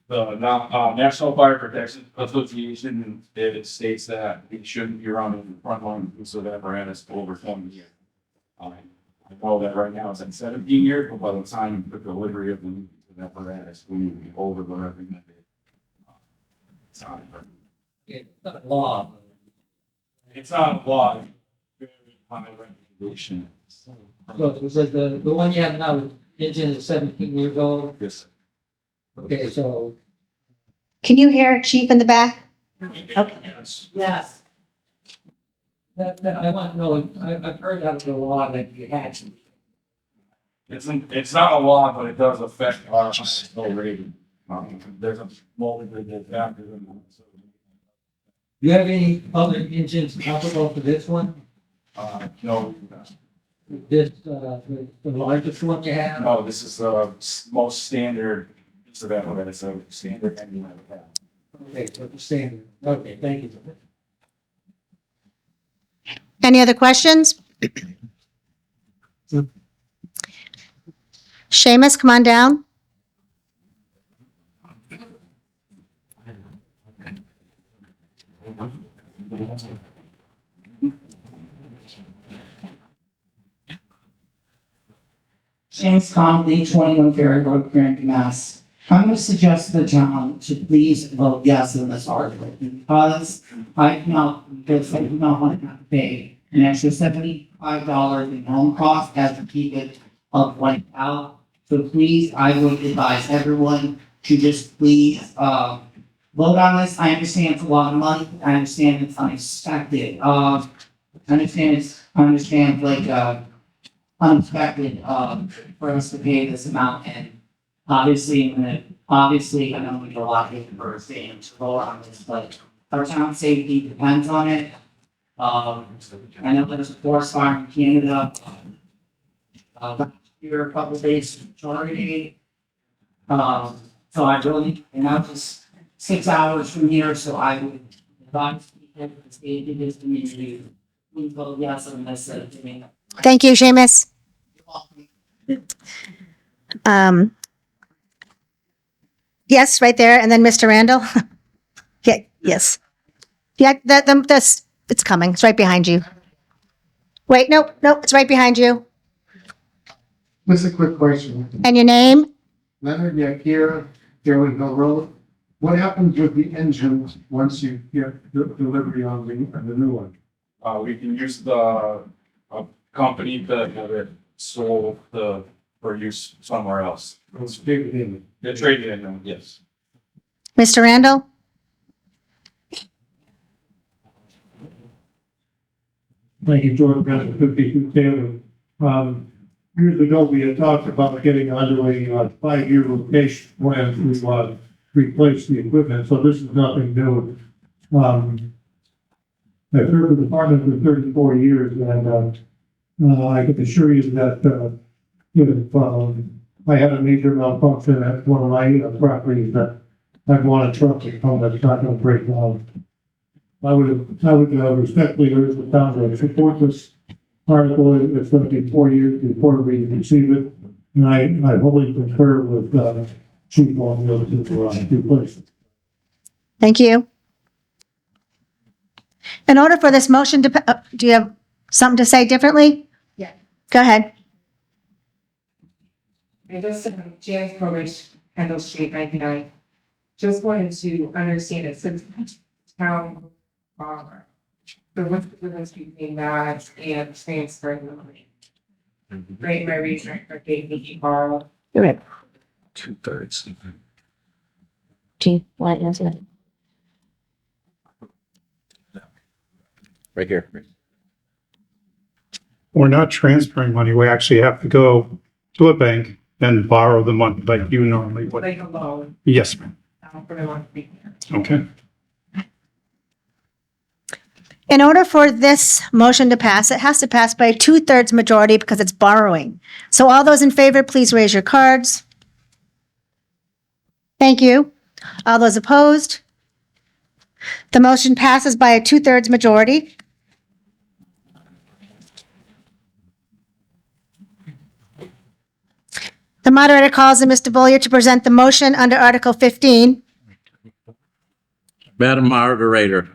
The National Fire Protection Association, it states that it shouldn't be running frontline use of apparatus over 20 years. I know that right now it's at 17 years, but by the time the delivery of the apparatus, we will be over the recommended time. It's not a law. It's not a law. It's very high recommendation. So the one you have now, engine is 17 years old? Yes. Okay, so. Can you hear Chief in the back? Okay. Yes. I want to know, I've heard out of the law that you had to. It's not a law, but it does affect our ISO rating. There's a multiple factors in that. So. Do you have any other engines comparable to this one? No. This, the largest one you have? No, this is the most standard. It's a standard engine that we have. Okay, so the standard. Okay, thank you. Any other questions? Seamus, come on down. James Conley, 21 Ferry Road, Granby, Mass. I'm going to suggest to the town to please vote yes on this article because I do not want to have to pay an extra $75 in home cost as to keep it up like out. So please, I would advise everyone to just please vote on this. I understand it's a lot of money. I understand it's unexpected. I understand like unexpected for us to pay this amount, and obviously I know we do a lot of people for saying to vote on this, but our town safety depends on it. I know there's a forest fire in Canada. Last year, a couple of days charity. So I really, and that was 6 hours from here, so I would advise people to stay in this community. Please vote yes on this to me. Thank you, Seamus. Yes, right there, and then Mr. Randall. Yeah, yes. Yeah, that's, it's coming. It's right behind you. Wait, nope, it's right behind you. Just a quick question. And your name? Leonard Yakir, Fairway Hill Road. What happens with the engines once you get the delivery on the new one? We can use the company that have it sold for use somewhere else. It's traded in. They're traded in, yes. Mr. Randall? Thank you, George Bennett, 52 Taylor. Years ago, we had talked about getting underway a 5-year rotation plan to replace the equipment, so this is nothing new. I've served the department for 34 years, and I can assure you that if I had a major malfunction at one of my properties that I'd want a truck to come that's not going to break down. I would respectfully urge the town to support this article. It's going to be 4 years before we receive it. And I wholly concur with Chief on those two places. Thank you. In order for this motion to, do you have something to say differently? Yeah. Go ahead. I just, James Polish, Kendall Street, 99. Just wanted to understand it, since town, the what's the difference between that and transferring the money? Right, my reason for getting borrow. You're right. 2/3. Do you want to answer that? Right here. We're not transferring money. We actually have to go to a bank and borrow the money like you normally would. Like a loan, Yes, ma'am. I don't really want to be here. Okay. In order for this motion to pass, it has to pass by a 2/3 majority because it's borrowing. So all those in favor, please raise your cards. Thank you. All those opposed? The motion passes by a 2/3 majority. The moderator calls on Mr. Bollier to present the motion under Article 15. Madam Moderator,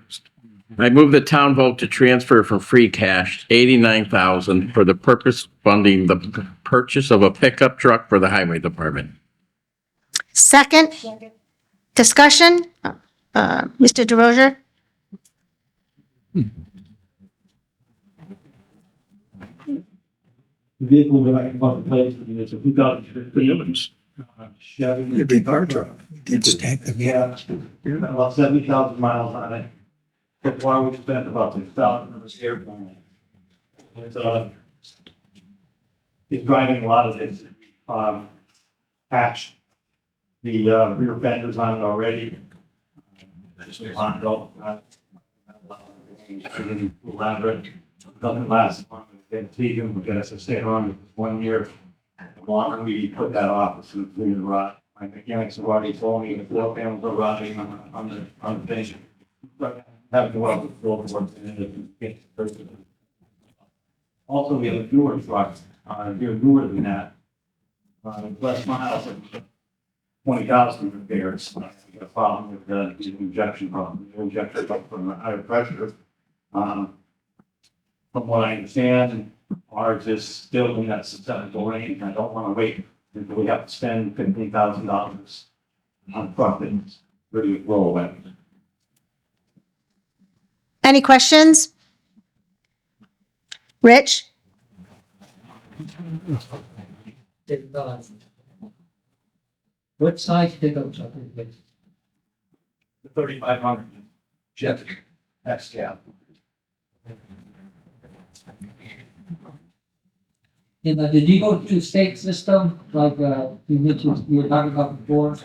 I move the town vote to transfer from free cash $89,000 for the purpose of funding the purchase of a pickup truck for the highway department. Second, discussion. Mr. DeRozier? The vehicle that I bought the place is a 2015 Chevy. A big car truck. Did stack them. Yeah, about 70,000 miles on it. That's why we spent about 6,000 on this airplane. It's driving a lot of this, patch the rear fenders on it already. Elaborate. Doesn't last long. It's even, we got to stay on 1 year. The longer we put that off, it's going to rot. My mechanics have already told me the floor panels are rotting on the thing. But having to weld the floorboards in it. Also, we have a newer truck, newer than that. Less miles, 20,000 repairs. We got a problem with the injection problem. The injector comes from the higher pressure. From what I understand, ours is still in that susceptible range. I don't want to wait until we have to spend $15,000 on profits. Really roll away. Any questions? Rich? What size pickup truck is it? The 3,500 jet X cab. And did you go to state system like you mentioned you were talking about before?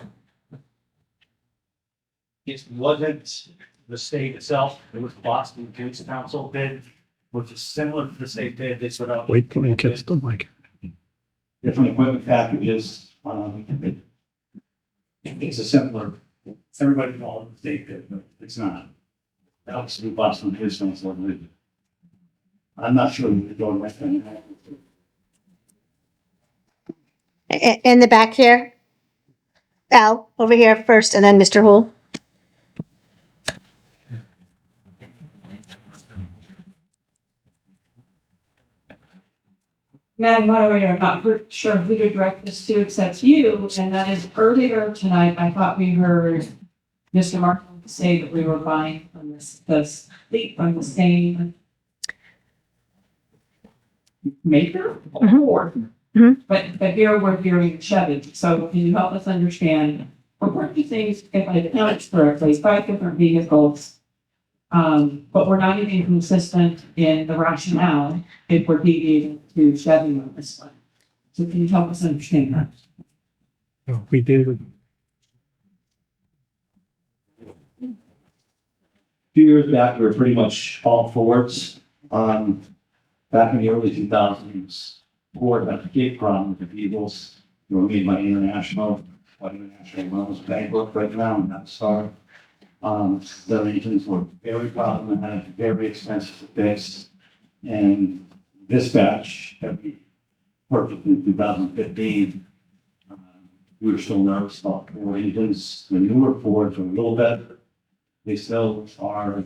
It wasn't the state itself, it was Boston Police Council bid, which is similar to the state bid, they put out. Wait till you get the mic. Different equipment packages, it's a similar, everybody calls it the state bid, but it's not. That was the Boston Police Council bid. I'm not sure we're going with that. In the back here. Al, over here first, and then Mr. Hool. Madam Moderator, I'm not sure who to direct this to except you, and that is earlier tonight, I thought we heard Mr. Martin say that we were buying from this fleet from the same maker or but here we're hearing Chevy, so can you help us understand, we're purchasing, if I count correctly, 5 different vehicles, but we're not even consistent in the rationale if we're deviating to Chevy on this one. So can you help us understand that? Oh, we did. few years back, we were pretty much all Fords. Back in the early 2000s, Ford had a big problem with the Beagles. They were made by International, but International was bankrupt right now, and that's sorry. The engines were very problematic, very expensive to fix. And this batch that we purchased in 2015, we were still nervous about Ford engines. The newer Fords are a little better. They still are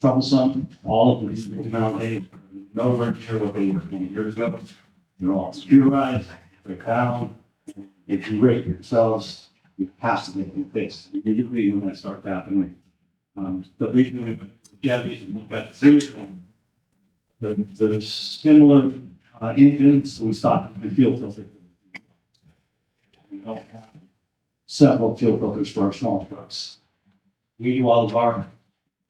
troublesome. All of them nowadays are nowhere near what they were 20 years ago. They're all computerized, they're down. If you rate yourselves, you have to get them fixed. Immediately when that starts happening. The reason we Chevys and got the similar engines, we stopped the fuel filter. We don't have several fuel filters for our small trucks. We do all of our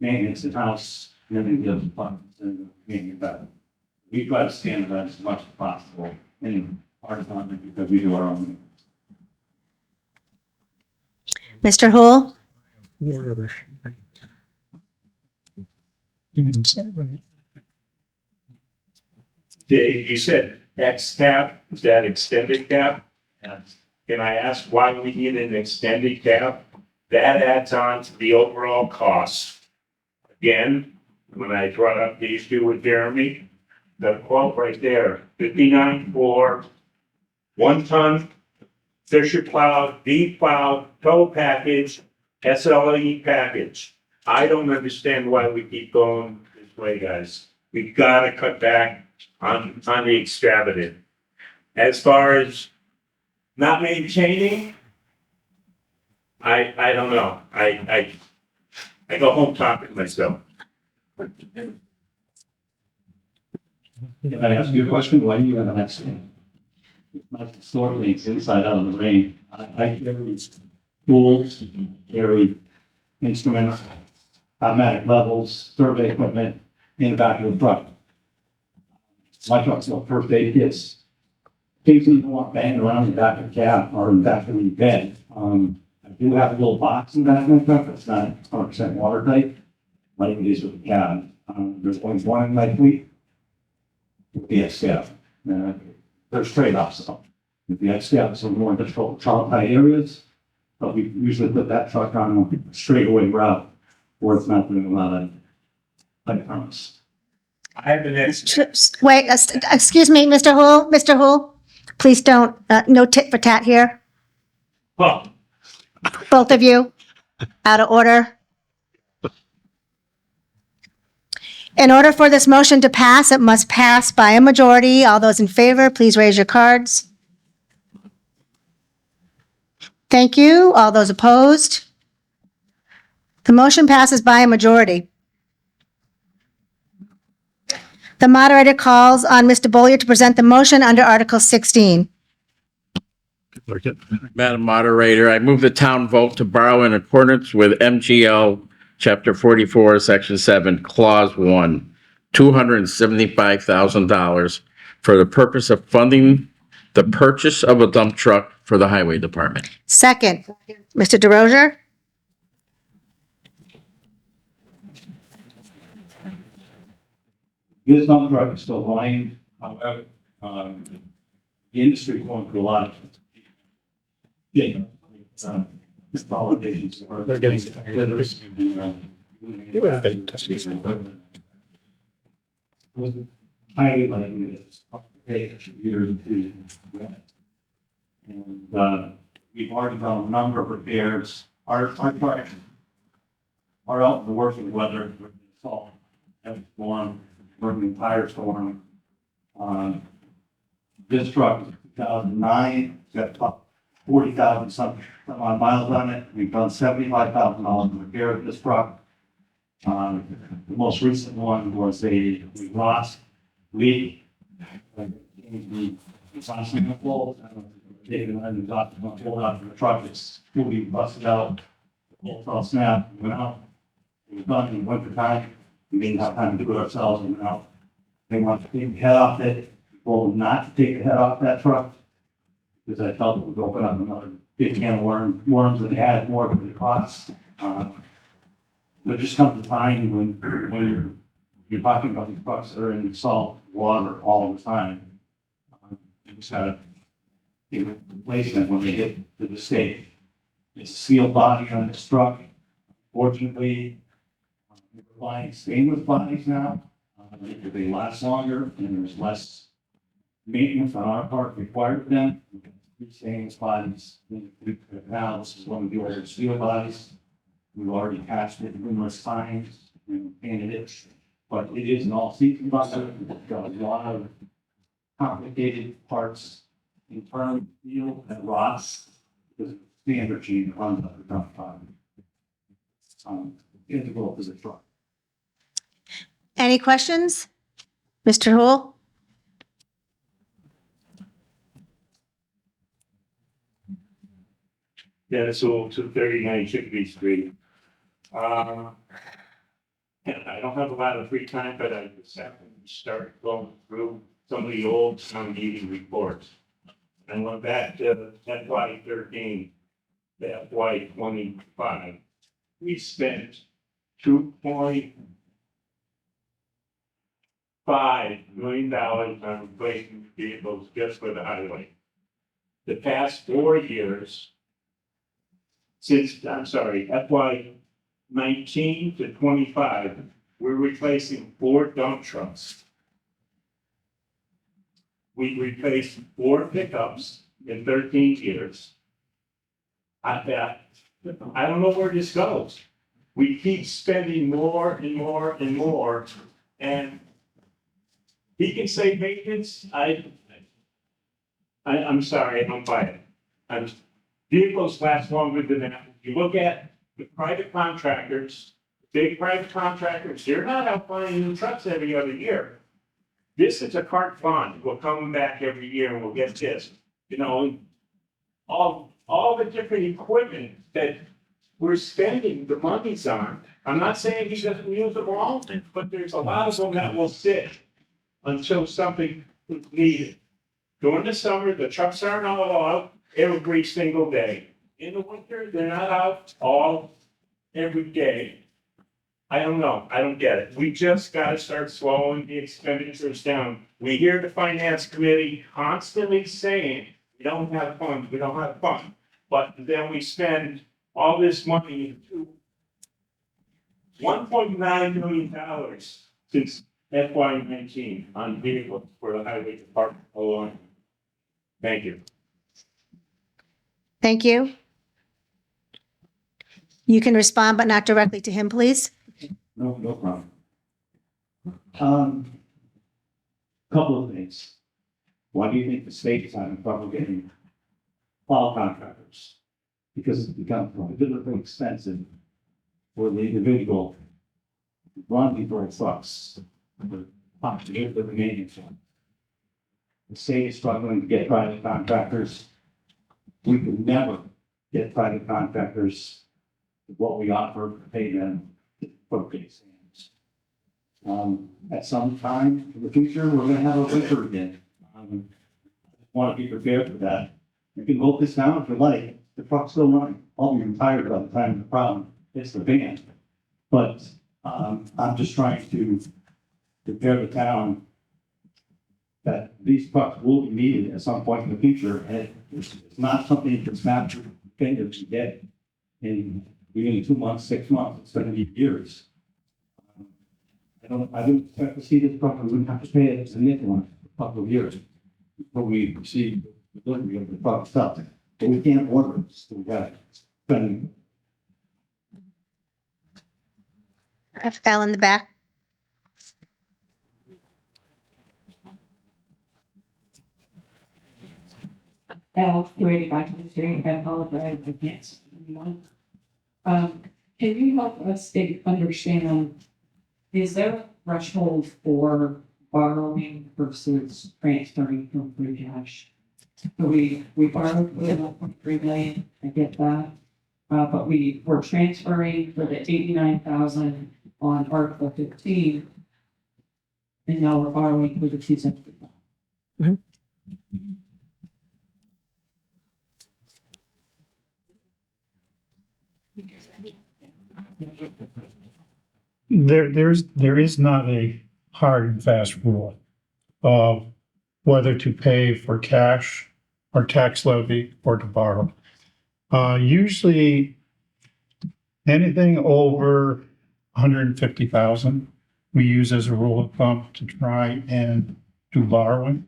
maintenance in-house, and then the other departments and maintenance better. We try to standardize as much as possible in our department because we do our own. Mr. Hool? Dave, you said X cab, is that extended cab? Can I ask why we need an extended cab? That adds on to the overall cost. Again, when I brought up the issue with Jeremy, the quote right there, 59 for 1 ton, Fisher plow, D plow, tow package, SLE package. I don't understand why we keep going this way, guys. We gotta cut back on the extravagant. As far as not maintaining, I don't know. I go home talking to myself. Can I ask you a question? Why do you have an accident? It's not historically, it's inside out of the rain. I carry tools, carry instruments, automatic levels, survey equipment in the back of the truck. My truck's got first aid kits. Things you don't want banging around in the back of the cab or in the back of the bed. I do have a little box in the back of my truck that's not 100% watertight, like it is with the cab. There's only one in my fleet. The XCAP. There's trade-offs though. If the XCAP is in more difficult child-tight areas, but we usually put that truck on a straightaway route where it's not doing a lot of like harms. I have an Wait, excuse me, Mr. Hool, Mr. Hool, please don't, no tit for tat here. Huh. Both of you, out of order. In order for this motion to pass, it must pass by a majority. All those in favor, please raise your cards. Thank you. All those opposed? The motion passes by a majority. The moderator calls on Mr. Bollier to present the motion under Article 16. Madam Moderator, I move the town vote to borrow in accordance with MGL Chapter 44, Section 7, Clause 1, $275,000 for the purpose of funding the purchase of a dump truck for the Highway Department. Second, Mr. DeRozier? This dump truck is still lying, however, the industry is going through a lot of consolidations. They're getting Highly likely it's take a year or two. And, we've already done a number of repairs. Our trucks are out in the working weather, salt, and storm, working tire storm. This truck is 2009, it's got about 40,000 some odd miles on it. We've done $75,000 in repair of this truck. The most recent one was we lost leak. The manifold, David and I got pulled out of the truck, it's fully busted out. The bolt fell snap, went out. It was done in winter time. We didn't have time to do it ourselves and went out. They wanted to take the head off it. We told them not to take the head off that truck because I felt it would open up another big can of worms and add more to the cost. But just come to find when you're talking about these trucks that are in salt water all the time, you just gotta replace them when they hit the mistake. It's a steel body on this truck. Fortunately, we're buying stainless bodies now. They last longer and there's less maintenance on our part required of them. Stainless bodies. Now this is one of the older steel bodies. We've already patched it numerous times and painted it, but it is an all-season body. It's got a lot of complicated parts in terms of steel and rods. Because the energy runs up the dump body. Integral to the truck. Any questions? Mr. Hool? Dennis Old, 239 Chickadee Street. And I don't have a lot of free time, but I just happened to start going through some of the old town meeting reports. And went back to FY 13, to FY 25. We spent $2.5 million on replacing vehicles just for the highway. The past 4 years, FY 19 to 25, we're replacing 4 dump trucks. We replaced 4 pickups in 13 years. I don't know where this goes. We keep spending more and more and more, and he can say maintenance. I'm sorry, I don't buy it. Vehicles last longer than that. You look at the private contractors, big private contractors, they're not out buying new trucks every other year. This is a carte fund. We'll come back every year and we'll get this. You know, all the different equipment that we're spending the monies on. I'm not saying he doesn't use them all, but there's a lot of them that will sit until something is needed. During the summer, the trucks aren't all out every single day. In the winter, they're not out every day. I don't know. I don't get it. We just gotta start slowing the expenditures down. We hear the finance committee constantly saying, we don't have funds, we don't have funds. But then we spend all this money, $1.9 million since FY 19 on vehicles for the highway department alone. Thank you. Thank you. You can respond, but not directly to him, please. No problem. Couple of things. Why do you think the state is having trouble getting plow contractors? Because it's become prohibitively expensive for the individual running for trucks. The remaining one. The state is struggling to get private contractors. We could never get private contractors with what we offer to pay them for base hands. At some time in the future, we're gonna have a winter again. Want to be prepared for that. You can vote this down if you like. The truck's still running. I'll be retired by the time of the problem. It's the van. But I'm just trying to prepare the town that these trucks will be needed at some point in the future. And it's not something you can snap your fingers to get in within 2 months, 6 months. It's going to be years. I don't expect to see this truck. We wouldn't have to pay it as a nickel on a couple of years before we receive the delivery of the truck itself. But we can't order it. So we got to spend. Al in the back. Al, ready back to the hearing. I apologize. I can't see anyone. Can you help us understand, is there a threshold for borrowing versus transferring from free cash? So we borrowed for the 1.3 million, I get that. But we were transferring for the 89,000 on Article 15. And now we're borrowing for the 275. There is not a hard and fast rule of whether to pay for cash or tax levy or to borrow. Usually anything over 150,000, we use as a rule of thumb to try and do borrowing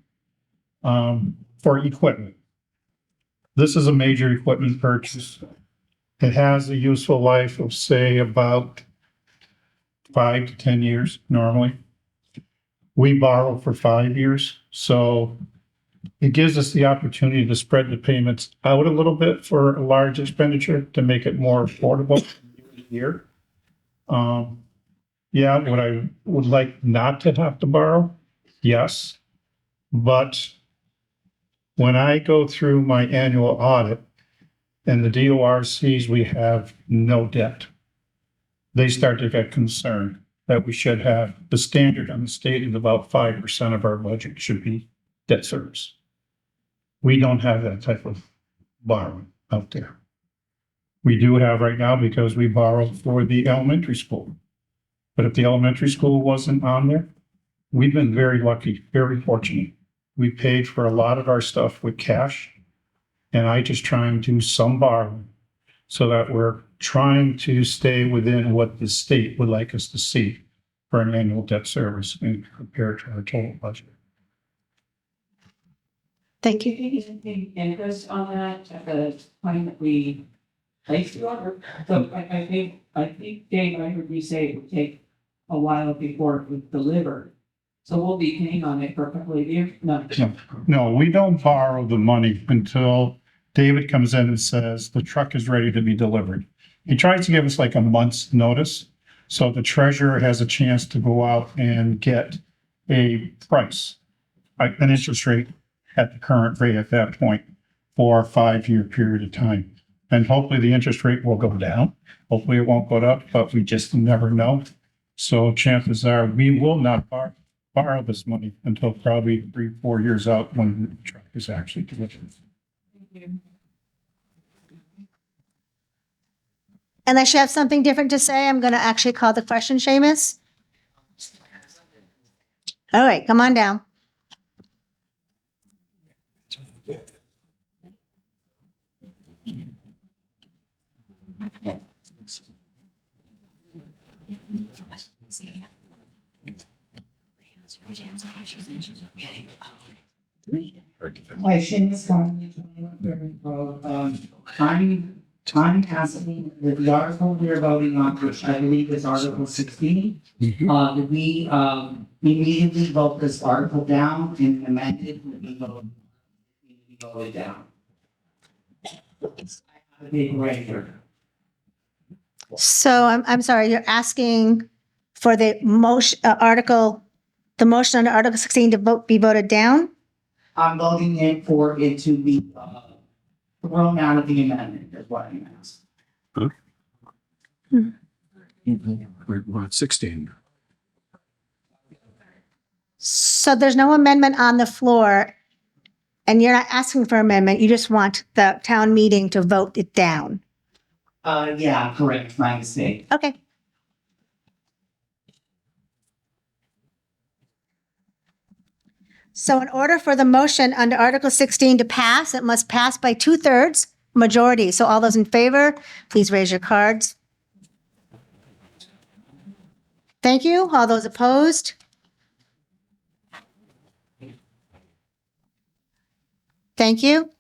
for equipment. This is a major equipment purchase. It has a useful life of, say, about 5 to 10 years normally. We borrow for 5 years, so it gives us the opportunity to spread the payments out a little bit for a large expenditure to make it more affordable year to year. Yeah, would I would like not to have to borrow? Yes. But when I go through my annual audit and the DOR sees we have no debt, they start to get concerned that we should have the standard on the state is about 5% of our budget should be debt service. We don't have that type of borrowing out there. We do have right now because we borrow for the elementary school. But if the elementary school wasn't on there, we've been very lucky, very fortunate. We paid for a lot of our stuff with cash, and I just try and do some borrowing so that we're trying to stay within what the state would like us to see for an annual debt service and compared to our total budget. Thank you. Anything interest on that at the time that we place the order? So I think, Dave, I heard you say it would take a while before it was delivered. So we'll be paying on it for a couple of years? No, we don't borrow the money until David comes in and says the truck is ready to be delivered. He tries to give us like a month's notice, so the treasurer has a chance to go out and get a price, an interest rate at the current rate at that point for a 5-year period of time. And hopefully the interest rate will go down. Hopefully it won't go up, but we just never know. So chances are we will not borrow this money until probably 3-4 years out when the truck is actually delivered. Unless you have something different to say, I'm going to actually call the question, Seamus. All right, come on down. Question is coming. I'm asking that the article we're voting on, which I believe is Article 16, that we immediately vote this article down and amend it and we vote it down. I have a big right here. So I'm sorry, you're asking for the motion, the motion under Article 16 to be voted down? I'm voting in for it to be thrown out of the amendment, is what I'm asking. We're at 16. So there's no amendment on the floor, and you're not asking for amendment, you just want the town meeting to vote it down. Yeah, correct, my mistake. Okay. So in order for the motion under Article 16 to pass, it must pass by 2/3 majority. So all those in favor, please raise your cards. Thank you. All those opposed? Thank you.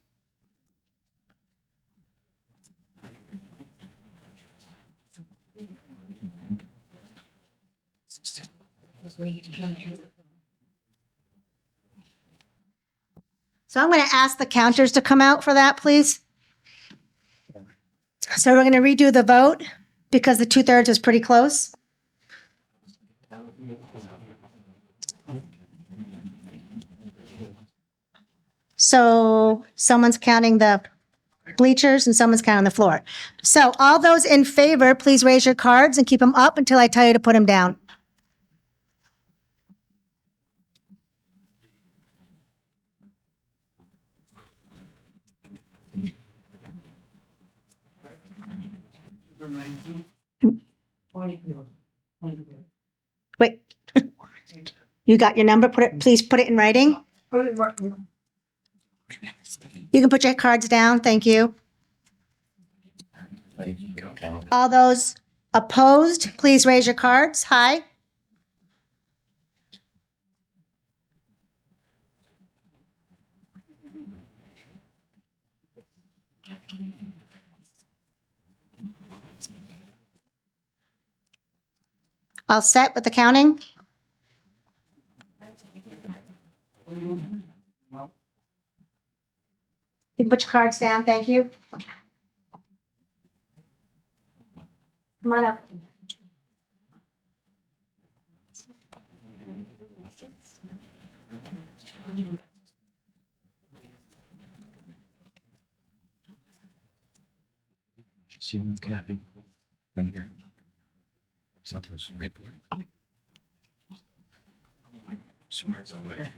So I'm going to ask the counters to come out for that, please. So we're going to redo the vote because the 2/3 is pretty close. So someone's counting the bleachers and someone's counting the floor. So all those in favor, please raise your cards and keep them up until I tell you to put them down. You got your number? Please put it in writing. You can put your cards down. Thank you. All those opposed, please raise your cards. Hi. All set with the counting? You can put your cards down. Thank you. Come on up. See what's happening. Right here. Something's right there. Smart's away.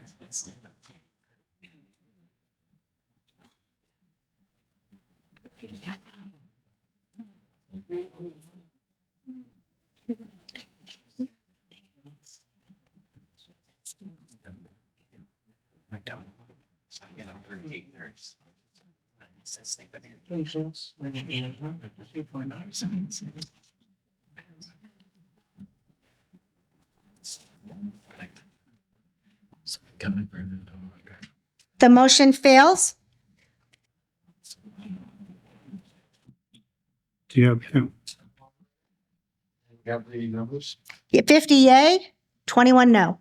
The motion fails. Do you have, Have the numbers? 50 yay, 21 no.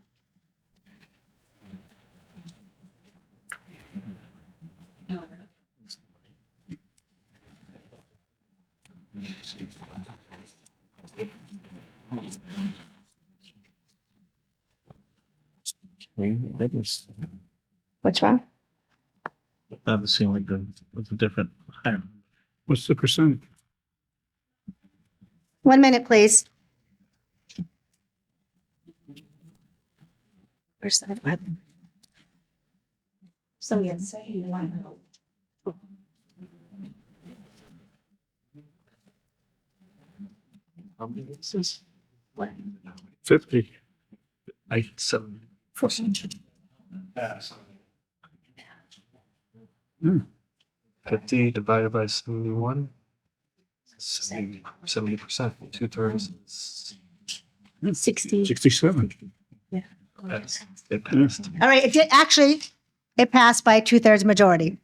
What's wrong? That would seem like with a different. what's the percentage? 1 minute, please. Where's that? So yes, say you want to. How many is this? What? 50. 7. Hmm. 50 divided by 71. 70%, 2/3. 60. 67. Yeah. It passed. All right, it did, actually, it passed by 2/3 majority.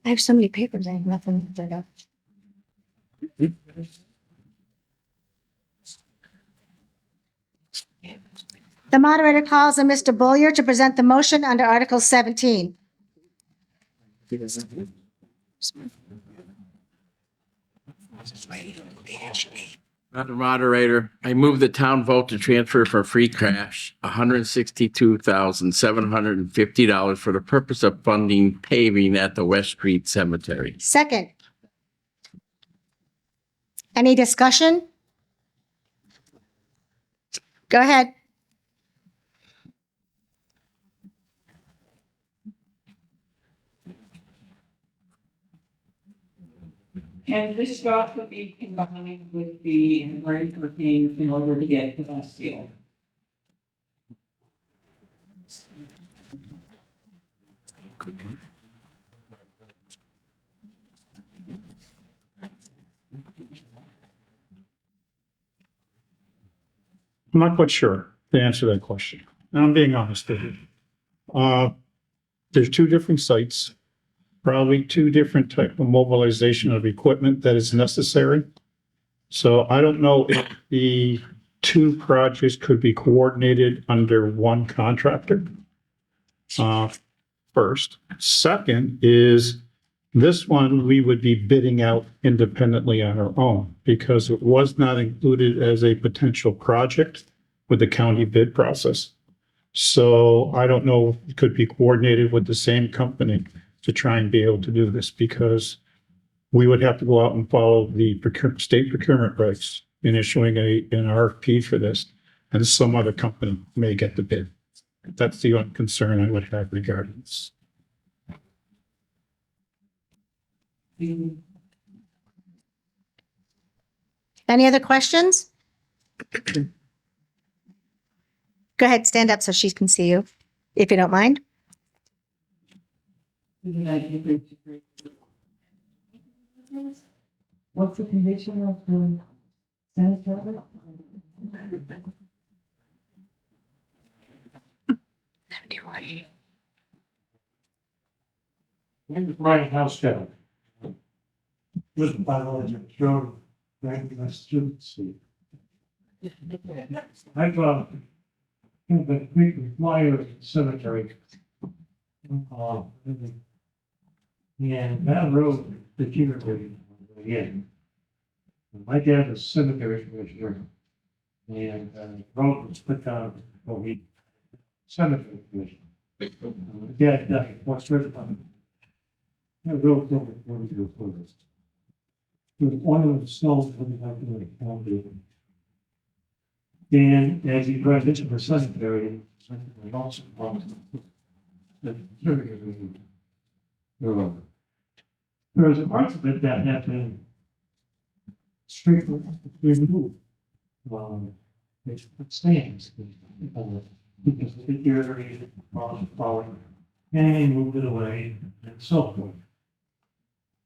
I have so many papers, I have nothing to do. The moderator calls on Mr. Bullier to present the motion under Article 17. Madam Moderator, I move the town vote to transfer for free cash $162,750 for the purpose of funding paving at the West Street Cemetery. Second. Any discussion? Go ahead. And this job would be combined with the grant for paying in order to get the best deal. I'm not quite sure to answer that question. And I'm being honest with you. There's two different sites, probably two different type of mobilization of equipment that is necessary. So I don't know if the two projects could be coordinated under one contractor. First. Second is this one, we would be bidding out independently on our own because it was not included as a potential project with the county bid process. So I don't know if it could be coordinated with the same company to try and be able to do this because we would have to go out and follow the state procurement regs in issuing an RFP for this, and some other company may get the bid. That's the only concern I would have regarding this. Any other questions? Go ahead, stand up so she can see you, if you don't mind. What's the condition of the sanitary? Here's my house down. With the bylaws and road, Granby, Massachusetts. I've, in the Greek Flyer Cemetery. And that road that you were in. My dad was cemetery commissioner. And, road was put down for the cemetery commission. My dad died, what's written on it? That road over 40 years old. It was one of the stones that we have to make county. And as you drive into the cemetery, we also found that there was a part of it that had been strictly removed. It stands because of the irrigated falling and moved it away and so forth.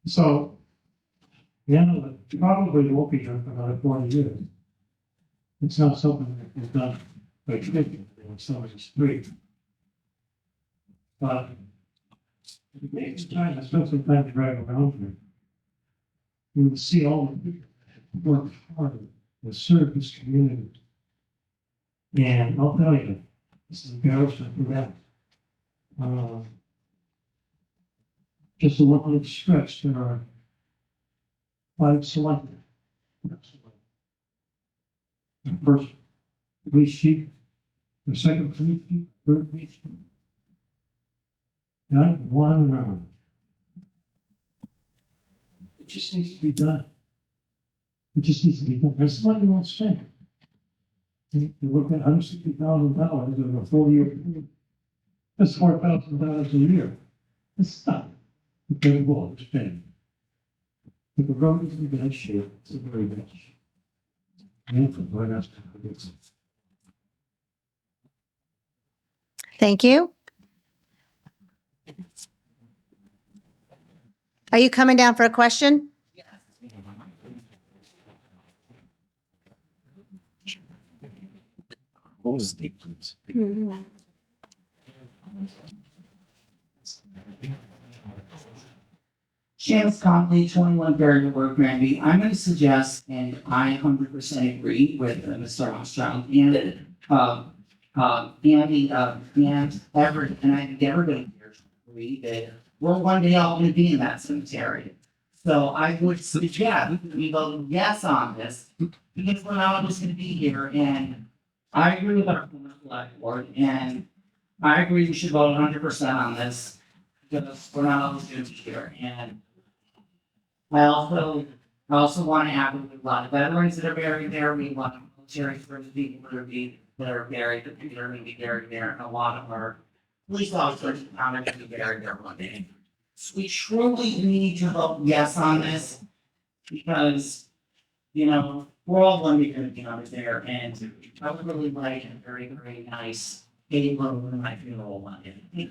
So, yeah, it probably won't be here for another 40 years. It's not something that is done by tradition in somebody's street. But it takes time, I spent some time driving around here. You will see all the people that work hard to serve this community. And I'll tell you, this is embarrassing for them. Just a little stretch, there are 5 selected. The first police chief, the second police chief, third police chief. Not one round. It just needs to be done. It just needs to be done. That's money you won't spend. You look at $160,000 over a 4-year period. That's $4,000 a year. It's not a big wall to spend. But the road is in bad shape. It's a very bad shape. Thank you. Are you coming down for a question? What was the difference? James Conley, 21 Barrier Road, Granby. I'm going to suggest, and I 100% agree with Mr. Rothschild and Andy and Everett, and I think everybody here agree that we're one day all going to be in that cemetery. So I would suggest we vote yes on this because we're not always going to be here. And I agree with our select board, and I agree we should vote 100% on this because we're not always going to be here. And I also want to add a lot of veterans that are buried there. We want military for the people that are buried, that are going to be buried there, and a lot of our police officers are going to be buried there one day. So we truly need to vote yes on this because, you know, we're all going to be out there, and I would really like a very, very nice halo in my funeral one day.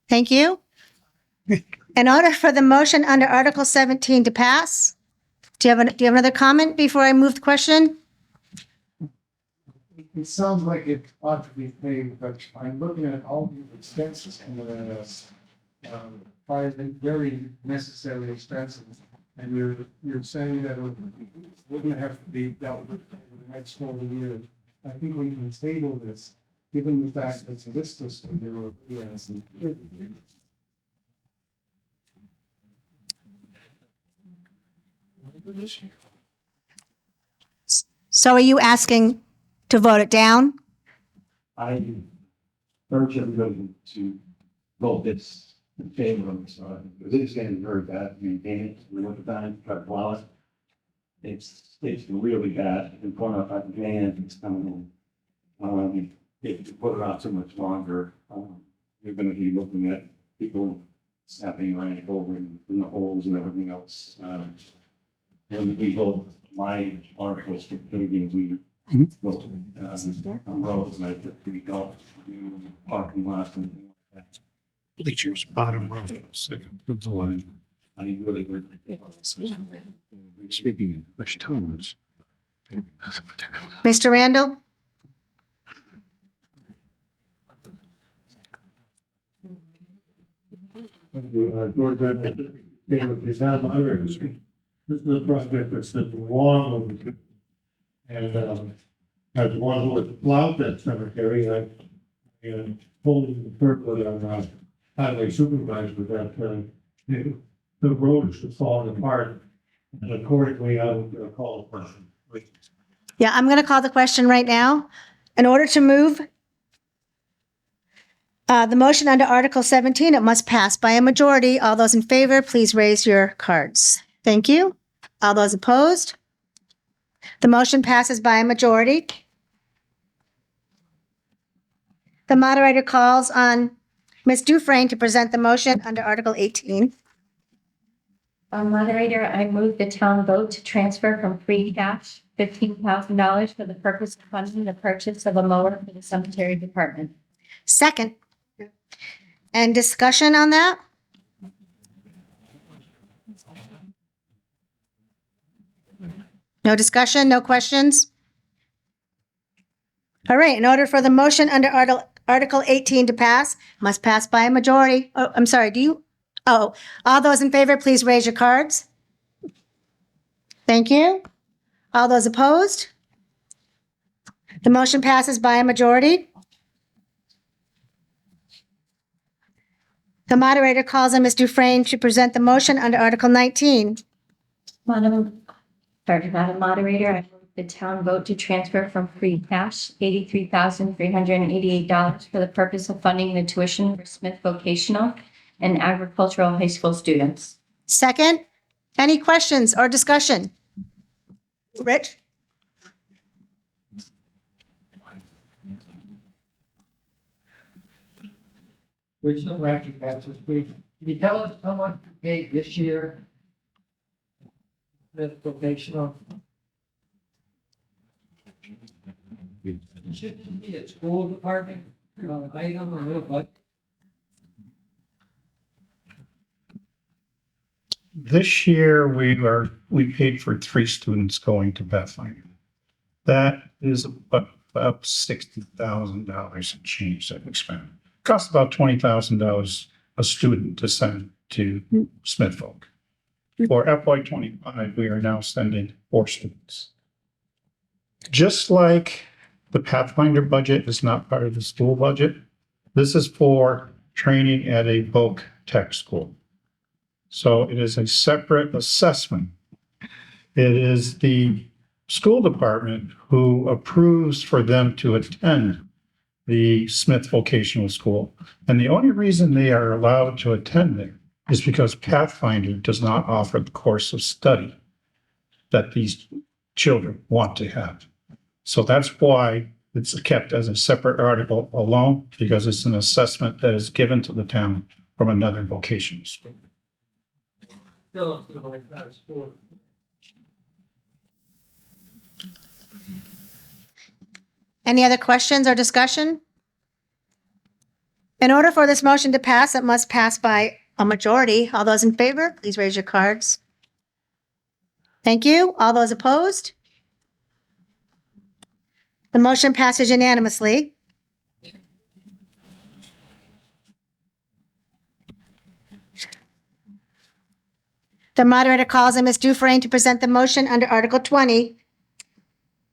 Thank you. In order for the motion under Article 17 to pass, do you have another comment before I move the question? It sounds like it ought to be paid, but I'm looking at all the expenses and very necessary expenses. And you're saying that it wouldn't have to be dealt with in the next 4 years. I think we can table this, given the fact that this system, there were, yes. So are you asking to vote it down? I urge everybody to vote this in favor of this, because it is getting very bad, maintain it, we look at that, try to plow it. It's really bad, in front of that van, it's coming in. If you put it out too much longer, you're gonna be looking at people snapping right over in the holes and everything else. And we hold my articles for paving, we vote, on roads, and I think we don't do parking lots and things like that. Bleachers, bottom row, second of the line. I really would. Speaking in English tones. Mr. Randall? George, it's not moderate. This is a project that's been long overdue. And, as one who was allowed that cemetery, I fully concurred with our highway supervisor that, the road is falling apart. And accordingly, I would call a question. Yeah, I'm going to call the question right now. In order to move the motion under Article 17, it must pass by a majority. All those in favor, please raise your cards. Thank you. All those opposed? The motion passes by a majority. The moderator calls on Ms. Dufresne to present the motion under Article 18. Moderator, I move the town vote to transfer from free cash $15,000 for the purpose of funding the purchase of a mower for the cemetery department. Second. And discussion on that? No discussion, no questions? All right, in order for the motion under Article 18 to pass, must pass by a majority. Oh, I'm sorry, all those in favor, please raise your cards. Thank you. All those opposed? The motion passes by a majority. The moderator calls on Ms. Dufresne to present the motion under Article 19. Madam Moderator, I move the town vote to transfer from free cash $83,388 for the purpose of funding the tuition for Smith Vocational and Agricultural High School students. Second, any questions or discussion? Rich? Which the ranking passes, please. Can you tell us how much you paid this year? Smith Vocational. Shouldn't be a school department, item or little budget. This year, we paid for 3 students going to Pathfinder. That is about $60,000 in change that we spent. Costs about $20,000 a student to send to Smith Folk. For FY '25, we are now sending 4 students. Just like the Pathfinder budget is not part of the school budget, this is for training at a Voc Tech school. So it is a separate assessment. It is the school department who approves for them to attend the Smith Vocational School. And the only reason they are allowed to attend there is because Pathfinder does not offer the course of study that these children want to have. So that's why it's kept as a separate article alone, because it's an assessment that is given to the town from another vocational school. Any other questions or discussion? In order for this motion to pass, it must pass by a majority. All those in favor, please raise your cards. Thank you. All those opposed? The motion passes unanimously. The moderator calls on Ms. Dufresne to present the motion under Article 20.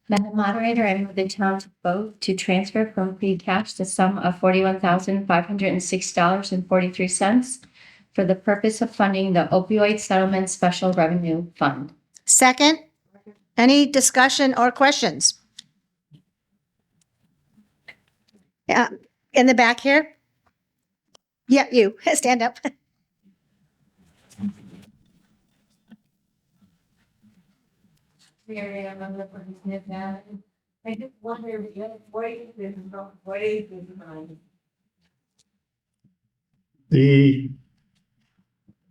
Madam Moderator, I move the town vote to transfer from free cash the sum of $41,506.43 for the purpose of funding the opioid settlement special revenue fund. Second, any discussion or questions? In the back here? Yeah, you, stand up. I just wonder, what is this about? What is this about? The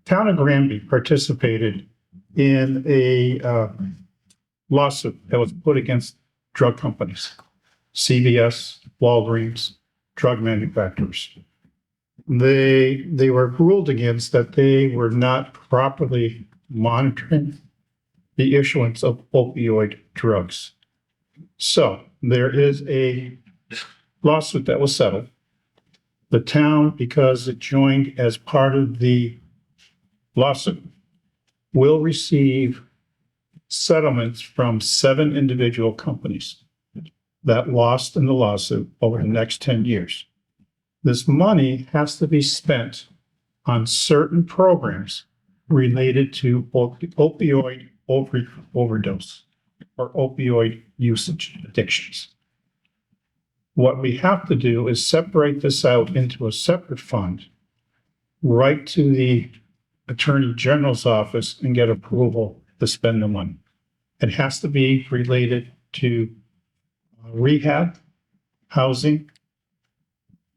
town of Granby participated in a lawsuit that was put against drug companies, CVS, Walgreens, drug manufacturers. They were ruled against that they were not properly monitoring the issuance of opioid drugs. So there is a lawsuit that was settled. The town, because it joined as part of the lawsuit, will receive settlements from 7 individual companies that lost in the lawsuit over the next 10 years. This money has to be spent on certain programs related to opioid overdose or opioid usage addictions. What we have to do is separate this out into a separate fund, write to the Attorney General's office and get approval to spend the money. It has to be related to rehab, housing,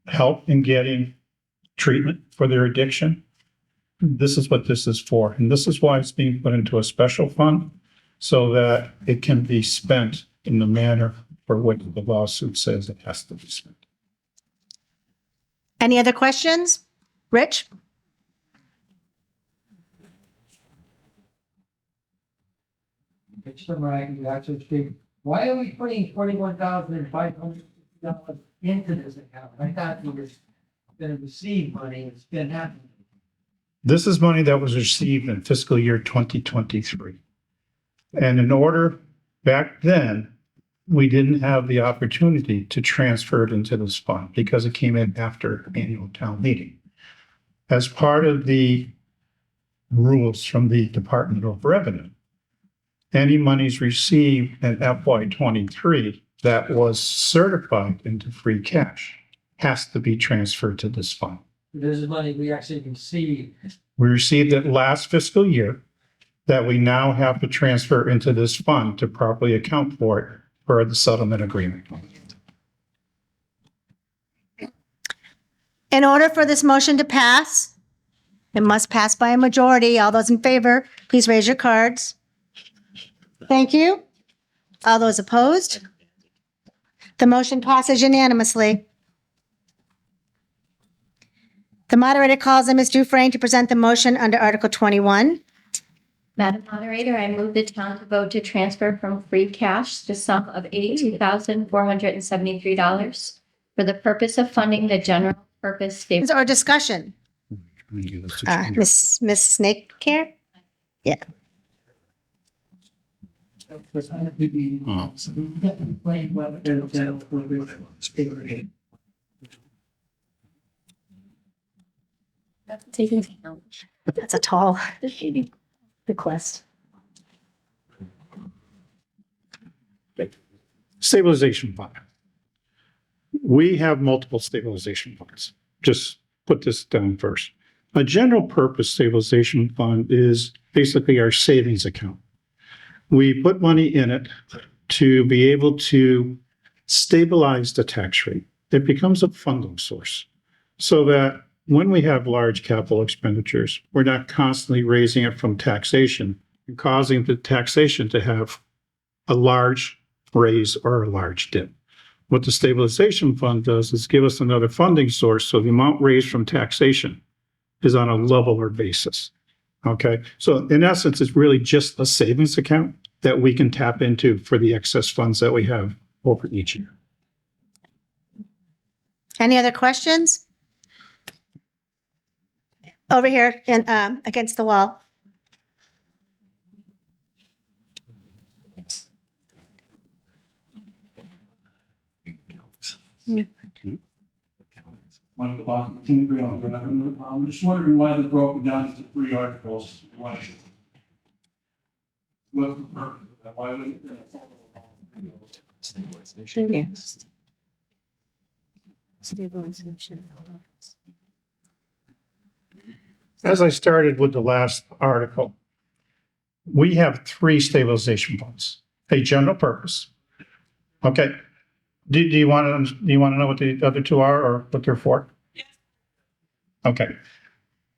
help in getting treatment for their addiction. This is what this is for. And this is why it's being put into a special fund so that it can be spent in the manner for which the lawsuit says it has to be spent. Any other questions? Rich? Why are we putting $41,500 into this account? I thought we were gonna receive money and spend that. This is money that was received in fiscal year 2023. And in order, back then, we didn't have the opportunity to transfer it into this fund because it came in after annual town meeting. As part of the rules from the Department of Revenue, any monies received in FY23 that was certified into free cash has to be transferred to this fund. This is money we actually received. We received it last fiscal year that we now have to transfer into this fund to properly account for it for the settlement agreement. In order for this motion to pass, it must pass by a majority. All those in favor, please raise your cards. Thank you. All those opposed? The motion passes unanimously. The moderator calls on Ms. Dufresne to present the motion under Article 21. Madam Moderator, I move the town to vote to transfer from free cash the sum of $82,473 for the purpose of funding the general purpose stabilization. Or discussion. Miss Snake Care? Yeah. That's a tall request. Stabilization fund. We have multiple stabilization funds. Just put this down first. A general purpose stabilization fund is basically our savings account. We put money in it to be able to stabilize the tax rate. It becomes a funding source so that when we have large capital expenditures, we're not constantly raising it from taxation and causing the taxation to have a large raise or a large dip. What the stabilization fund does is give us another funding source so the amount raised from taxation is on a leveler basis. Okay, so in essence, it's really just a savings account that we can tap into for the excess funds that we have over each year. Any other questions? Over here and against the wall. One of the bottom, I'm just wondering why they broke it down into 3 articles. Why? What's the purpose of that? Why would As I started with the last article, we have 3 stabilization funds, a general purpose. Okay. Do you want to know what the other 2 are or what they're for? Yes. Okay.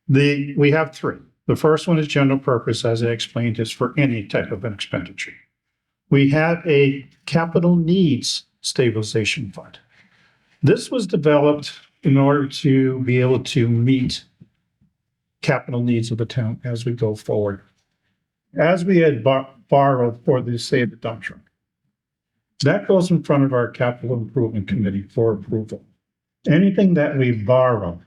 We have 3. The first one is general purpose, as I explained, is for any type of an expenditure. We have a capital needs stabilization fund. This was developed in order to be able to meet capital needs of the town as we go forward. As we had borrowed for the, say, the dump truck, that goes in front of our capital improvement committee for approval. Anything that we borrow,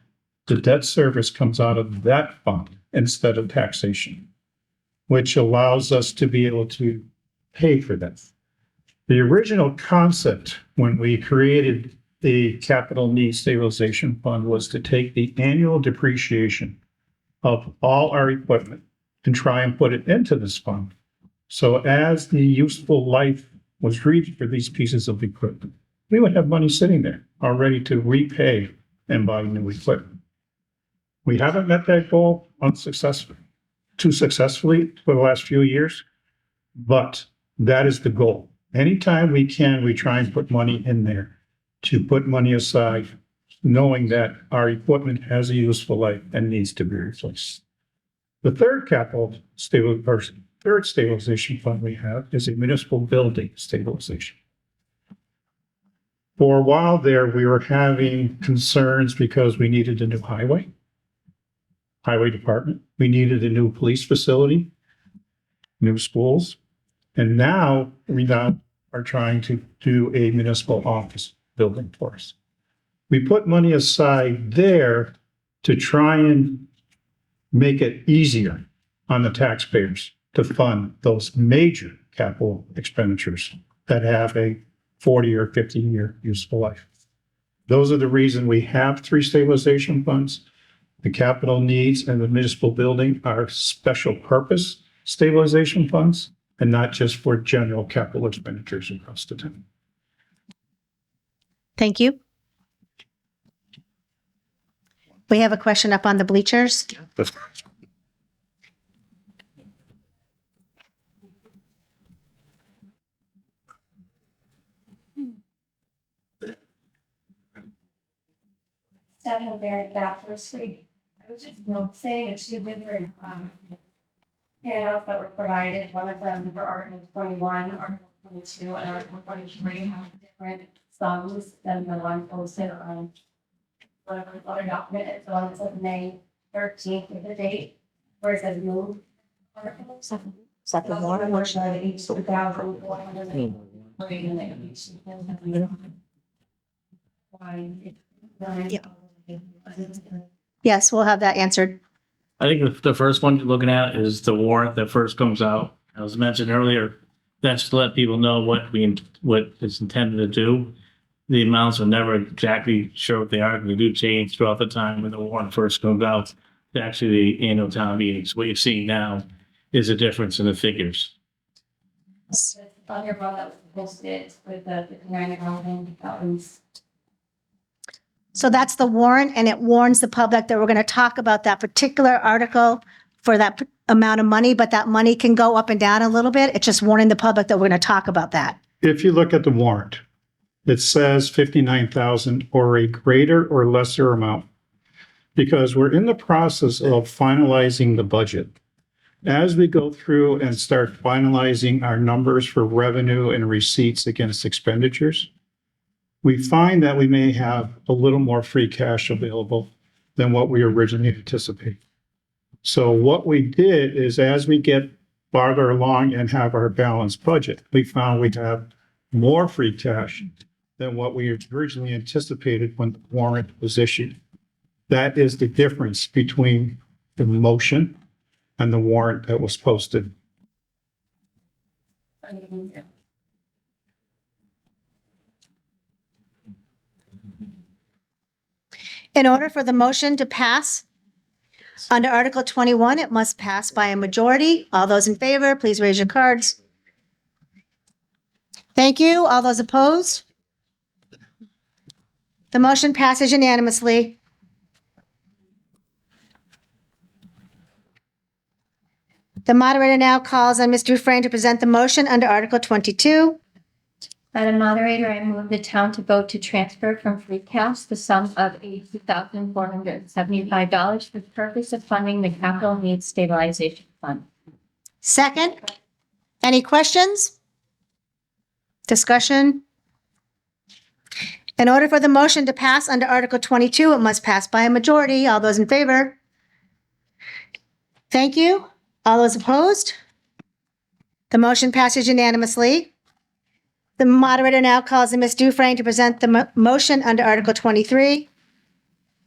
the debt service comes out of that fund instead of taxation, which allows us to be able to pay for that. The original concept when we created the capital needs stabilization fund was to take the annual depreciation of all our equipment and try and put it into this fund. So as the useful life was reached for these pieces of equipment, we would have money sitting there already to repay and buy new equipment. We haven't met that goal too successfully for the last few years, but that is the goal. Anytime we can, we try and put money in there to put money aside, knowing that our equipment has a useful life and needs to be replaced. The third third stabilization fund we have is a municipal building stabilization. For a while there, we were having concerns because we needed a new highway department. We needed a new police facility, new schools. And now we are trying to do a municipal office building for us. We put money aside there to try and make it easier on the taxpayers to fund those major capital expenditures that have a 40 or 50-year useful life. Those are the reason we have three stabilization funds. The capital needs and the municipal building are special purpose stabilization funds and not just for general capital expenditures across the town. Thank you. We have a question up on the bleachers. Seven Barrett Bachelor Street. I was just saying a few different handouts that were provided. One of them for Article 21, Article 22, and Article 23 have different sums than the one posted on whatever the other document is. The one that says May 13th is the date, where it says move articles. Second one. Which are each 2,100. Yes, we'll have that answered. I think the first one you're looking at is the warrant that first comes out. As mentioned earlier, that's to let people know what it's intended to do. The amounts are never exactly sure what they are. They do change throughout the time when the warrant first comes out to actually the annual town meetings. What you're seeing now is a difference in the figures. On your one that was posted with the 59,000, that was. So that's the warrant, and it warns the public that we're going to talk about that particular article for that amount of money, but that money can go up and down a little bit. It's just warning the public that we're going to talk about that. If you look at the warrant, it says 59,000 or a greater or lesser amount, because we're in the process of finalizing the budget. As we go through and start finalizing our numbers for revenue and receipts against expenditures, we find that we may have a little more free cash available than what we originally anticipated. So what we did is, as we get farther along and have our balanced budget, we found we have more free cash than what we originally anticipated when the warrant was issued. That is the difference between the motion and the warrant that was posted. In order for the motion to pass under Article 21, it must pass by a majority. All those in favor, please raise your cards. Thank you. All those opposed? The motion passes unanimously. The moderator now calls on Mr. Refrain to present the motion under Article 22. Madam Moderator, I move the town to vote to transfer from free cash the sum of $82,475 for the purpose of funding the capital needs stabilization fund. Second, any questions? Discussion? In order for the motion to pass under Article 22, it must pass by a majority. All those in favor? Thank you. All those opposed? The motion passes unanimously. The moderator now calls on Ms. Dufresne to present the motion under Article 23.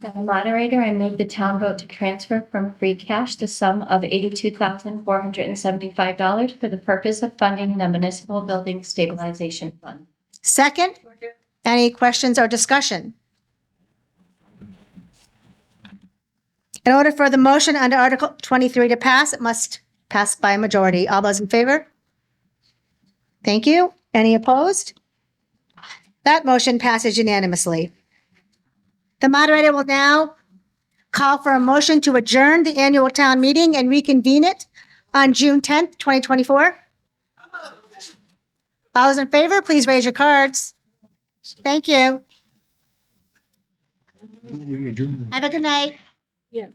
Madam Moderator, I move the town vote to transfer from free cash the sum of $82,475 for the purpose of funding the municipal building stabilization fund. Second, any questions or discussion? In order for the motion under Article 23 to pass, it must pass by a majority. All those in favor? Thank you. Any opposed? That motion passes unanimously. The moderator will now call for a motion to adjourn the annual town meeting and reconvene it on June 10th, 2024. All those in favor, please raise your cards. Thank you. Have a good night. Yeah.